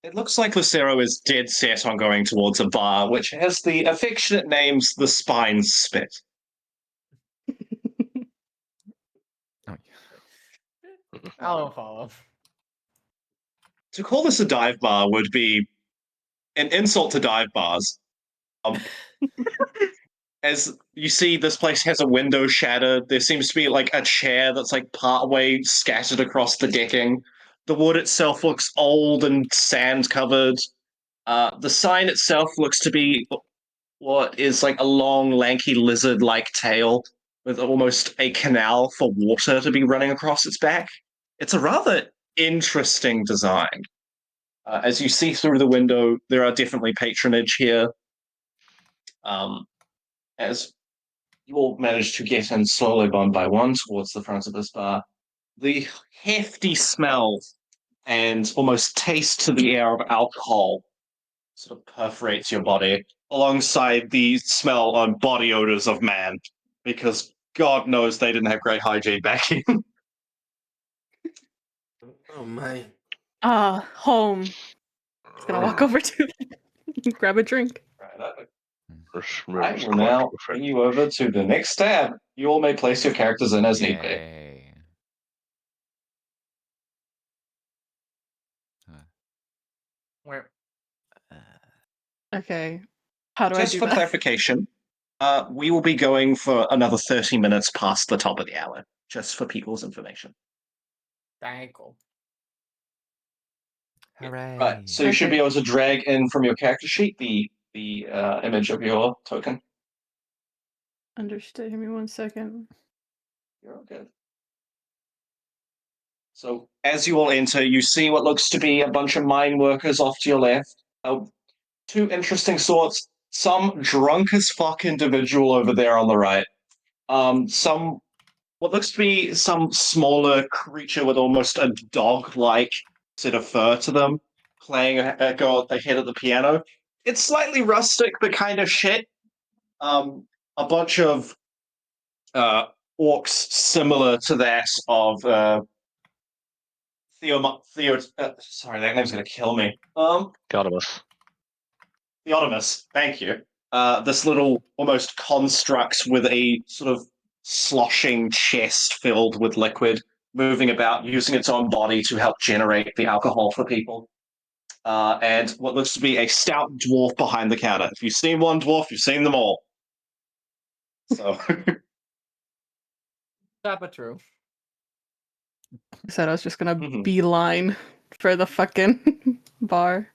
It looks like Lucero is dead set on going towards a bar, which has the affectionate names The Spine Spit. Oh, I don't follow. To call this a dive bar would be an insult to dive bars. As you see, this place has a window shattered. There seems to be like a chair that's like part way scattered across the decking. The wood itself looks old and sand covered. The sign itself looks to be what is like a long, lanky lizard-like tail with almost a canal for water to be running across its back. It's a rather interesting design. As you see through the window, there are definitely patronage here. As you all manage to get in slowly one by one towards the front of this bar, the hefty smell and almost taste to the air of alcohol sort of perforates your body, alongside the smell on body odors of man, because God knows they didn't have great hygiene back in. Oh my. Home. Just gonna walk over to grab a drink. Right, This I smells will quite now bring you over to the next tab. You all may place your characters in as need be. Yay. Where? Okay. How do I Just do for that? clarification, we will be going for another 30 minutes past the top of the hour, just for people's information. Very cool. Hooray. Right, so you should be able to drag in from your character sheet the image of your token. Understood. Give me 1 second. You're all good. So as you all enter, you see what looks to be a bunch of mine workers off to your left. Two interesting sorts. Some drunk as fuck individual over there on the right. Some what looks to be some smaller creature with almost a dog-like sort of fur to them, playing a girl ahead of the piano. It's slightly rustic, but kind of shit. A bunch of orcs similar to that of sorry, that name's gonna kill me. Gadamus. Theodomus, thank you. This little almost construct with a sort of sloshing chest filled with liquid, moving about, using its own body to help generate the alcohol for people. And what looks to be a stout dwarf behind the counter. If you've seen one dwarf, you've seen them all. So That but true. I said I was just gonna Mhm. beeline for the fucking bar.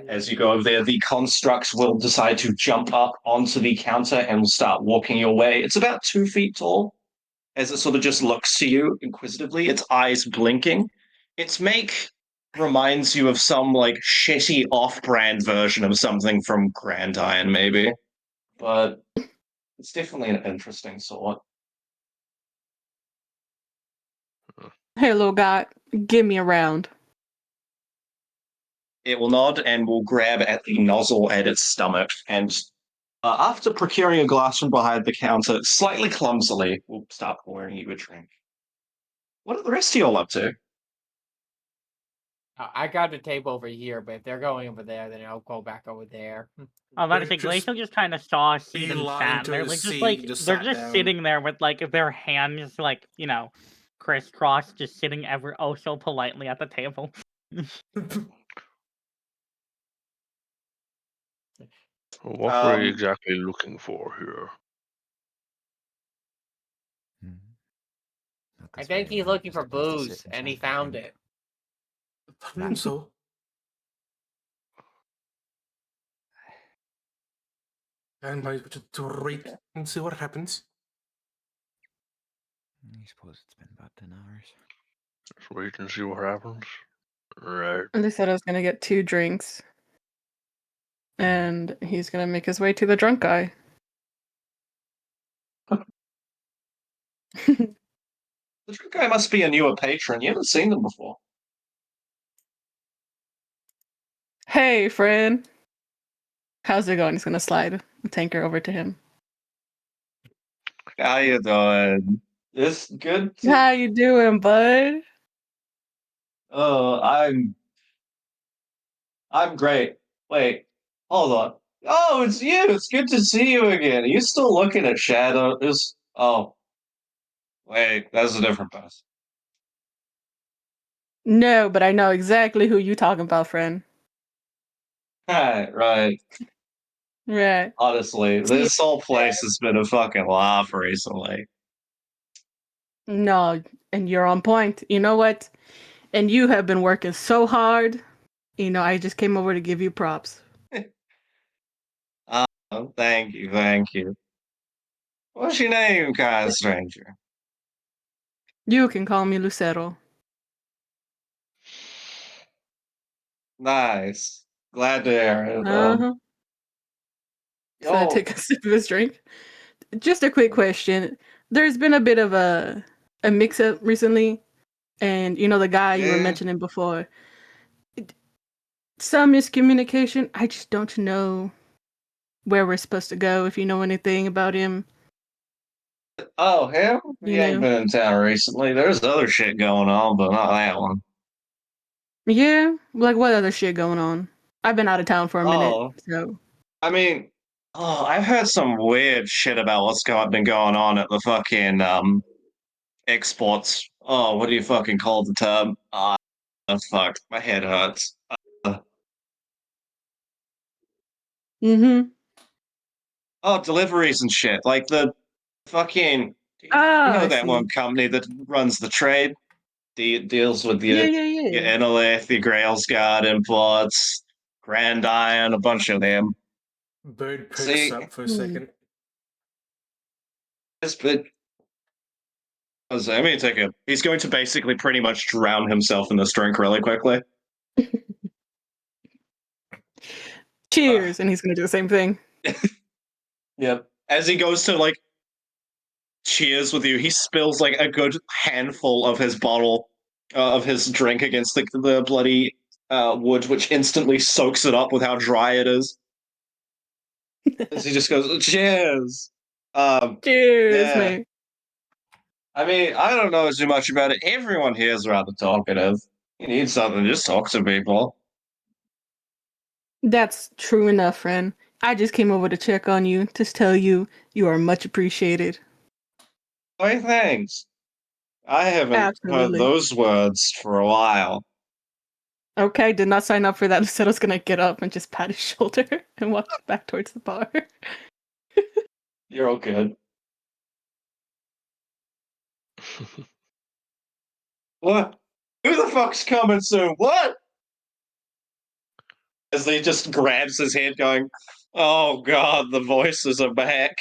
as you go over there, the constructs will decide to jump up onto the counter and will start walking your way. It's about 2 feet tall. As it sort of just looks to you inquisitively, its eyes blinking. Its make reminds you of some like shitty off-brand version of something from Grand Iron, maybe. But it's definitely an interesting sort. Hey, little guy, give me a round. It will nod and will grab at the nozzle at its stomach, and after procuring a glass from behind the counter, slightly clumsily, will start pouring you a drink. What are the rest of y'all up to? I got a table over here, but if they're going over there, then I'll go back over there. I was about to They're say, just Glacial just kind of saw a seat and beeline sat. to They're the like, just seat, like just they're sat just down. sitting there with like their hands like crisscrossed, just sitting ever oh so politely at the table. What were you exactly looking for here? Not I this think very he's loud, looking just for a place to sit booze, and and he chat, I found think. it. I think so. And I to wait and see what happens. I suppose it's been about 10 hours. Let's wait and see what happens. Right. And they said I was gonna get 2 drinks. And he's gonna make his way to the drunk guy. The drunk guy must be a newer patron. You haven't seen them before. Hey, friend. How's it going? He's gonna slide the tanker over to him. How you doing? It's good to... How you doing, bud? Oh, I'm great. Wait, hold on. Oh, it's you. It's good to see you again. Are you still looking at shadows? Oh, wait, that's a different person. No, but I know exactly who you talking about, friend. Right, right. Right. Honestly, this whole place has been a fucking laugh recently. No, and you're on point. You know what? And you have been working so hard. I just came over to give you props. Thank you, thank you. What's your name, kind stranger? You can call me Lucero. Nice. Glad to hear it. Uh-huh. So I Oh, take a sip of his drink. Just a quick question. There's been a bit of a mix-up recently, and the guy you were yeah. mentioning before. Some miscommunication. I just don't know where we're supposed to go, if you know anything about him. Oh, him? He You ain't know? been in town recently. There's other shit going on, but not that one. Yeah? Like, what other shit going on? I've been out of town for a minute, Oh, so. I mean, I've heard some weird shit about been going on at the fucking exports. Oh, what do you fucking call the term? Fuck, my head hurts. Uh, Mm-hmm. Deliveries and shit. Like the fucking, you Oh, know I that one see. company that runs the trade, deals with Yeah, your yeah. Enolith, your Grailsguard imports, Grand Iron, a bunch of them. Bird perks See, up for a Hmm. second. this bit. Let me take a. He's going to basically pretty much drown himself in this drink really quickly. Cheers, and he's gonna do the same thing. Yep. As he goes to like cheers with you, he spills like a good handful of his bottle of his drink against the bloody wood, which instantly soaks it up with how dry it is. As he just goes, "Cheers." Cheers, Yeah. mate. I mean, I don't know too much about it. Everyone here is rather talkative. You need something, just talk to people. That's true enough, friend. I just came over to check on you, to tell you you are much appreciated. Why, thanks. I haven't heard Absolutely. those words for a while. Okay, did not sign up for that. Said I was gonna get up and just pat his shoulder and walk back towards the bar. You're all good. What? Who the fuck's coming soon? What? As he just grabs his head, going, "Oh God, the voices are back."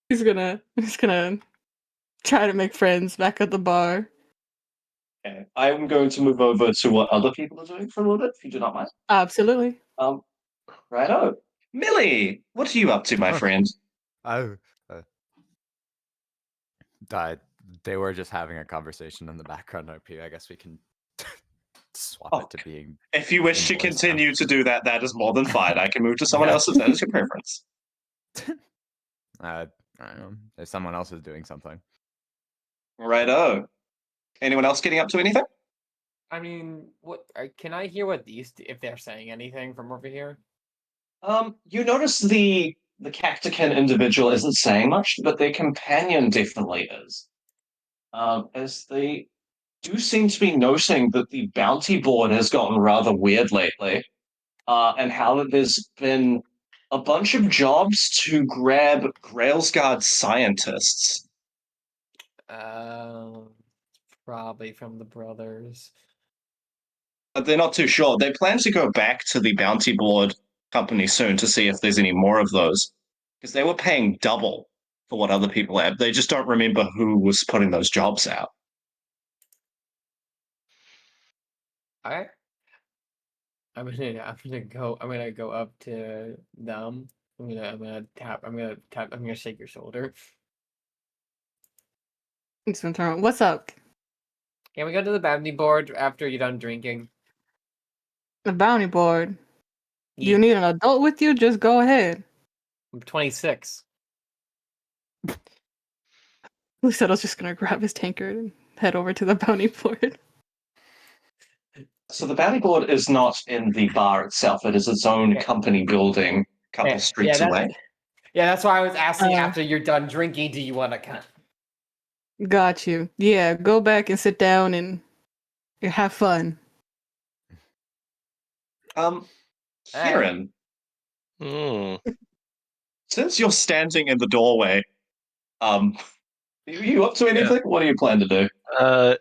He's gonna try to make friends back at the bar. Okay, I'm going to move over to what other people are doing for a little bit, if you do not mind. Absolutely. Um, righto. Millie, what are you up to, my Oh, friend? I, uh, I, they were just having a conversation in the background up here. I guess we can swap Oh, it to being if you wish in to voice now. continue to do that, that is more than fine. I can move to someone Yeah. else if that is your preference. I don't know if someone else is doing something. Righto. Anyone else getting up to anything? I mean, can I hear what if they're saying anything from over here? You notice the Cactican individual isn't saying much, but their companion definitely is. As they do seem to be noting that the bounty board has gotten rather weird lately, and how that there's been a bunch of jobs to grab Grailsguard scientists. Um, Probably from the brothers. But they're not too sure. They plan to go back to the bounty board company soon to see if there's any more of those. Because they were paying double for what other people had. They just don't remember who was putting those jobs out. I I'm gonna go up to them. I'm gonna shake your shoulder. He's gonna turn around. What's up? Can we go to the bounty board after you're done drinking? The bounty board. Do you Yeah, need an adult with you? Just go ahead. I'm 26. Lucido's just gonna grab his tankard and head over to the bounty board. So the bounty board is not in the bar itself. It is its own Yeah. company building a couple streets away. That's why I was asking Uh, after you're done drinking, do you want to come? Got you. Yeah, go back and sit down and have fun. Kieran, Hmm. Since you're standing in the doorway, are you up to anything? What do you plan to do?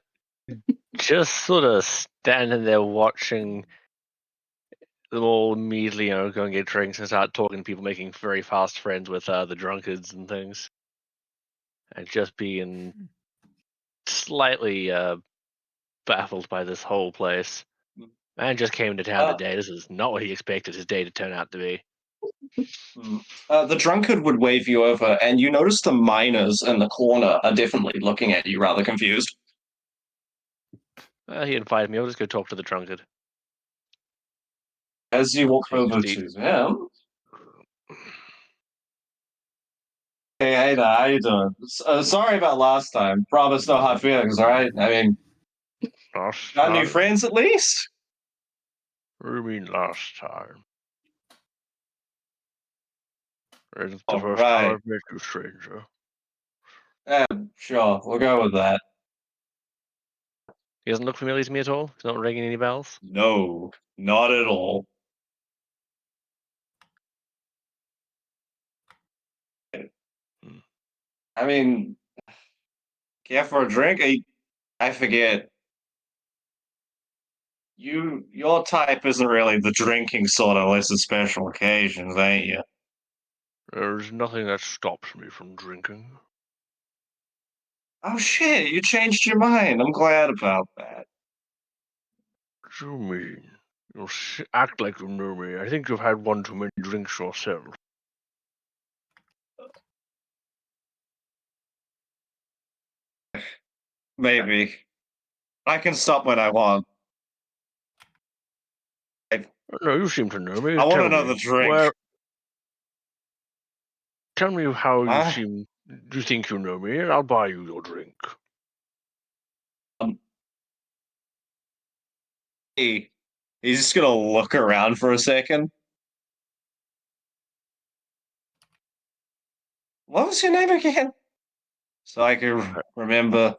Just sort of standing there watching them all immediately, go and get drinks and start talking to people, making very fast friends with the drunkards and things, and just being slightly baffled by this whole place. Man just came to town today. This is not what he expected his day to turn out to be. The drunkard would wave you over, and you notice the miners in the corner are definitely looking at you rather confused. He invited me. I'll just go talk to the drunkard. As you walk He over usually- to them, hey there, how you doing? Sorry about last time. Promise no hard feelings, alright? I mean, Last got new time? friends at least? What do you mean last time? It's the Oh, first time right. I've met you, stranger. Sure, we'll go with that. He doesn't look familiar to me at all? He's not ringing any bells? No, not at all. I mean, care for a drink? I forget. Your type isn't really the drinking sort unless it's special occasions, ain't you? There's nothing that stops me from drinking. Oh shit, you changed your mind. I'm glad about that. What do you mean? You act like you know me. I think you've had one too many drinks yourself. Maybe. I can stop when I want. No, you seem to know me. I want Tell another me. drink. Tell me how you Huh? seem. Do you think you know me, and I'll buy you your drink. He's just gonna look around for a second. What was your name again? So I can remember.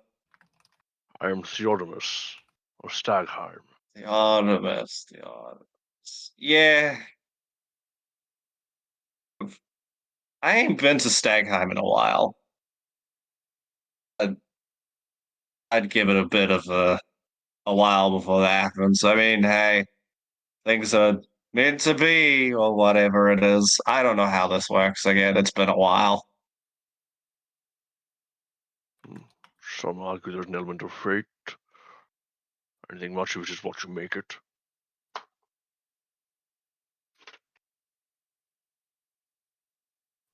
I am Theodomus of Stagheim. The Artemis. Yeah. I ain't been to Stagheim in a while. I'd give it a bit of a while before that happens. I mean, hey, things are meant to be, or whatever it is. I don't know how this works again. It's been a while. Some argue there's an element of fate. Anything much of it is what you make it.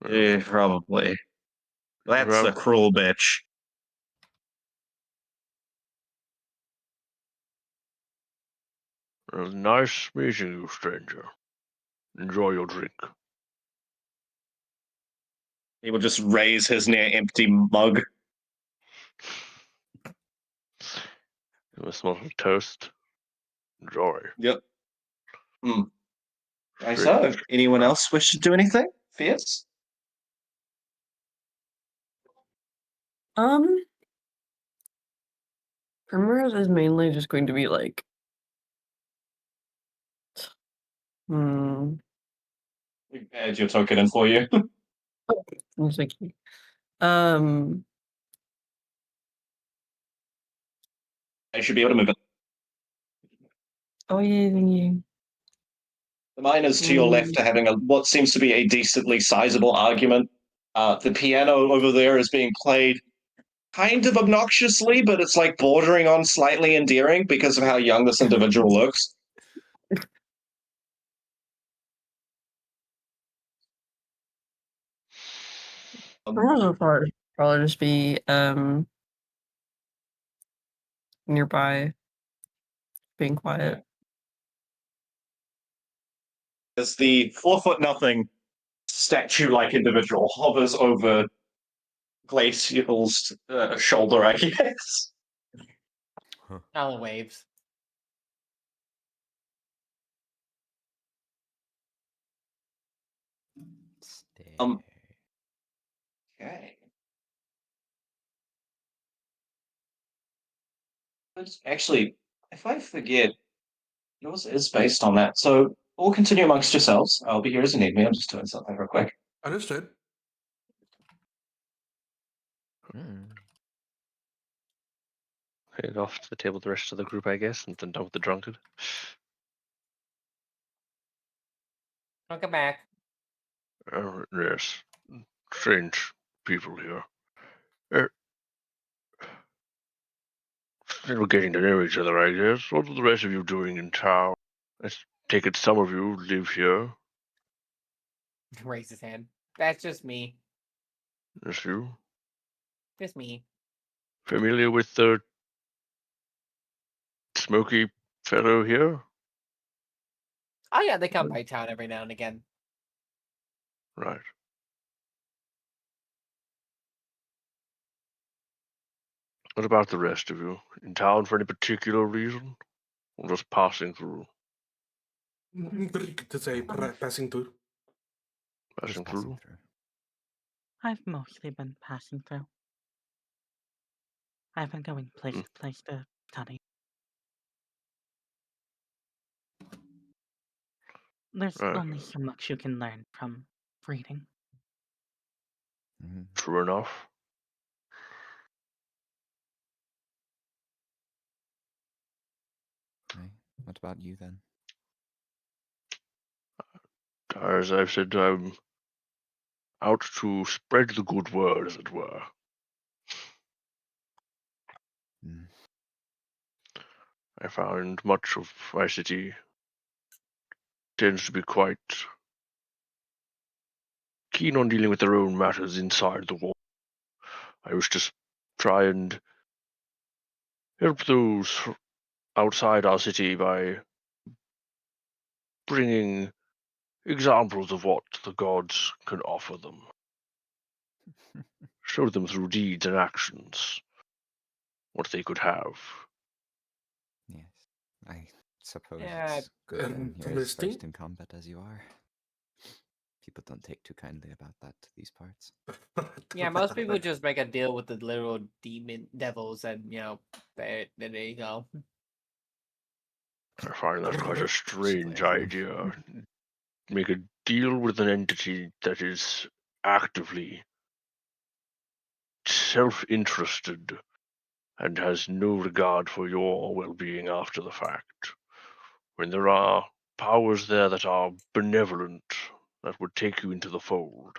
Yeah, probably. That's a Well, cruel bitch. it was nice meeting you, stranger. Enjoy your drink. He will just raise his near empty mug. Give a small toast. Enjoy. Yep. Hmm. Right, Strange. so, anyone else wish to do anything? Fierce? Primrose is mainly just going to be like, Add your token in for you. thank you. Um, I should be able to move it. oh yeah, thank you. The miners to your left are having what seems to be a decently sizable argument. The piano over there is being played kind of obnoxiously, but it's like bordering on slightly endearing because of how young this individual looks. Primrose will probably just be nearby, being quiet. As the 4 foot nothing statue-like individual hovers over Glacial's shoulder, I guess. Alan waves. Um, Okay. Actually, if I forget, yours is based on that. So we'll continue amongst yourselves. I'll be here as you need me. I'm just doing something real quick. Understood. Hmm. Head off to the table with the rest of the group, I guess, and then done with the drunkard. Don't come back. Yes. Strange people here. Uh, We're getting to know each other, I guess. What are the rest of you doing in town? I take it some of you live here. Raise his hand. That's just me. Yes, you. Just me. Familiar with the smoky fellow here? Oh yeah, they come by town every now and again. Right. What about the rest of you? In town for any particular reason? Or just passing through? Very good to say, passing through. Passing Just passing through? through. I've mostly been passing through. I've been going place to place to study. There's Right. only so much you can learn from reading. Mhm. True enough. Right. What about you then? As I've said, I'm out to spread the good word, as it were. Mm. I found much of my city tends to be quite keen on dealing with their own matters inside the wall. I wish to try and help those outside our city by bringing examples of what the gods can offer them. Show them through deeds and actions what they could have. Yes. I suppose Yeah, it's good when you're as Interesting. versed in combat as you are. People don't take too kindly about that to these parts. yeah. Most people just make a deal with the literal demon devils, and there you go. I find that quite a strange Slay them. idea. Make a deal with an entity that is actively self-interested and has no regard for your well-being after the fact. When there are powers there that are benevolent, that would take you into the fold.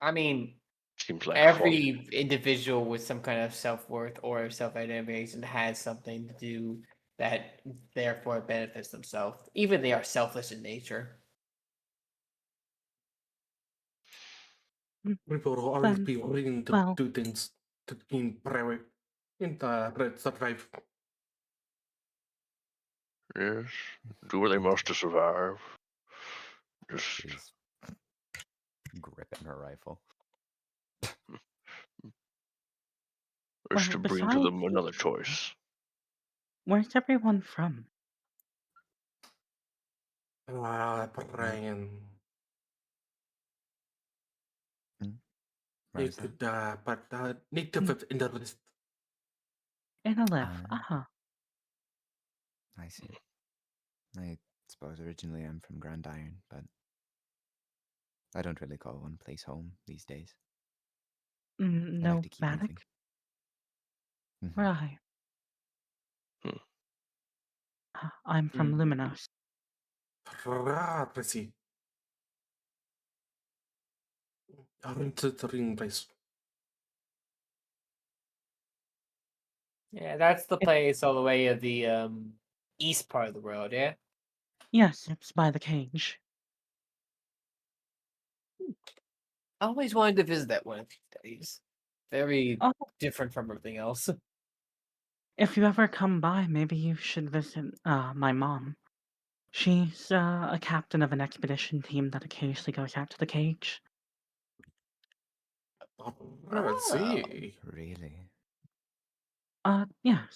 I mean, Seems like folly. every individual with some kind of self-worth or self-identification has something to do that therefore benefits themselves, even they are selfless in nature. People will always be willing to well- do things to gain power and survive. Yes, do what they must to survive. Just She's gripping her rifle. wish Well, to bring to them another choice. Where's everyone from? Brian. Where You is that? could, but native in the list. In a lift. Ah. I see. I suppose originally I'm from Grand Iron, but I don't really call one place home these days. I like No to keep moving. Vatic? Mhm. Right. I'm from Hmm. Luminos. I see. Interesting place. Yeah, that's the place all the way of the east part of the world. Yeah. Yes, it's by the cage. I always wanted to visit that one of these days. Very Oh, different from everything else. if you ever come by, maybe you should visit my mom. She's a captain of an expedition team that occasionally goes out to the cage. Let's see. Really? Yes.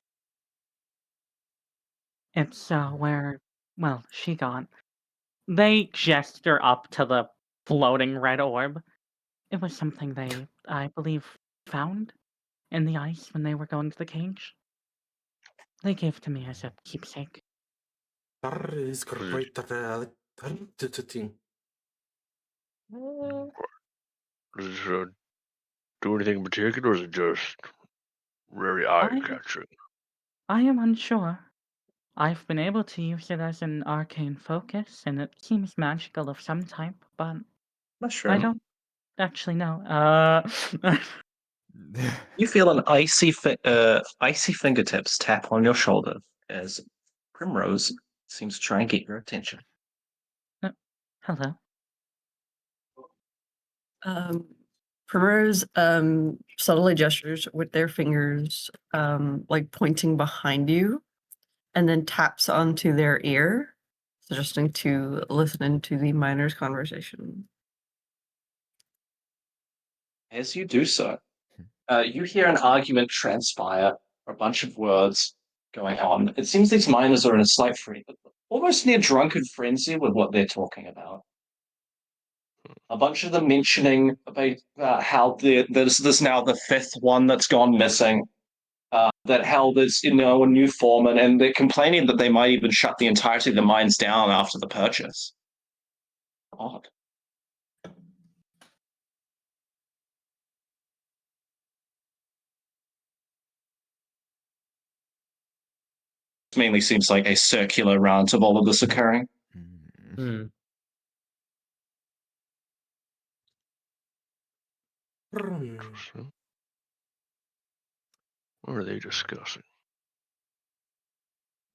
It's where, well, she got. They gesture up to the floating red orb. It was something they, I believe, found in the ice when they were going to the cage. They gave it to me as a keepsake. That is quite interesting. Does it do anything in particular, or is it just very eye-catching? I am unsure. I've been able to use it as an arcane focus, and it seems magical of some type, but Mushroom. I don't actually know. You feel an icy fingertips tap on your shoulder as Primrose seems to try and get your attention. Hello. Primrose subtly gestures with their fingers, like pointing behind you, and then taps onto their ear, suggesting to listen into the miner's conversation. As you do so, you hear an argument transpire, a bunch of words going on. It seems these miners are in a slight almost near drunken frenzy with what they're talking about. A bunch of them mentioning about how there's now the fifth one that's gone missing. That how there's a new foreman, and they're complaining that they might even shut the entirety of the mines down after the purchase. Odd. Mainly seems like a circular round of all of this occurring. Mm. Interesting. What are they discussing?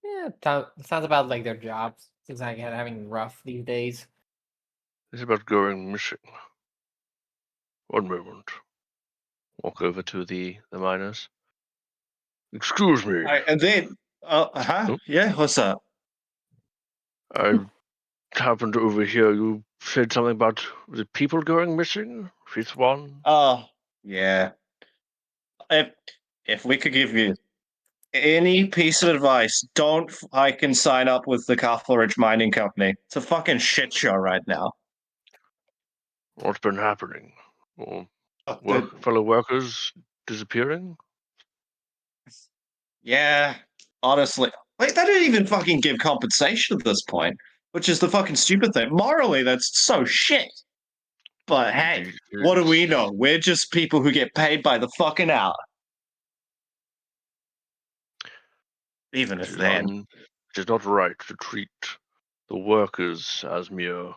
Yeah, sounds about like their jobs. Seems like they're having rough these days. It's about going missing. One moment. Walk over to the miners. Excuse me. And then, yeah, what's up? I happened to overhear you said something about the people going missing. Fifth one. Oh, yeah. If we could give you any piece of advice, don't fucking sign up with the Ridge Mining Company. It's a fucking shit show right now. What's been happening? Or The- fellow workers disappearing? yeah, honestly. Like, they don't even fucking give compensation at this point, which is the fucking stupid thing. Morally, that's so shit. But hey, Indeed it what do is. we know? We're just people who get paid by the fucking hour. Even if then. It is not right to treat the workers as mere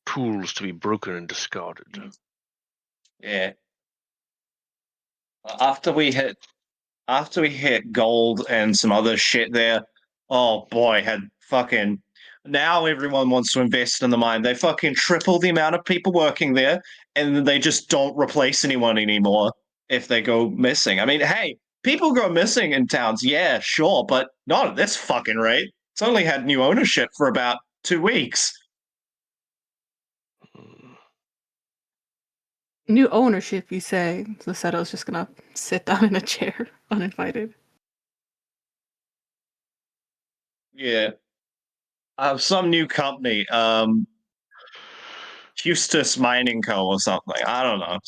tools to be broken and discarded. Yeah. After we hit gold and some other shit there, oh boy, had fucking now everyone wants to invest in the mine. They fucking triple the amount of people working there, and they just don't replace anyone anymore if they go missing. I mean, hey, people go missing in towns, yeah, sure, but not at this fucking rate. It's only had new ownership for about 2 weeks. New ownership, you say? So Seto's just gonna sit down in a chair, uninvited. Yeah. Some new company, Eustace Mining Co. or something. I don't know.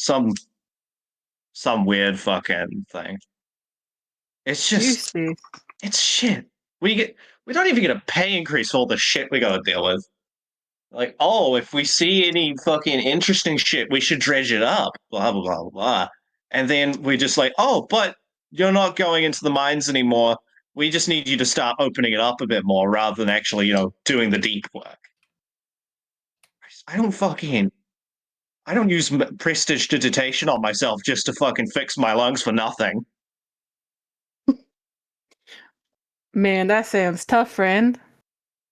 Some weird fucking thing. It's just Juicy. it's shit. We don't even get a pay increase for all the shit we gotta deal with. Like, oh, if we see any fucking interesting shit, we should dredge it up. Blah blah blah blah. And then we're just like, oh, but you're not going into the mines anymore. We just need you to start opening it up a bit more rather than actually, doing the deep work. I don't use prestige digitation on myself just to fucking fix my lungs for nothing. Man, that sounds tough, friend.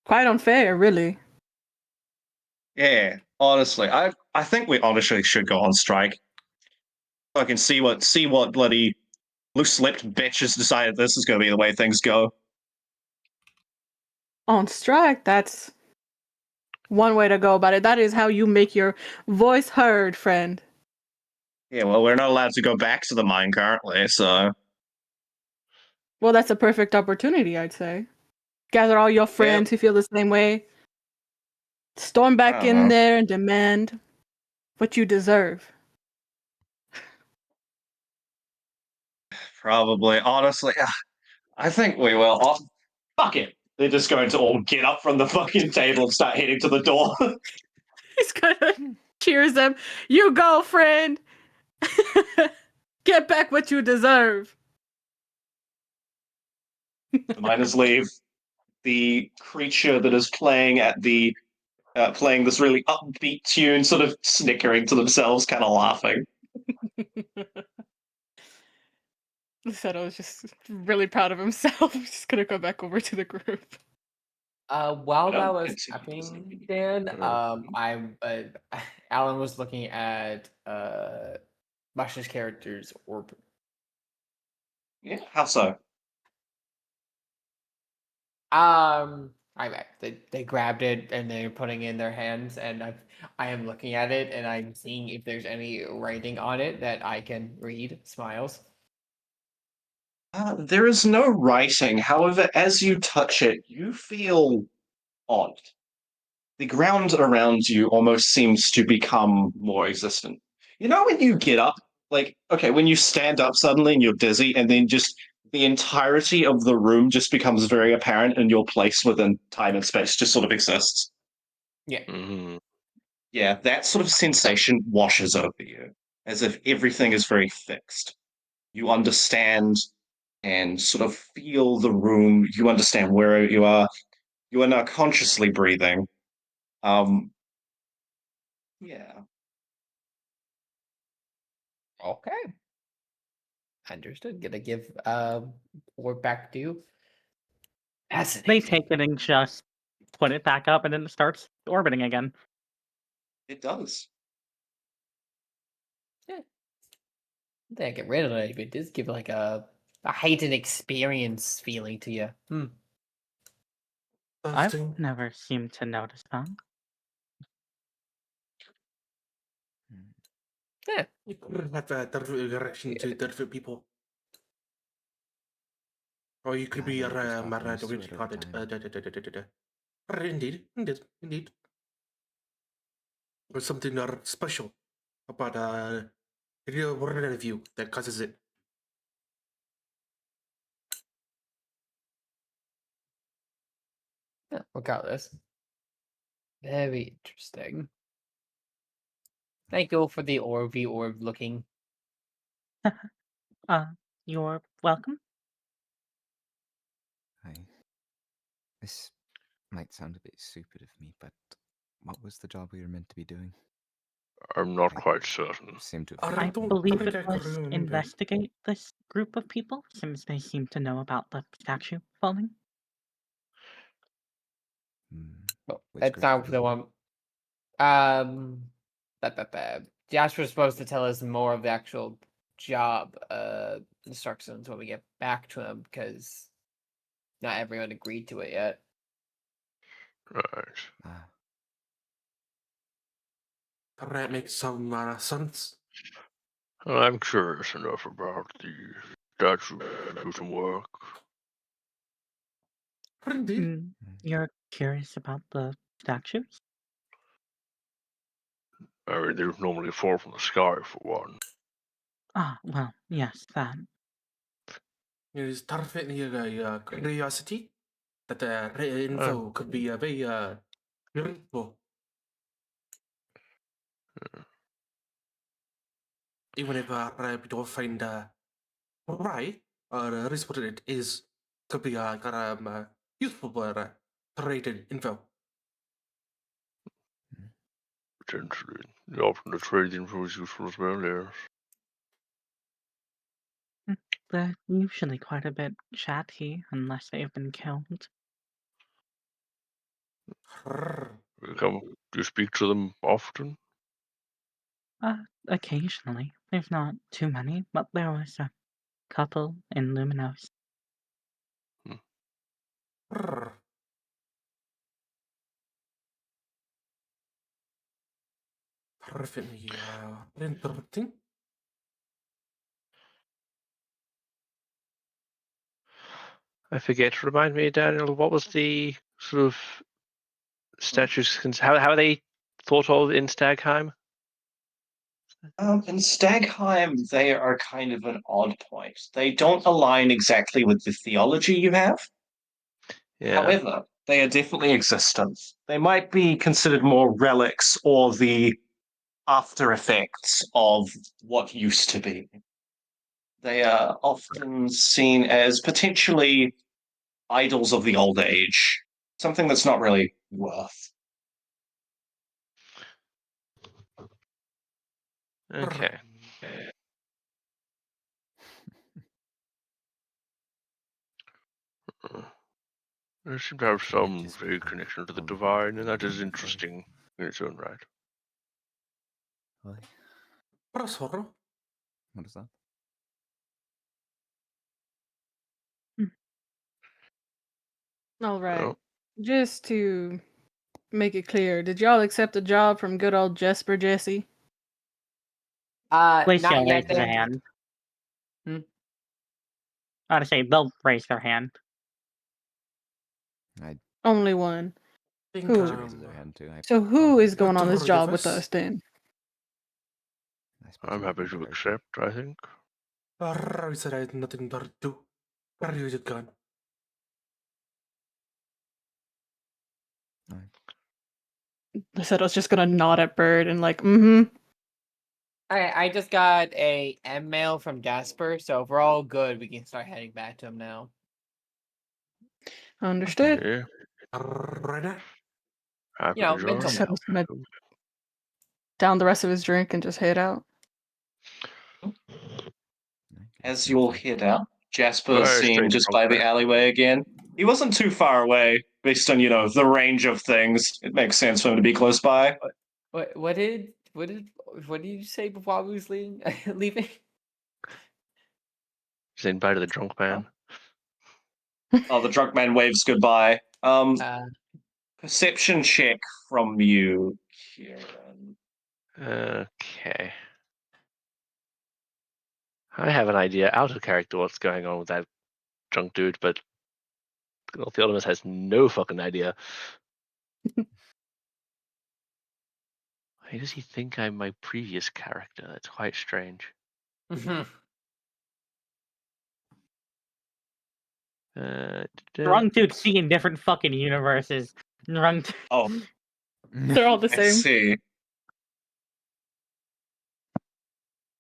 Quite unfair, really. Yeah, honestly, I think we honestly should go on strike. Fucking see what bloody loose-lipped bitches decided this is going to be the way things go. On strike, that's one way to go about it. That is how you make your voice heard, friend. Yeah, well, we're not allowed to go back to the mine currently, so Well, that's a perfect opportunity, I'd say. Gather all your friends who feel the same way. Storm back in there and demand what you deserve. probably. Honestly, I think we will. Oh, fuck it. They're just going to all get up from the fucking table and start heading to the door. He's gonna cheers them. You go, friend. Get back what you deserve. The miners leave. The creature that is playing at the playing this really upbeat tune, sort of snickering to themselves, kind of laughing. Seto was just really proud of himself. He's just gonna go back over to the group. While that was Continue to listen. happening, Dan, Alan was looking at Masha's character's orb. Yeah, how so? They grabbed it and they're putting it in their hands, and I am looking at it and I'm seeing if there's any writing on it that I can read. Smiles. There is no writing. However, as you touch it, you feel odd. The ground around you almost seems to become more existent. You know when you get up, like, okay, when you stand up suddenly and you're dizzy, and then just the entirety of the room just becomes very apparent and your place within time and space just sort of exists. Yeah. Mm-hmm. Yeah, that sort of sensation washes over you, as if everything is very fixed. You understand and sort of feel the room. You understand where you are. You are now consciously breathing. Yeah. Okay. Understood. Gonna give orb back to you. They Fascinating. take it and just put it back up, and then it starts orbiting again. It does. Yeah. I think I get rid of it, but it does give like a heightened experience feeling to you. I've Thing. never seemed to notice that. Yeah. You could have a different direction to different people. Or you could be They were just what talking do you used to call it it? at a time. Indeed. There's something special about the word of you that causes it. Yeah, regardless. Very interesting. Thank you for the orb looking. You're welcome. This might sound a bit stupid of me, but what was the job we were meant to be doing? I'm not I quite certain. seem to I have I don't believe think it I can was remember. investigate this group of people, since they seem to know about the statue falling. Well, Which that's group of not the people? one. Jasper's supposed to tell us more of the actual job instructions when we get back to him, because not everyone agreed to it yet. Right. That makes some sense. I'm curious enough about the statue to do some work. Indeed. You're curious about the statues? I mean, they normally fall from the sky, for one. Well, yes, that. Is definitely a curiosity that the info could be very useful. Even if we don't find why or what it is, could be useful for trading info. Potentially. Often the trade info is useful as well, yes. They're usually quite a bit chatty, unless they've been killed. Do you speak to them often? Occasionally. There's not too many, but there was a couple in Luminos. Perfectly interesting. I forget. Remind me, Daniel, what was the sort of statues? How are they thought of in Stagheim? In Stagheim, they are kind of an odd point. They don't align exactly with the theology you have. Yeah. However, they are definitely existent. They might be considered more relics or the after effects of what used to be. They are often seen as potentially idols of the old age, something that's not really worth. Okay. It seems to have Should we some just vague connection to the on divine, and that is the- interesting in its own right. What? Prosper. What is that? All right. Well, Just to make it clear, did y'all accept a job from good old Jesper Jesse? Felicia Not yet. raises a hand. Hmm? I ought to say they'll raise their hand. Only one. Think, Who? She raises her hand too. So who is going on this Three job of with us. us then? I suppose I'm we happy can to start accept, I think. I said I had nothing better to do. Where is it gone? I said I was just gonna nod at Bird and like, mm-hmm. Alright, I just got a mail from Jasper, so if we're all good, we can start heading back to him now. Understood. Yeah, Right. happy You know, to mental join. Said I was gonna down the rest of his drink and just head out. As you all head out, Jasper's Very seen straight just drunk by the man. alleyway again. He wasn't too far away, based on, the range of things. It makes sense for him to be close by. What did you say before we was leaving? leaving? Saying bye to the drunk man. Oh, the drunk man waves goodbye. Perception check from you, Kieran. Okay. I have an idea out of character what's going on with that drunk dude, but Theodomus has no fucking idea. Why does he think I'm my previous character? That's quite strange. Drunk dude seeing different fucking universes. Drunk. Oh, They're all the I same. see.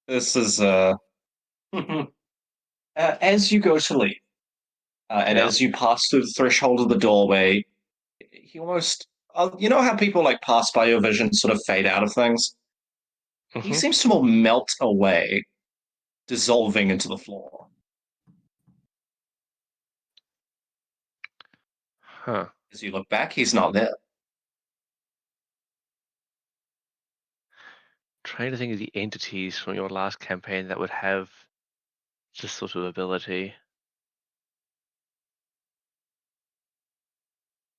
This is as you go to leave, and Yeah. as you pass through the threshold of the doorway, he almost, you know how people like pass by your vision, sort of fade out of things. He Mhm. seems to more melt away, dissolving into the floor. Huh. As you look back, he's not there. Trying to think of the entities from your last campaign that would have this sort of ability.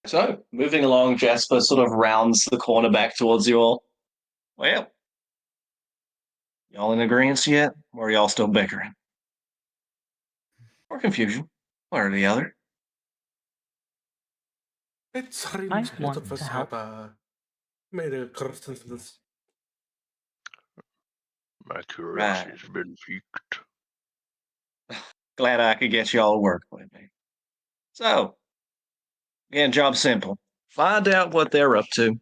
So, moving along, Jasper sort of rounds the corner back towards you all. Well, y'all in agreement yet? Or are y'all still bickering? Or confusion? One or the other? It seems I both want of us to have help. made a consensus. My Right. curiosity's been piqued. Glad I could get y'all to work with me. So, again, job simple. Find out what they're up to.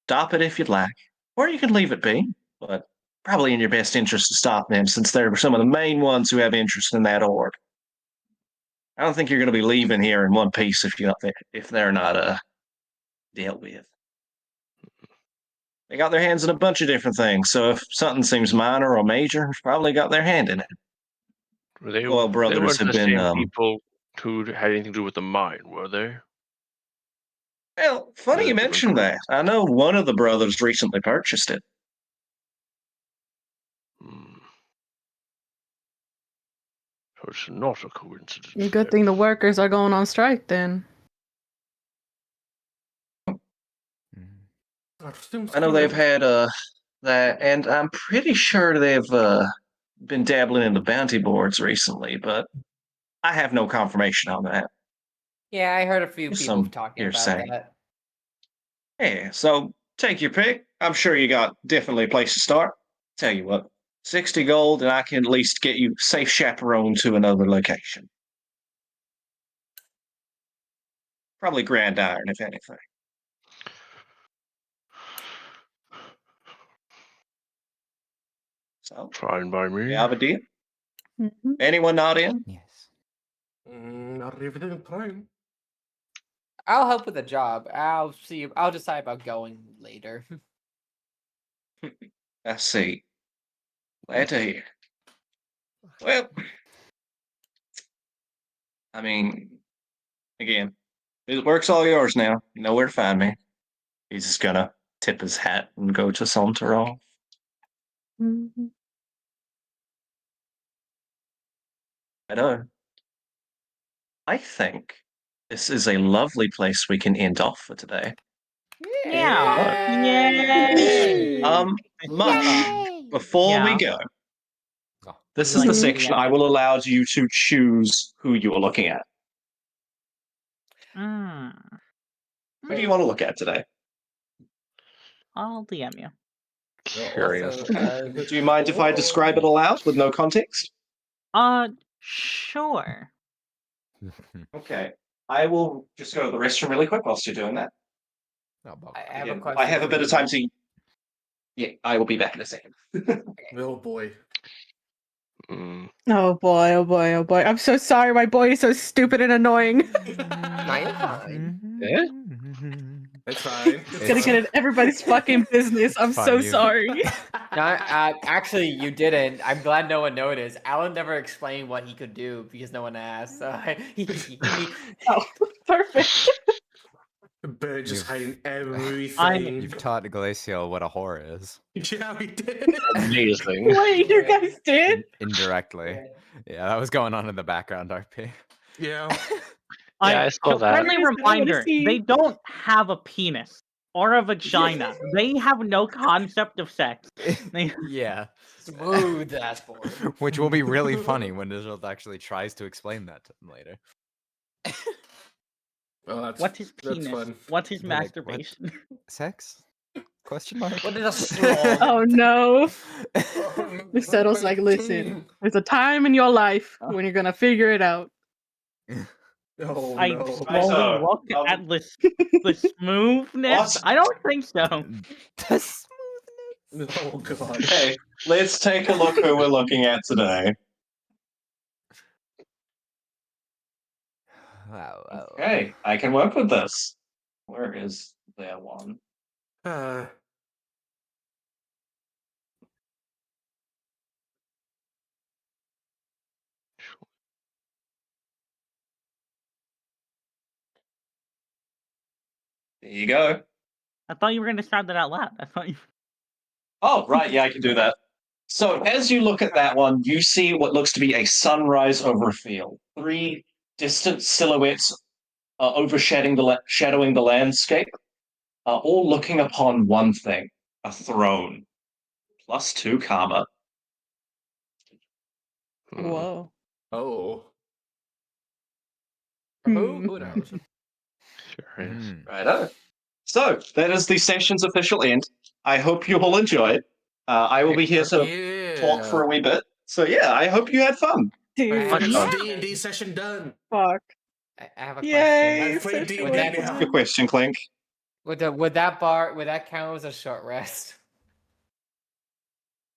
Stop it if you'd like. Or you can leave it be. But probably in your best interest to stop them, since they're some of the main ones who have interest in that org. I don't think you're going to be leaving here in one piece if they're not dealt with. They got their hands in a bunch of different things, so if something seems minor or major, it's probably got their hand in it. They Well, brothers weren't have the been, same people who had anything to do with the mine, were they? well, funny Was it you a different mentioned group? that. I know one of the brothers recently purchased it. Hmm. So it's not a coincidence. Good thing the workers are going on strike then. I know they've had that, and I'm pretty sure they've been dabbling in the bounty boards recently, but I have no confirmation on that. Yeah, I heard a few Just people some talking about hearsay. that. Yeah, so take your pick. I'm sure you got definitely a place to start. Tell you what, 60 gold, and I can at least get you safe chaperone to another location. Probably Grand Iron, if anything. So, Fine by me. we have a deal. Mhm. Anyone not in? Yes. Not everything plan. I'll help with the job. I'll see. I'll decide about going later. I see. Lady. Well, I mean, again, the work's all yours now. You know where to find me. He's just gonna tip his hat and go to saunter off. Mhm. I know. I think this is a lovely place we can end off for today. Yeah. Yay! Much Yay! before we Yeah. go, Oh, this Would is you the like to section DM I it? will allow you to choose who you are looking at. Mm. Who do you want to look at today? I'll DM you. Curious. Do you mind if I describe it aloud with no context? Sure. Okay. I will just go to the restroom really quick whilst you're doing that. Oh, Bob. I have a Again, question. I have a for bit of you. time to. Yeah, I will be back in a second. Oh boy. Mm. Oh boy, oh boy, oh boy. I'm so sorry, my boy is so stupid and annoying. No, you're fine. Eh? That's fine. It's gonna get in everybody's fucking business. I'm Fun, so you- sorry. No, actually, you didn't. I'm glad no one noticed. Alan never explained what he could do because no one asked. So Oh, perfect. Bird just You've- hiding everything. You've taught Glacial what a whore is. Yeah, we did. Amazing. Wait, you guys did? Indirectly. Yeah, that was going on in the background, RP. Yeah. Yeah, I saw that. Friendly Yes, I wanna reminder, see. they don't have a penis or a vagina. They have no concept of sex. They, Yeah. smooth dashboard. Which will be really funny when Israel actually tries to explain that to them later. Well, that's what's his that's penis? fun. What's his They're like, what? masturbation? Sex? Question mark? What is a straw? Oh no. Miss Settle's like, listen, there's a time in your life when you're gonna figure it out. Oh I no. slowly So, look at the smoothness. What? I don't think so. Oh god. Okay, let's take a look who we're looking at today. Wow. Okay, I can work with this. Where is their one? Uh, There you go. I thought you were going to start that out loud. I thought you. Oh, right, yeah, I can do that. So as you look at that one, you see what looks to be a sunrise over a field. 3 distant silhouettes overshadowing shadowing the landscape, all looking upon one thing: a throne. +2 karma. Mm. Whoa. oh. Who knows? Curious. Righto. So that is the session's official end. I hope you all enjoyed. I will be here to Yeah. talk for a wee bit. So yeah, I hope you had fun. Dude, Much First fun. D&D session done. fuck. I have a Yay! I've played session D&D that- was now. What's your question, Clink? question. Would that count as a short rest?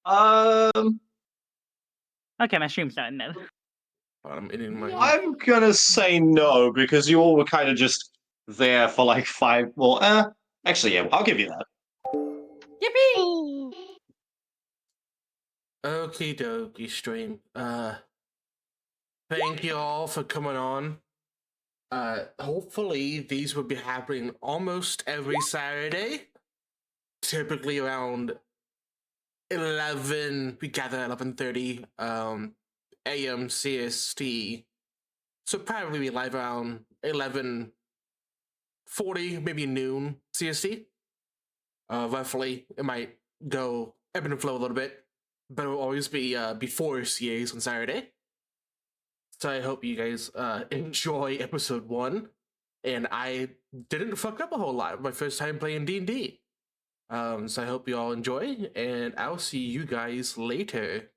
Um, Okay, my stream's done then. I'm in my. I'm gonna say no because you all were kind of just there for like 5. Well, actually, yeah, I'll give you that. Yippee! Okie dokie stream. Thank you all for coming on. Hopefully these will be happening almost every Saturday. Typically around 11. We gather at 11:30 a.m. CST. So probably be live around 11:40, maybe noon CST. Roughly, it might go ebb and flow a little bit, but it will always be before CAs on Saturday. So I hope you guys enjoy episode 1. And I didn't fuck up a whole lot. My first time playing D&D. So I hope you all enjoy, and I'll see you guys later.